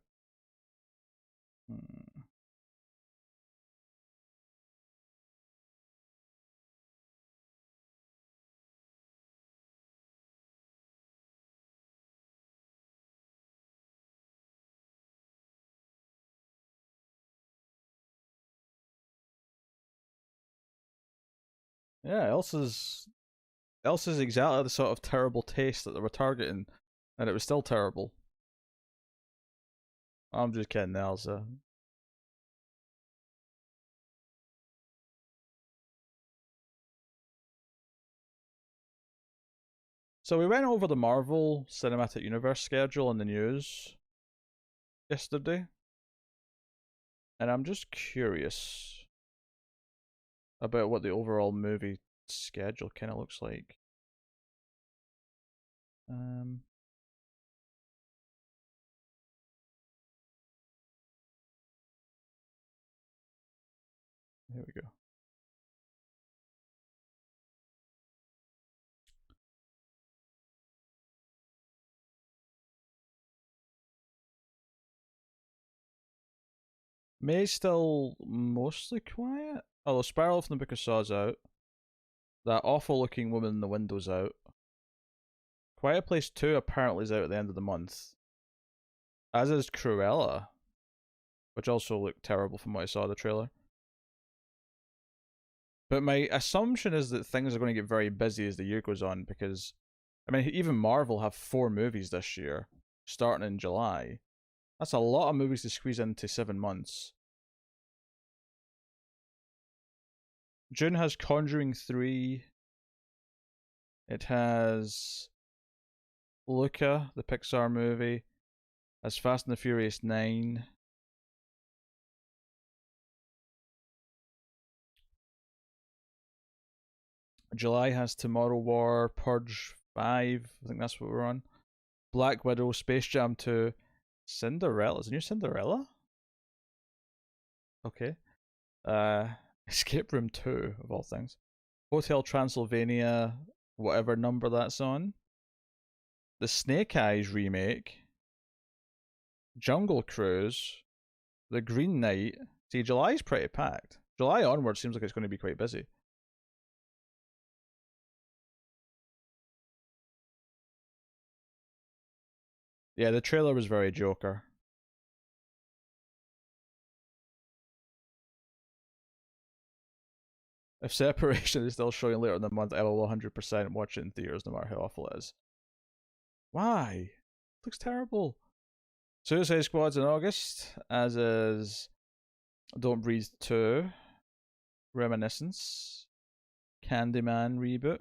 Yeah, Elsa's exactly the sort of terrible taste that they were targeting, and it was still terrible. I'm just kidding, Elsa. So we went over the Marvel Cinematic Universe schedule in the news yesterday, and I'm just curious about what the overall movie schedule kind of looks like. Here we go. May's still mostly quiet, although Spiral from the Book of Saw's out. That awful looking woman in the window's out. Quiet Place 2 apparently is out at the end of the month. As is Cruella, which also looked terrible from what I saw of the trailer. But my assumption is that things are going to get very busy as the year goes on, because, I mean, even Marvel have 4 movies this year, starting in July. That's a lot of movies to squeeze into 7 months. June has Conjuring 3. It has Luca, the Pixar movie. It has Fast and the Furious 9. July has Tomorrow War, Purge 5. I think that's what we're on. Black Widow, Space Jam 2, Cinderella. Is it new Cinderella? Okay. Escape Room 2, of all things. Hotel Transylvania, whatever number that's on. The Snake Eyes remake. Jungle Cruise. The Green Knight. See, July's pretty packed. July onward seems like it's going to be quite busy. Yeah, the trailer was very Joker. If Separation is still showing later in the month, I will 100% watch it in theaters no matter how awful it is. Why? It looks terrible. Suicide Squad's in August, as is Don't Breathe 2, Reminiscence, Candyman reboot.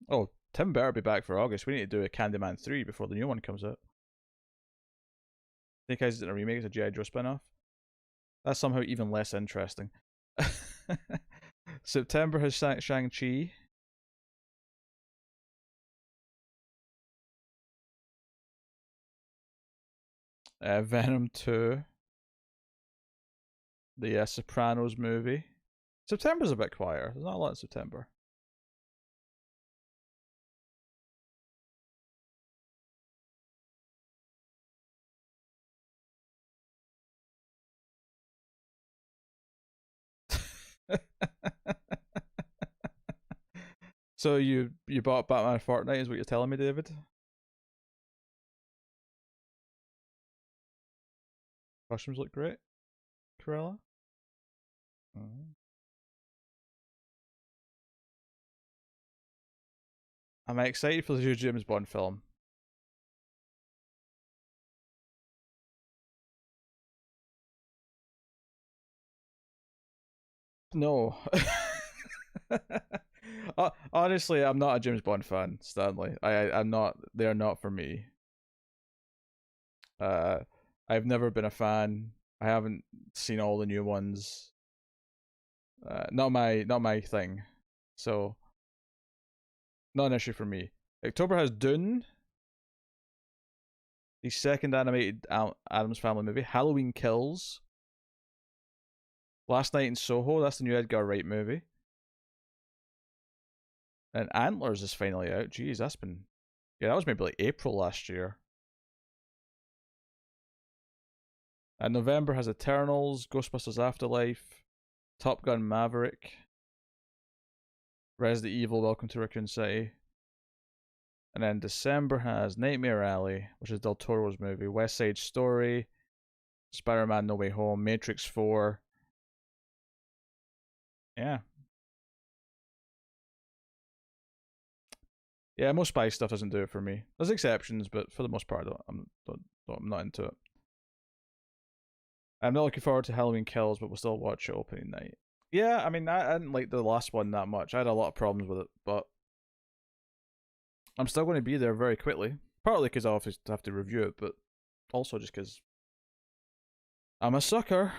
Oh, Tim better be back for August. We need to do a Candyman 3 before the new one comes out. Snake Eyes isn't a remake, it's a G.I. Joe spin-off. That's somehow even less interesting. September has Shang-Chi. Venom 2. The Sopranos movie. September's a bit quieter. There's not a lot in September. So you bought Batman Fortnite is what you're telling me, David? Costumes look great. Corella? I'm excited for the new James Bond film. No. Honestly, I'm not a James Bond fan, Stanley. I'm not. They're not for me. I've never been a fan. I haven't seen all the new ones. Not my thing. So, not an issue for me. October has Dune, the second animated Addams Family movie. Halloween Kills. Last Night in Soho. That's the new Edgar Wright movie. And Antlers is finally out. Jeez, that's been... Yeah, that was maybe like April last year. And November has Eternals, Ghostbusters Afterlife, Top Gun Maverick, Resident Evil, Welcome to Raccoon City. And then December has Nightmare Alley, which is Del Toro's movie, West Side Story, Spider-Man No Way Home, Matrix 4. Yeah. Yeah, most spy stuff doesn't do it for me. There's exceptions, but for the most part, I'm not into it. I'm not looking forward to Halloween Kills, but we'll still watch it opening night. Yeah, I mean, I didn't like the last one that much. I had a lot of problems with it, but I'm still going to be there very quickly. Partly because I obviously have to review it, but also just because I'm a sucker.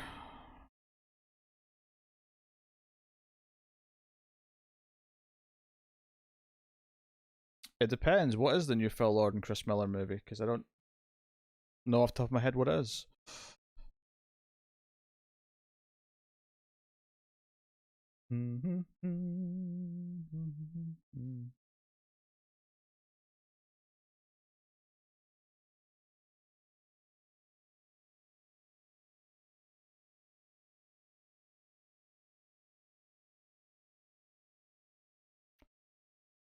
It depends. What is the new Phil Lord and Chris Miller movie? Because I don't know off the top of my head what it is.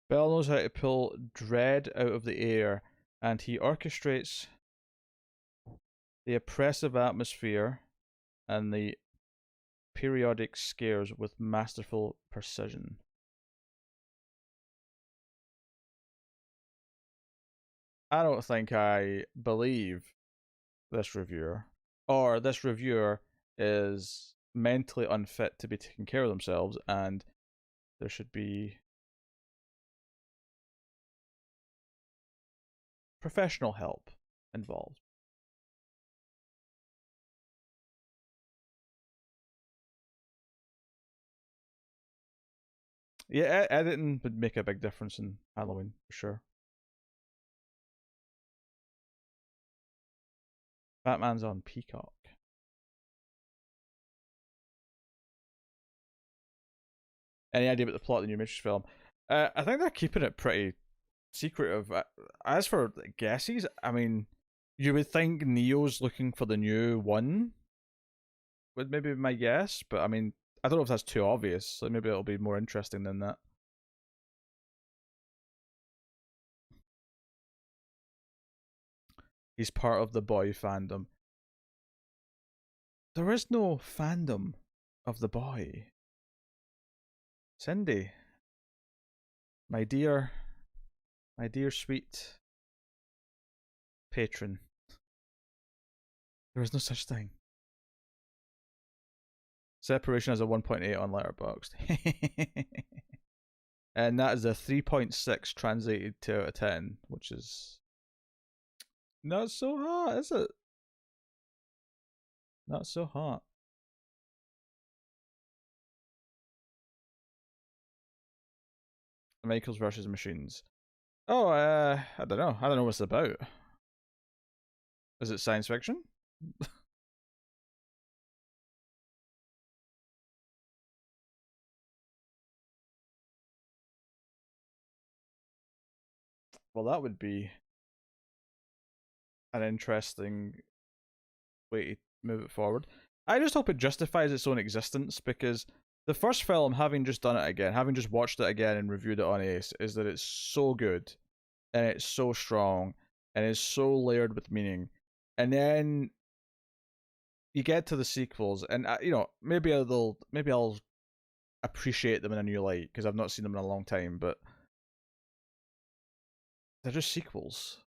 Bell knows how to pull dread out of the air, and he orchestrates the oppressive atmosphere and the periodic scares with masterful precision. I don't think I believe this reviewer, or this reviewer is mentally unfit to be taking care of themselves, and there should be professional help involved. Yeah, editing would make a big difference in Halloween for sure. Batman's on Peacock. Any idea about the plot of the new Matrix film? I think they're keeping it pretty secretive. As for guesses, I mean, you would think Neo's looking for the new one. Would maybe be my guess, but I mean, I don't know if that's too obvious. So maybe it'll be more interesting than that. He's part of the boy fandom. There is no fandom of the boy. Cindy, my dear sweet patron. There is no such thing. Separation has a 1.8 on Letterboxd. And that is a 3.6 translated to out of 10, which is not so hot, is it? Not so hot. Michaels versus Machines. Oh, I don't know. I don't know what it's about. Is it science fiction? Well, that would be an interesting way to move it forward. I just hope it justifies its own existence, because the first film, having just done it again, having just watched it again and reviewed it on Ace, is that it's so good and it's so strong and it's so layered with meaning. And then you get to the sequels, and you know, maybe I'll appreciate them in a new light because I've not seen them in a long time, but they're just sequels.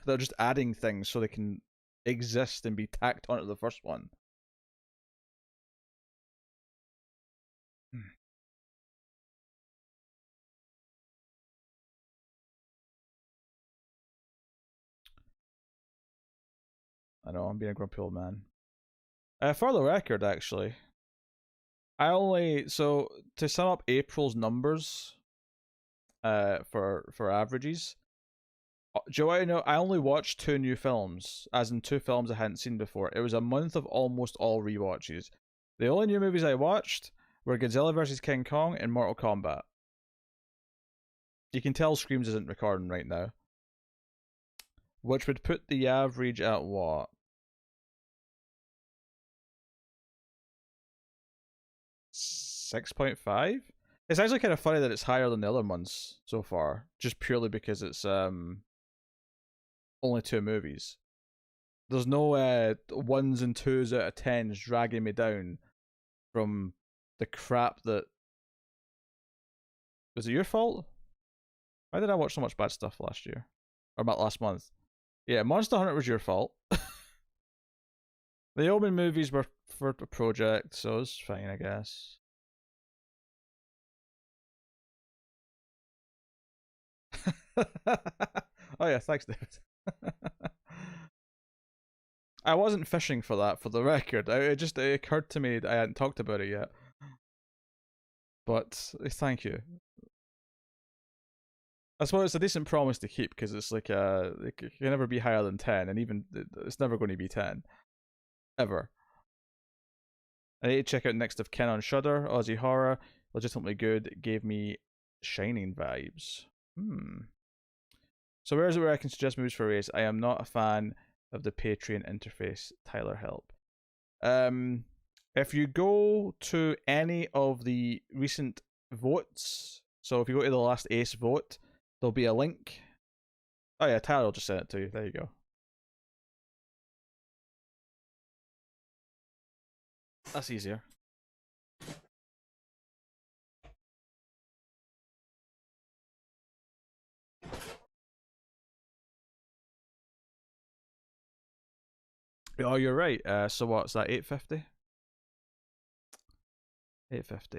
They're just adding things so they can exist and be tacked onto the first one. I know, I'm being a grumpy old man. For the record, actually, I only so to sum up April's numbers, for averages. Joe, I only watched 2 new films, as in 2 films I hadn't seen before. It was a month of almost all rewatches. The only new movies I watched were Godzilla vs King Kong and Mortal Kombat. You can tell Screams isn't recording right now, which would put the average at what? 6.5? It's actually kind of funny that it's higher than the other months so far, just purely because it's only 2 movies. There's no 1s and 2s out of 10s dragging me down from the crap that. Was it your fault? Why did I watch so much bad stuff last year? Or about last month? Yeah, Monster Hunter was your fault. The Omen movies were for the project, so it's fine, I guess. Oh yeah, thanks, David. I wasn't fishing for that, for the record. It occurred to me that I hadn't talked about it yet. But thank you. I suppose it's a decent promise to keep, because it's like it can never be higher than 10, and even it's never going to be 10 ever. I need to check out Next of Kin on Shudder. Aussie horror, legitimately good. It gave me Shining vibes. So where is it where I can suggest movies for race? I am not a fan of the Patreon interface. Tyler, help. If you go to any of the recent votes, so if you go to the last Ace vote, there'll be a link. Oh yeah, Tyler will just send it to you. There you go. That's easier. Oh, you're right. So what's that? 850. 850.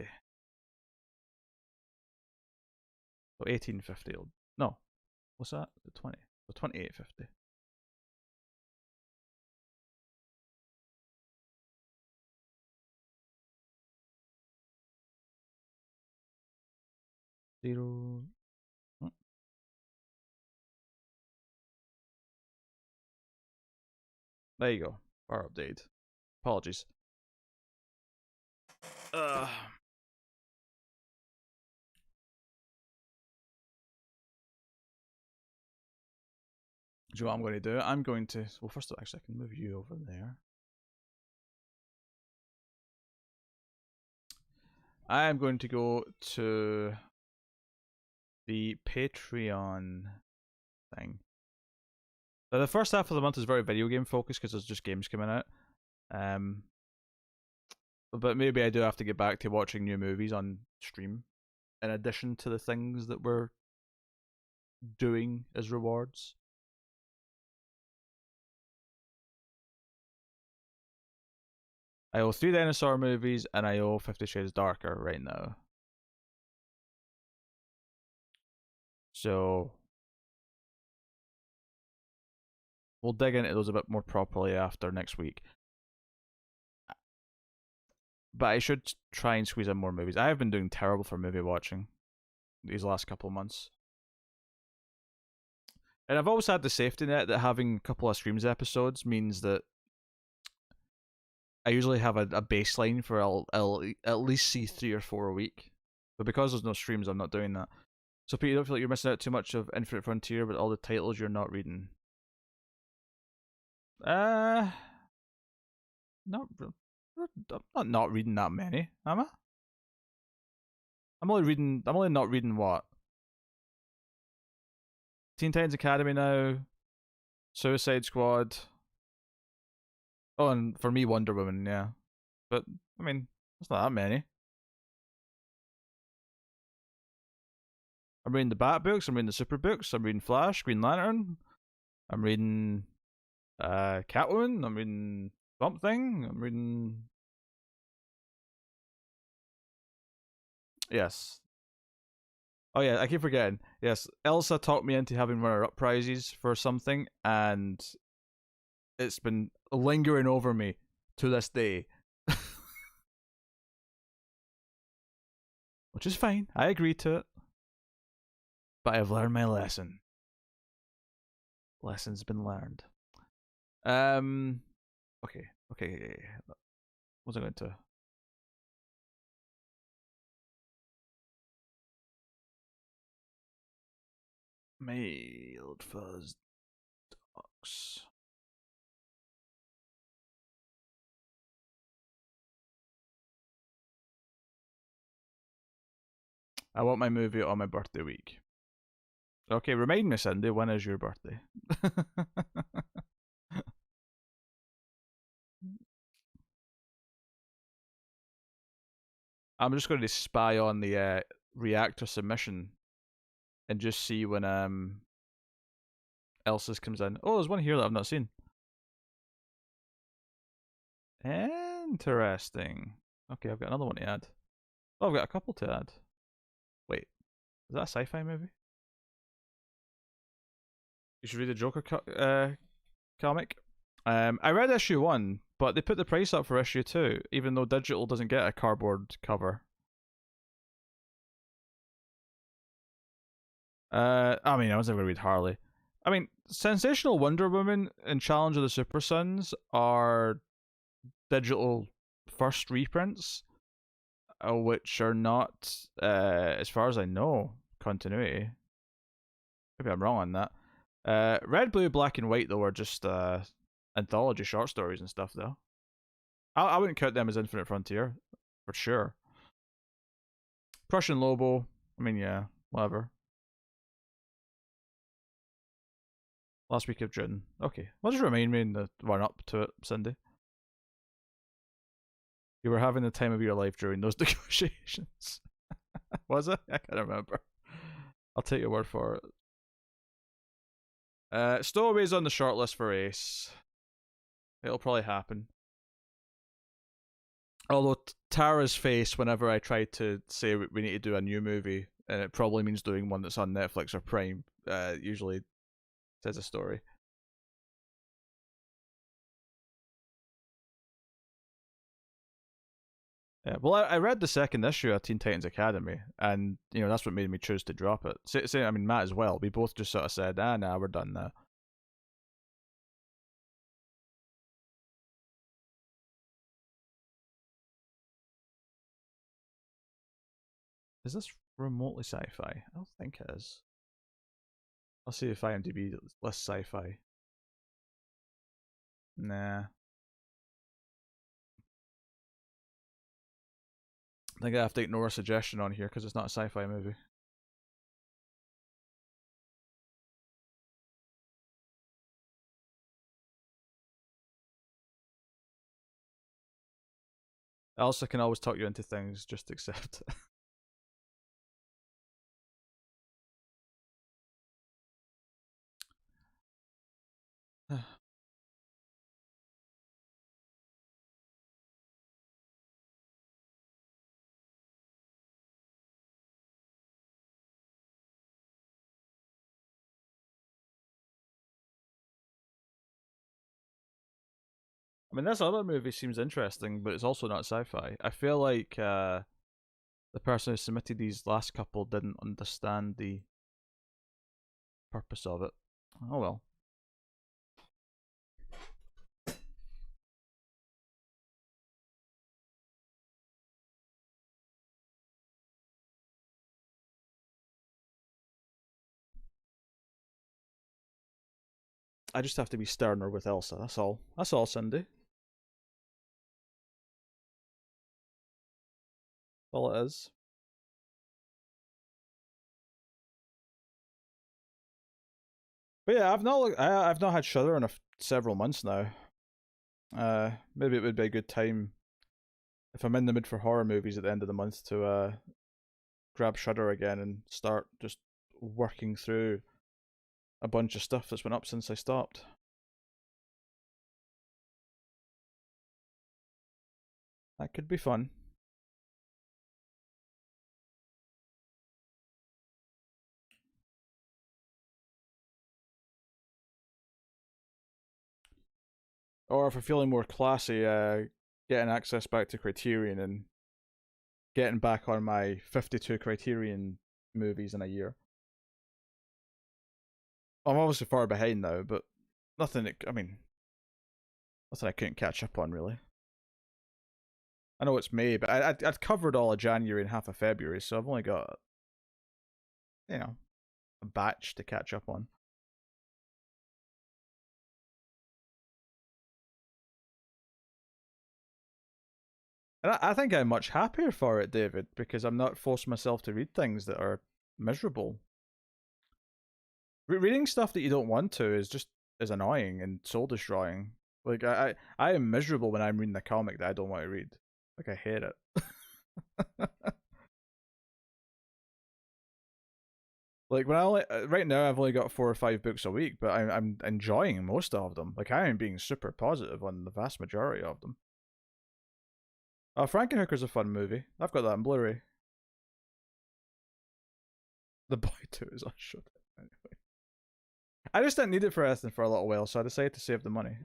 So 1850. No, what's that? The 20. So 2850. Zero. There you go. Bar update. Apologies. Uh, do you know what I'm going to do? I'm going to. Well, first of all, actually, I can move you over there. I am going to go to the Patreon thing. So the first half of the month is very video game focused because there's just games coming out. But maybe I do have to get back to watching new movies on stream, in addition to the things that we're doing as rewards. I owe 3 dinosaur movies and I owe 50 Shades Darker right now. So we'll dig into those a bit more properly after next week. But I should try and squeeze in more movies. I have been doing terrible for movie watching these last couple of months. And I've always had the safety net that having a couple of streams episodes means that I usually have a baseline for I'll at least see 3 or 4 a week. But because there's no streams, I'm not doing that. So Pete, you don't feel like you're missing out too much of Infinite Frontier with all the titles you're not reading? Not I'm not reading that many, am I? I'm only not reading what? Teen Titans Academy now, Suicide Squad. Oh, and for me, Wonder Woman, yeah. But I mean, it's not that many. I'm reading the Bat books. I'm reading the Super books. I'm reading Flash, Green Lantern. I'm reading Catwoman. I'm reading something. I'm reading. Yes. Oh yeah, I keep forgetting. Yes, Elsa talked me into having runner-up prizes for something, and it's been lingering over me to this day. Which is fine. I agree to it. But I've learned my lesson. Lesson's been learned. Okay. What was I going to? Mailed fuzz docs. I want my movie on my birthday week. Okay, remind me, Cindy, when is your birthday? I'm just going to spy on the reactor submission and just see when Elsa's comes in. Oh, there's one here that I've not seen. Interesting. Okay, I've got another one to add. Oh, I've got a couple to add. Wait, is that a sci-fi movie? You should read the Joker comic. I read issue 1, but they put the price up for issue 2, even though digital doesn't get a cardboard cover. I mean, I was never gonna read Harley. I mean, Sensational Wonder Woman and Challenge of the Super Sons are digital first reprints, which are not, as far as I know, continuity. Maybe I'm wrong on that. Red, Blue, Black, and White though are just anthology short stories and stuff though. I wouldn't count them as Infinite Frontier, for sure. Prussian Lobo, I mean, yeah, whatever. Last week of June. Okay, well, just remind me in the run up to it, Cindy. You were having the time of your life during those negotiations. Was it? I can't remember. I'll take your word for it. Stowaways on the shortlist for Ace. It'll probably happen. Although Tara's face whenever I try to say we need to do a new movie, and it probably means doing one that's on Netflix or Prime, usually says a story. Yeah, well, I read the second issue of Teen Titans Academy, and that's what made me choose to drop it. I mean, Matt as well. We both just sort of said, nah, we're done now. Is this remotely sci-fi? I don't think it is. I'll see if IMDb lists sci-fi. Nah. I think I have to ignore a suggestion on here because it's not a sci-fi movie. Elsa can always talk you into things, just accept it. I mean, this other movie seems interesting, but it's also not sci-fi. I feel like the person who submitted these last couple didn't understand the purpose of it. Oh well. I just have to be sterner with Elsa. That's all. That's all, Cindy. All it is. But yeah, I've not had Shudder in several months now. Maybe it would be a good time if I'm in the mood for horror movies at the end of the month to grab Shudder again and start just working through a bunch of stuff that's been up since I stopped. That could be fun. Or if I'm feeling more classy, getting access back to Criterion and getting back on my 52 Criterion movies in a year. I'm obviously far behind now, but nothing. I mean, nothing I couldn't catch up on really. I know it's May, but I'd covered all of January and half of February, so I've only got a batch to catch up on. And I think I'm much happier for it, David, because I'm not forcing myself to read things that are miserable. Reading stuff that you don't want to is annoying and soul destroying. Like I am miserable when I'm reading a comic that I don't want to read. Like I hate it. Like when right now I've only got 4 or 5 books a week, but I'm enjoying most of them. Like I am being super positive on the vast majority of them. Frankenhooker's a fun movie. I've got that on Blu-ray. The Boy 2 is on shut anyway. I just didn't need it for anything for a little while, so I decided to save the money.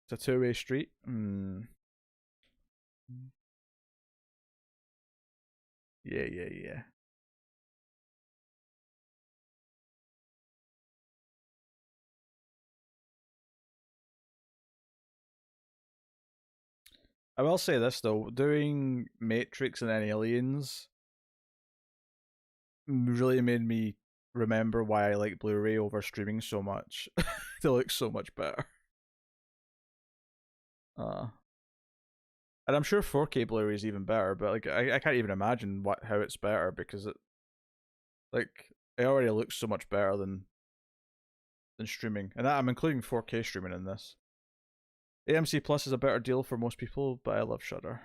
It's a two-way street. Yeah. I will say this though, doing Matrix and then Aliens really made me remember why I like Blu-ray over streaming so much. They look so much better. And I'm sure 4K Blu-ray is even better, but like I can't even imagine how it's better because it already looks so much better than streaming, and I'm including 4K streaming in this. AMC Plus is a better deal for most people, but I love Shudder.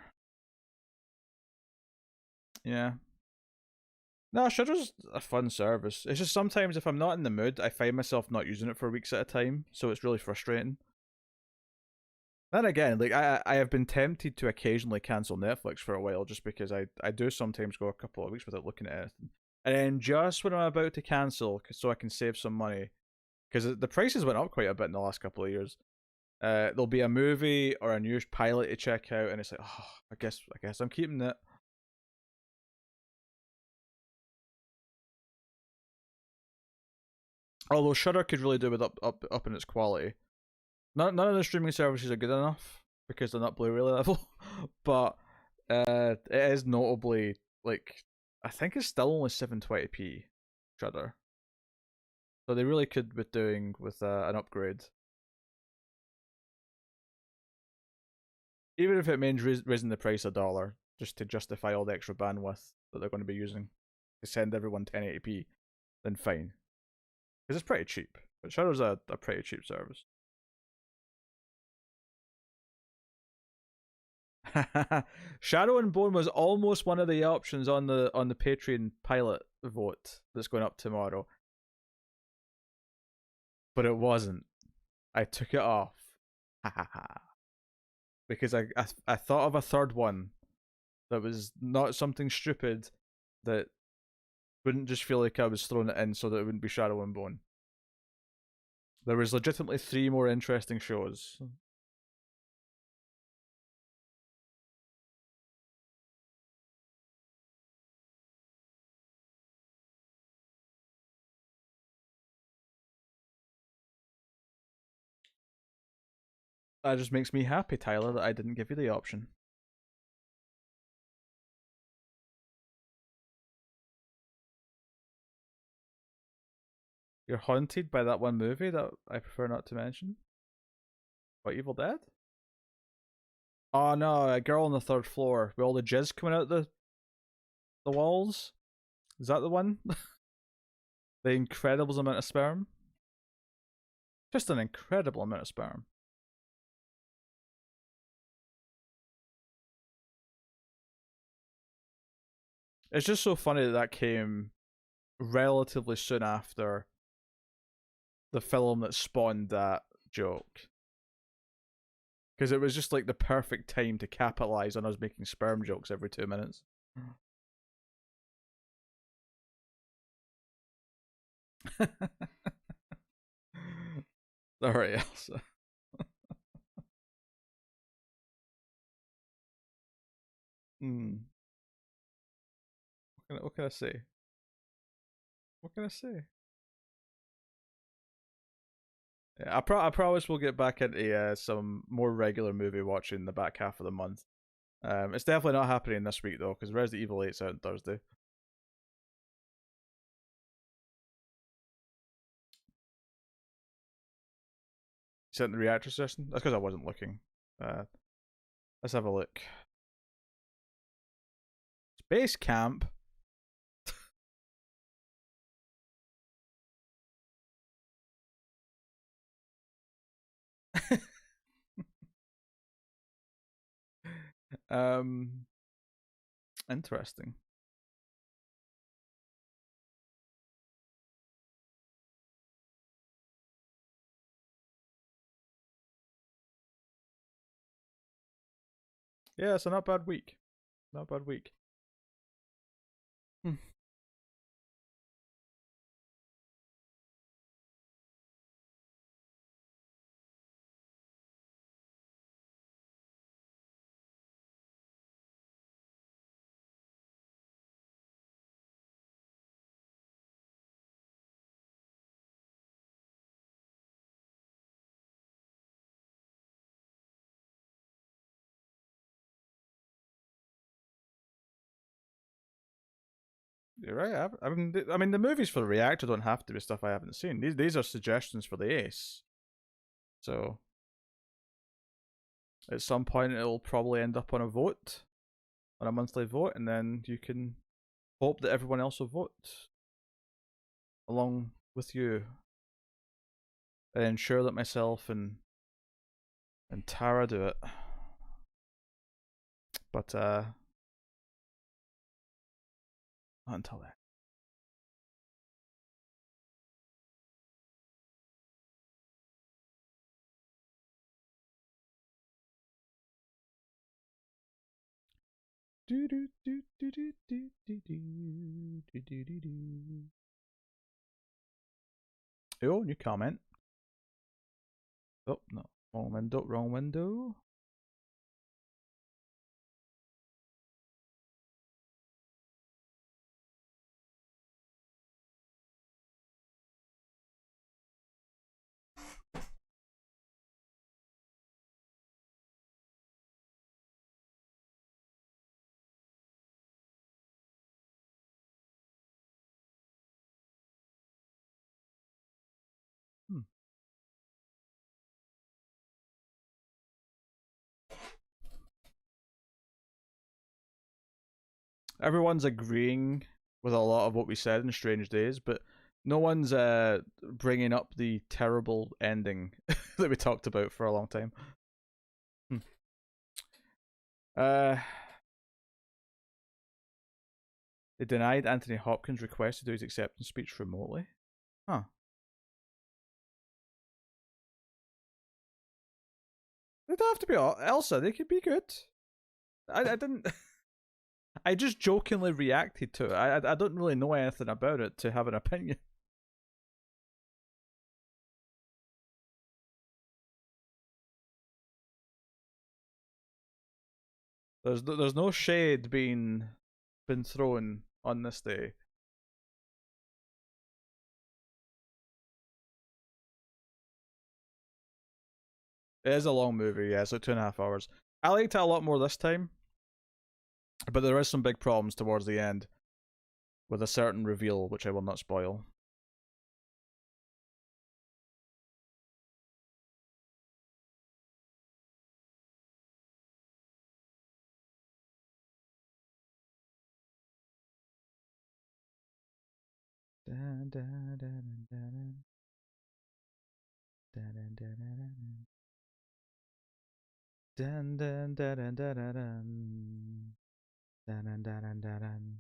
Yeah. No, Shudder's a fun service. It's just sometimes if I'm not in the mood, I find myself not using it for weeks at a time, so it's really frustrating. Then again, like I have been tempted to occasionally cancel Netflix for a while just because I do sometimes go a couple of weeks without looking at anything. And then just when I'm about to cancel, so I can save some money, because the prices went up quite a bit in the last couple of years. There'll be a movie or a new pilot to check out, and it's like, oh, I guess I'm keeping it. Although Shudder could really do with up in its quality. None of the streaming services are good enough because they're not Blu-ray level, but it is notably like I think it's still only 720p Shudder, so they really could be doing with an upgrade. Even if it means raising the price $1 just to justify all the extra bandwidth that they're going to be using to send everyone 1080p, then fine. Because it's pretty cheap. But Shudder's a pretty cheap service. Shadow and Bone was almost one of the options on the Patreon pilot vote that's going up tomorrow. But it wasn't. I took it off. Because I thought of a third one that was not something stupid that wouldn't just feel like I was throwing it in so that it wouldn't be Shadow and Bone. There was legitimately 3 more interesting shows. That just makes me happy, Tyler, that I didn't give you the option. You're haunted by that one movie that I prefer not to mention? What, Evil Dead? Oh no, a girl on the 3rd floor with all the jizz coming out the walls? Is that the one? The incredible amount of sperm? Just an incredible amount of sperm. It's just so funny that came relatively soon after the film that spawned that joke. Because it was just like the perfect time to capitalize on us making sperm jokes every 2 minutes. Alright, Elsa. What can I say? What can I say? Yeah, I promise we'll get back into some more regular movie watching in the back half of the month. It's definitely not happening this week though, because Resident Evil 8's out on Thursday. You sent the reactor session? That's because I wasn't looking. Let's have a look. Space Camp. Interesting. Yeah, it's a not bad week. Not bad week. You're right. I mean, the movies for the reactor don't have to be stuff I haven't seen. These are suggestions for the ace. So at some point, it'll probably end up on a vote, on a monthly vote, and then you can hope that everyone else will vote along with you, and ensure that myself and Tara do it. But Not until then. Oh, new comment. Oh, no. Wrong window, wrong window. Everyone's agreeing with a lot of what we said in Strange Days, but no one's bringing up the terrible ending that we talked about for a long time. They denied Anthony Hopkins' request to do his acceptance speech remotely. Huh. They don't have to be Elsa. They could be good. I didn't. I just jokingly reacted to it. I don't really know anything about it to have an opinion. There's no shade being thrown on this day. It is a long movie, yeah, so 2.5 hours. I liked it a lot more this time, but there is some big problems towards the end with a certain reveal, which I will not spoil. Dun, dun, dun, dun, dun, dun, dun, dun, dun, dun, dun, dun, dun, dun, dun, dun, dun, dun.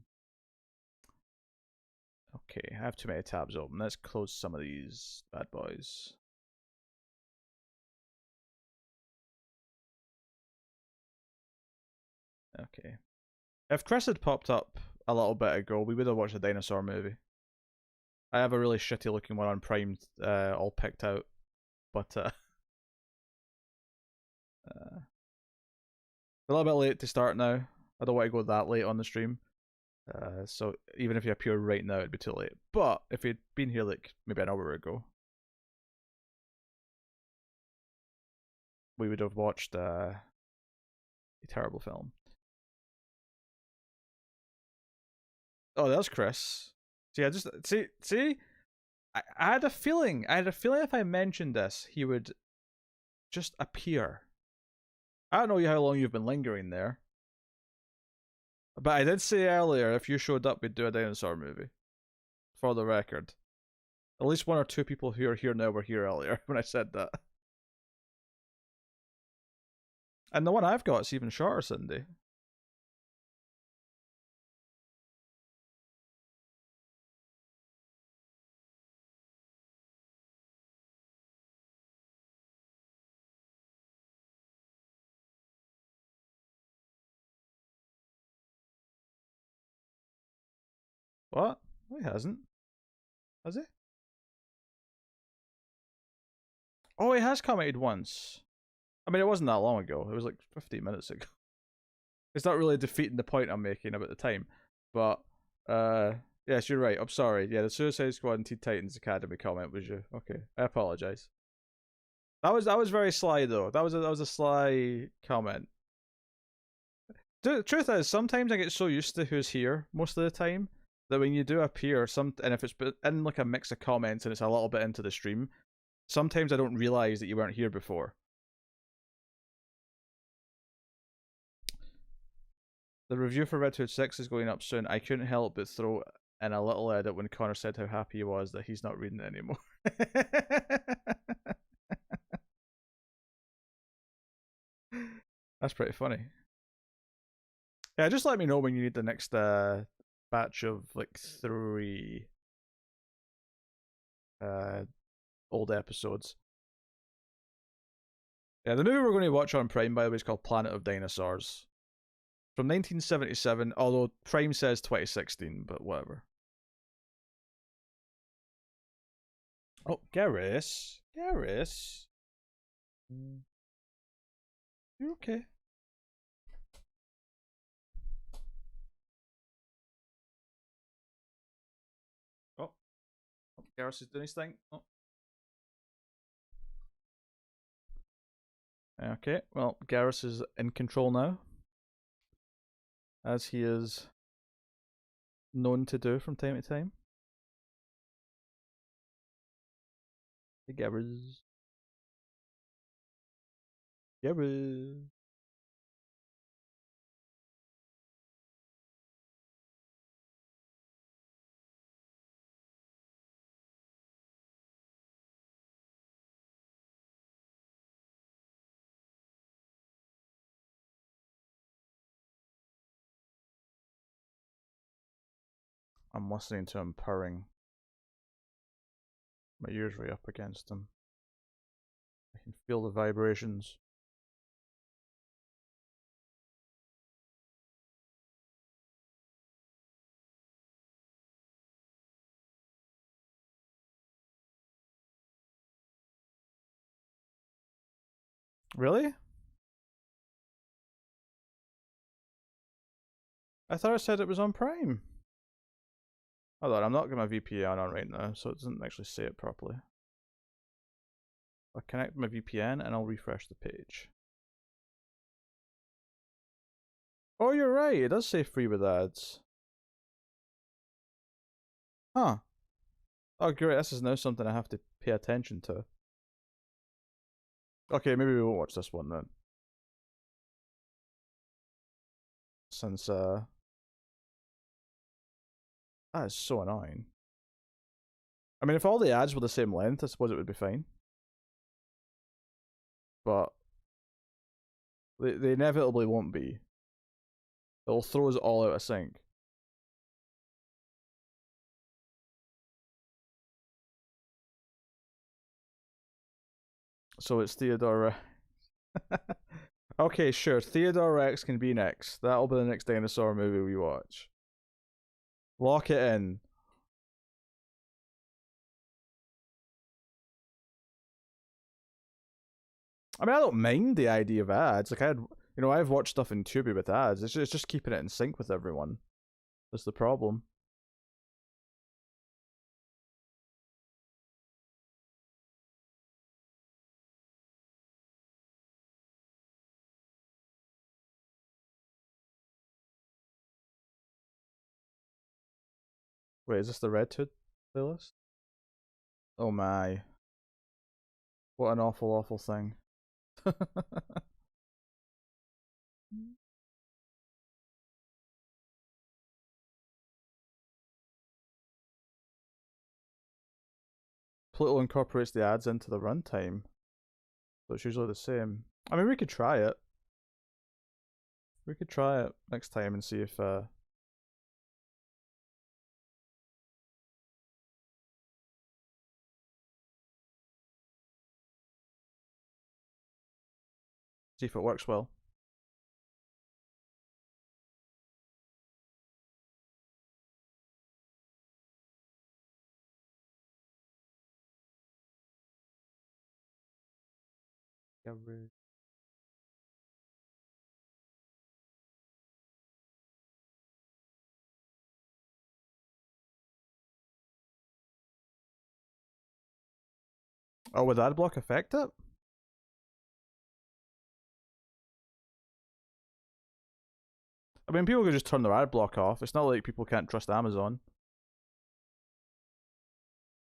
Okay, I have too many tabs open. Let's close some of these bad boys. Okay. If Chris had popped up a little bit ago, we would have watched a dinosaur movie. I have a really shitty looking one on Prime, all picked out, but a little bit late to start now. I don't want to go that late on the stream. So even if you appear right now, it'd be too late. But if you'd been here like maybe an hour ago, we would have watched a terrible film. Oh, there's Chris. See, I just see. I had a feeling. If I mentioned this, he would just appear. I don't know how long you've been lingering there, but I did say earlier if you showed up, we'd do a dinosaur movie. For the record, at least one or two people who are here now were here earlier when I said that. And the one I've got is even shorter, Cindy. What? No, he hasn't. Has he? Oh, he has commented once. I mean, it wasn't that long ago. It was like 15 minutes ago. It's not really defeating the point I'm making about the time. But, yes, you're right. I'm sorry. Yeah, the Suicide Squad and Teen Titans Academy comment was you. Okay, I apologize. That was very sly though. That was a sly comment. The truth is, sometimes I get so used to who's here most of the time that when you do appear, and if it's in like a mix of comments and it's a little bit into the stream, sometimes I don't realize that you weren't here before. The review for Red Hood 6 is going up soon. I couldn't help but throw in a little edit when Connor said how happy he was that he's not reading it anymore. That's pretty funny. Yeah, just let me know when you need the next batch of like 3 old episodes. Yeah, the movie we're going to watch on Prime, by the way, is called Planet of Dinosaurs. From 1977, although Prime says 2016, but whatever. Oh, Garrus. Garrus. You okay? Oh, Garrus is doing his thing. Oh. Okay, well, Garrus is in control now, as he is known to do from time to time. Hey, Garrus. Garrus. I'm listening to him purring. My ears right up against him. I can feel the vibrations. Really? I thought I said it was on Prime. Hold on, I'm not getting my VPN on right now, so it doesn't actually say it properly. I'll connect my VPN and I'll refresh the page. Oh, you're right, it does say free with ads. Huh. Oh, great, this is now something I have to pay attention to. Okay, maybe we won't watch this one then. Since, that is so annoying. I mean, if all the ads were the same length, I suppose it would be fine. But they inevitably won't be. It'll throw us all out of sync. So it's Theodore. Okay, sure. Theodore Rex can be next. That'll be the next dinosaur movie we watch. Lock it in. I mean, I don't mind the idea of ads. Like, I've watched stuff in Tubi with ads. It's just keeping it in sync with everyone. That's the problem. Wait, is this the Red Tooth playlist? Oh my. What an awful, awful thing. Pluto incorporates the ads into the runtime, so it's usually the same. I mean, we could try it. We could try it next time and see if it works well. Oh, would ad block affect it? I mean, people could just turn their ad block off. It's not like people can't trust Amazon.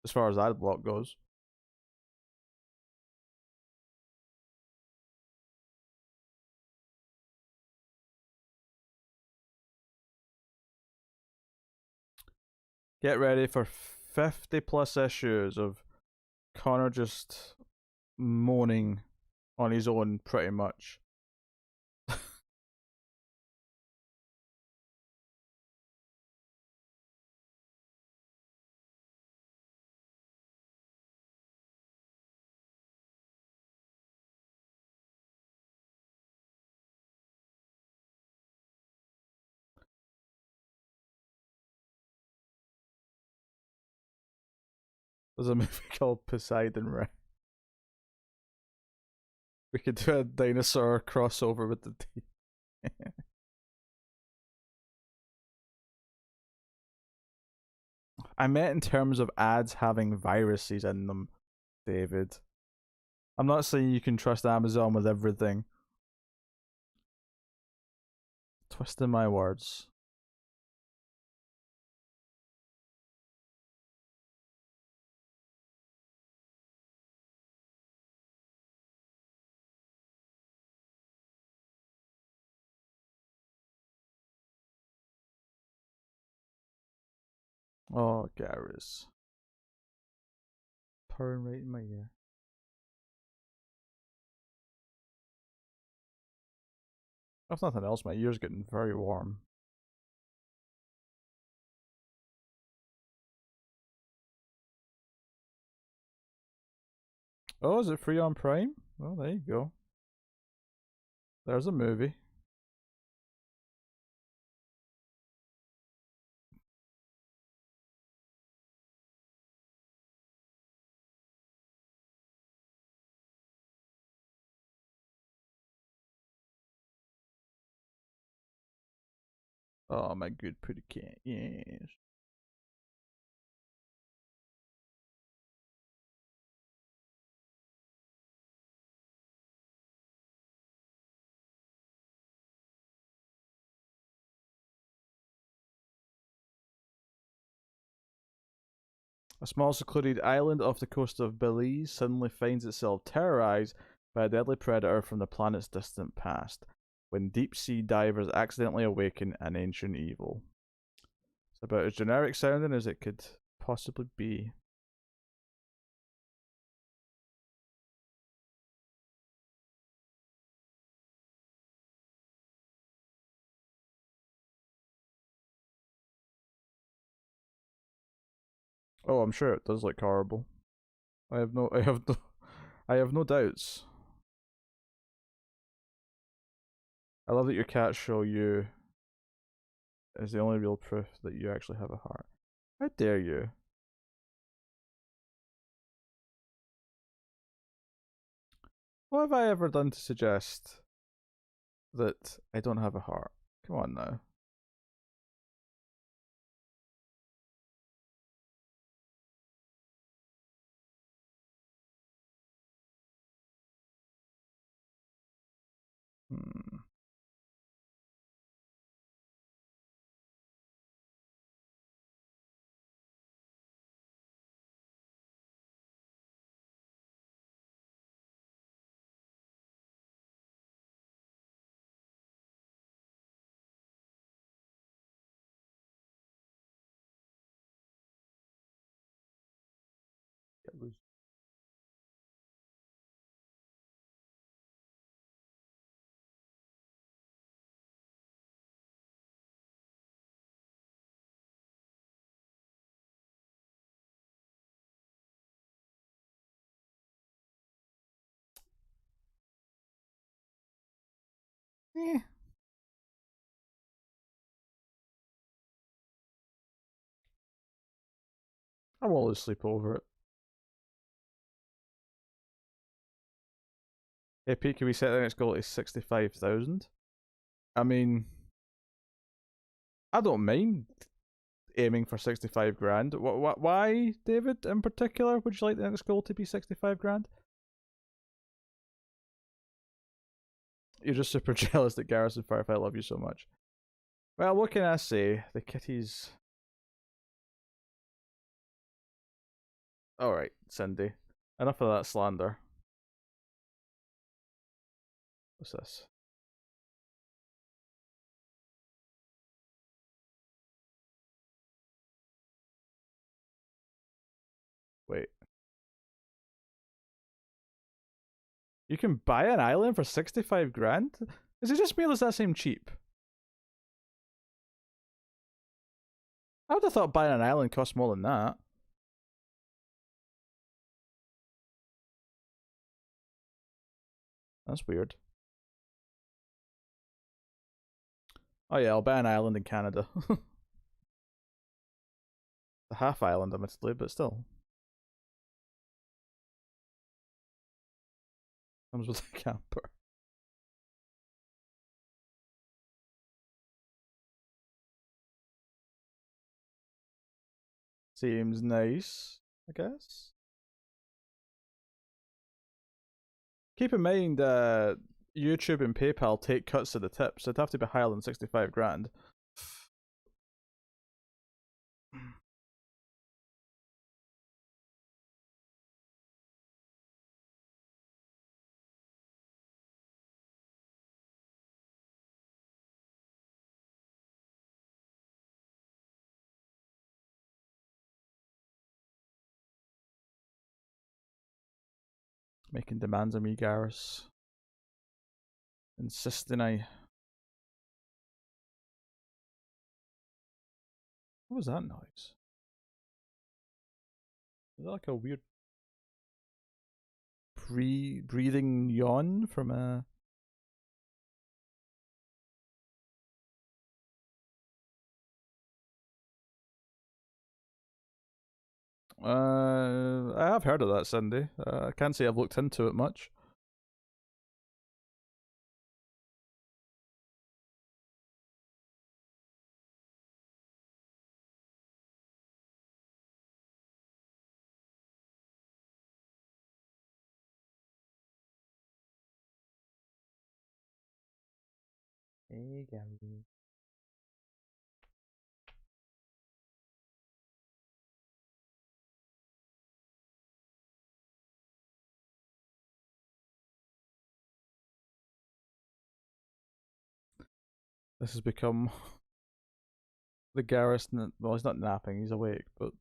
As far as ad block goes. Get ready for 50 plus issues of Connor just moaning on his own, pretty much. There's a movie called Poseidon Ray. We could do a dinosaur crossover with the teeth. I meant in terms of ads having viruses in them, David. I'm not saying you can trust Amazon with everything. Twisting my words. Oh, Garrus. Purring right in my ear. If nothing else, my ear's getting very warm. Oh, is it free on Prime? Well, there you go. There's a movie. Oh, my good pretty cat. Yes. A small secluded island off the coast of Belize suddenly finds itself terrorized by a deadly predator from the planet's distant past, when deep sea divers accidentally awaken an ancient evil. It's about as generic sounding as it could possibly be. Oh, I'm sure it does look horrible. I have no doubts. I love that your cats show you is the only real proof that you actually have a heart. How dare you? What have I ever done to suggest that I don't have a heart? Come on now. Hmm. Get loose. Eh. I will always sleep over it. Hey Pete, can we set the next goal to 65,000? I mean, I don't mind aiming for 65 grand. Why, David, in particular, would you like the next goal to be 65 grand? You're just super jealous that Garrison Firefly love you so much. Well, what can I say? The kitties. Alright, Cindy. Enough of that slander. What's this? Wait. You can buy an island for 65 grand? Is it just me or does that seem cheap? I would have thought buying an island cost more than that. That's weird. Oh yeah, I'll buy an island in Canada. A half island, admittedly, but still. Comes with a camper. Seems nice, I guess. Keep in mind, YouTube and PayPal take cuts of the tips. It'd have to be higher than 65 grand. Making demands on me, Garrus. Insisting I. What was that noise? Is that like a weird breathing yawn from a. I have heard of that, Cindy. I can't say I've looked into it much. Hey, Gary. This has become the Garrus. Well, he's not napping, he's awake, but.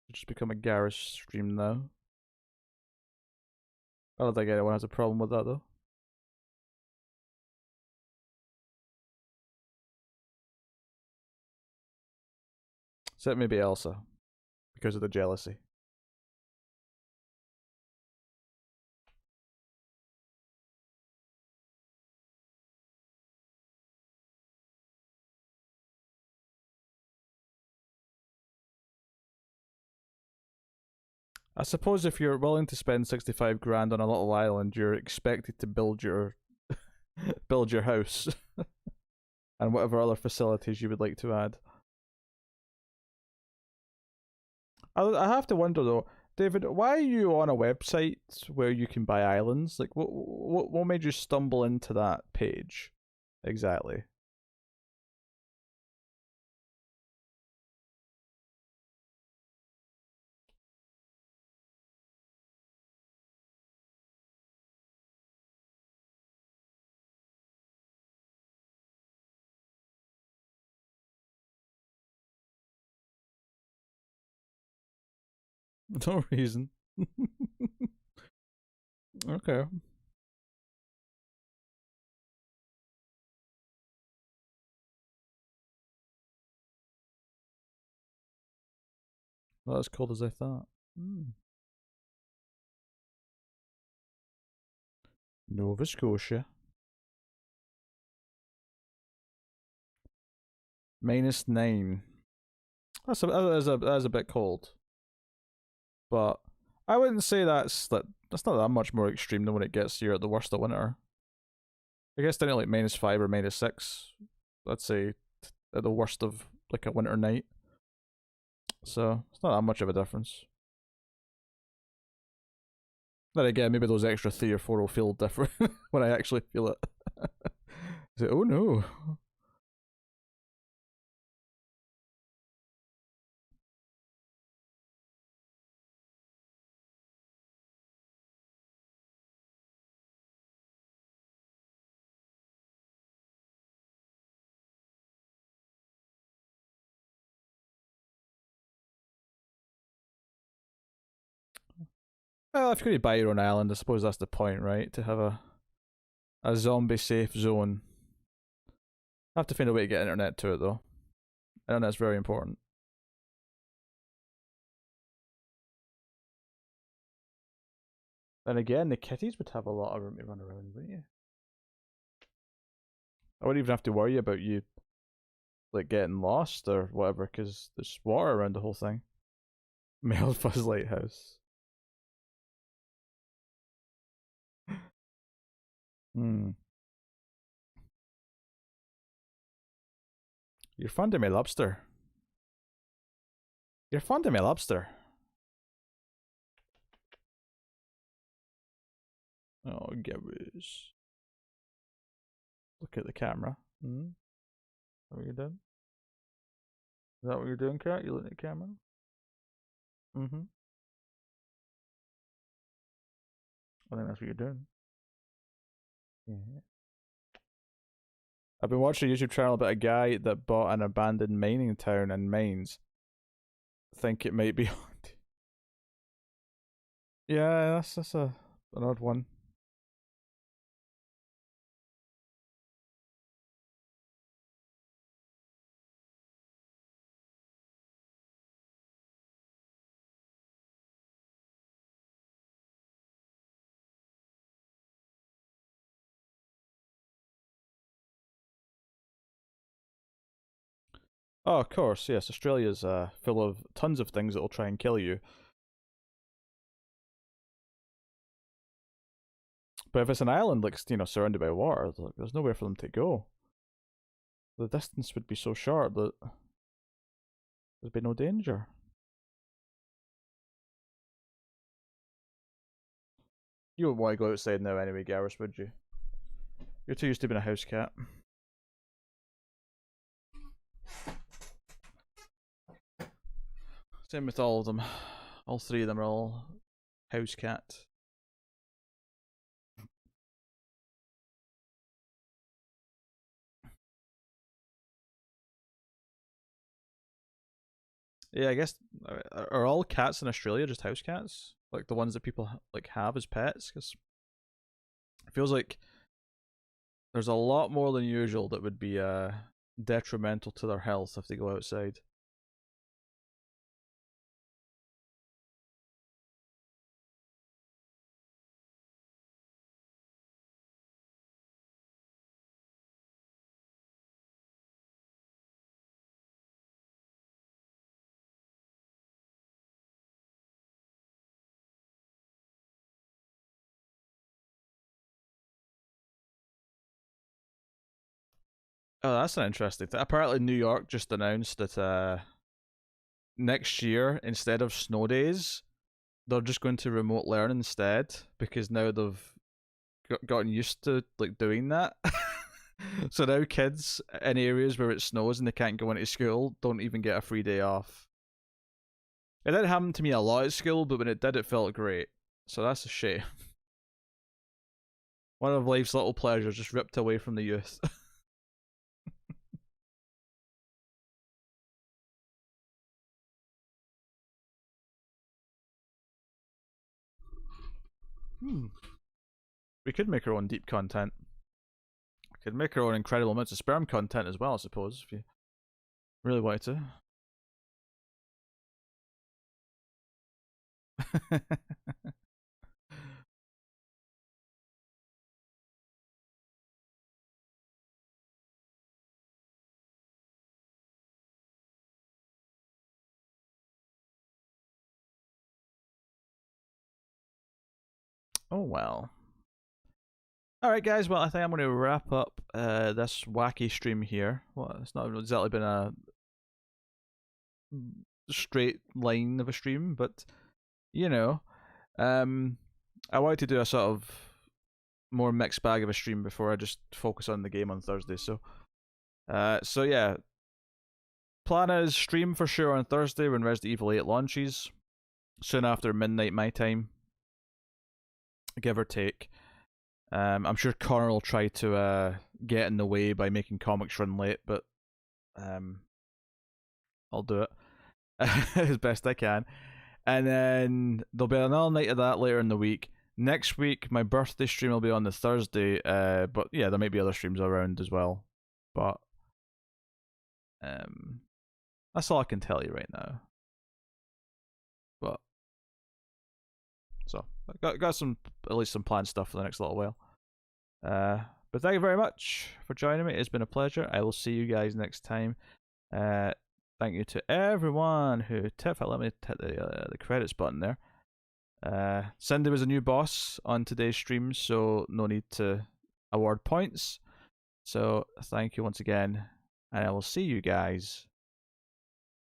It's just become a Garrus stream now. I don't think anyone has a problem with that, though. Except maybe Elsa, because of the jealousy. I suppose if you're willing to spend 65 grand on a little island, you're expected to build your build your house and whatever other facilities you would like to add. I have to wonder though, David, why are you on a website where you can buy islands? Like, what made you stumble into that page exactly? No reason. Okay. Not as cold as I thought. Nova Scotia. -9. That's a bit cold. But I wouldn't say that's not that much more extreme than when it gets here at the worst of winter. I guess down at like -5 or -6. Let's say at the worst of like a winter night. So it's not that much of a difference. Then again, maybe those extra 3 or 4 will feel different when I actually feel it. Say, oh no. Well, if you're going to buy your own island, I suppose that's the point, right? To have a zombie safe zone. I have to find a way to get internet to it though. Internet's very important. Then again, the kitties would have a lot of room to run around, wouldn't you? I wouldn't even have to worry about you like getting lost or whatever, because there's water around the whole thing. Melfuzz Lighthouse. Hmm. You're fond of me, lobster. You're fond of me, lobster. Oh, Garrus. Look at the camera. Hmm? Is that what you're doing? Is that what you're doing, Cat? You looking at the camera? Mm-hmm. I think that's what you're doing. Yeah. I've been watching a YouTube channel about a guy that bought an abandoned mining town in Mines. Think it might be haunted. Yeah, that's an odd one. Oh, of course, yes. Australia's full of tons of things that will try and kill you. But if it's an island, like, surrounded by water, like, there's nowhere for them to go. The distance would be so short that there'd be no danger. You wouldn't want to go outside now anyway, Garrus, would you? You're too used to being a house cat. Same with all of them. All three of them are all house cat. Yeah, I guess are all cats in Australia just house cats? Like the ones that people like have as pets? Because it feels like there's a lot more than usual that would be detrimental to their health if they go outside. Oh, that's an interesting thing. Apparently, New York just announced that next year, instead of snow days, they're just going to remote learn instead because now they've gotten used to like doing that. So now kids in areas where it snows and they can't go into school don't even get a free day off. It didn't happen to me a lot at school, but when it did, it felt great. So that's a shame. One of life's little pleasures just ripped away from the youth. We could make our own deep content. We could make our own incredible amounts of sperm content as well, I suppose, if you really wanted to. Oh well. Alright guys, well I think I'm going to wrap up this wacky stream here. Well, it's not exactly been a straight line of a stream, but you know. I wanted to do a sort of more mixed bag of a stream before I just focus on the game on Thursday. So yeah. Plan is stream for sure on Thursday when Resident Evil 8 launches. Soon after midnight my time. Give or take. I'm sure Connor will try to get in the way by making comics run late, but I'll do it as best I can. And then there'll be another night of that later in the week. Next week, my birthday stream will be on the Thursday, but yeah, there might be other streams around as well. But that's all I can tell you right now. But so got some at least some planned stuff for the next little while. But thank you very much for joining me. It's been a pleasure. I will see you guys next time. Thank you to everyone who tipped. Let me hit the credits button there. Cindy was a new boss on today's stream, so no need to award points. So thank you once again, and I will see you guys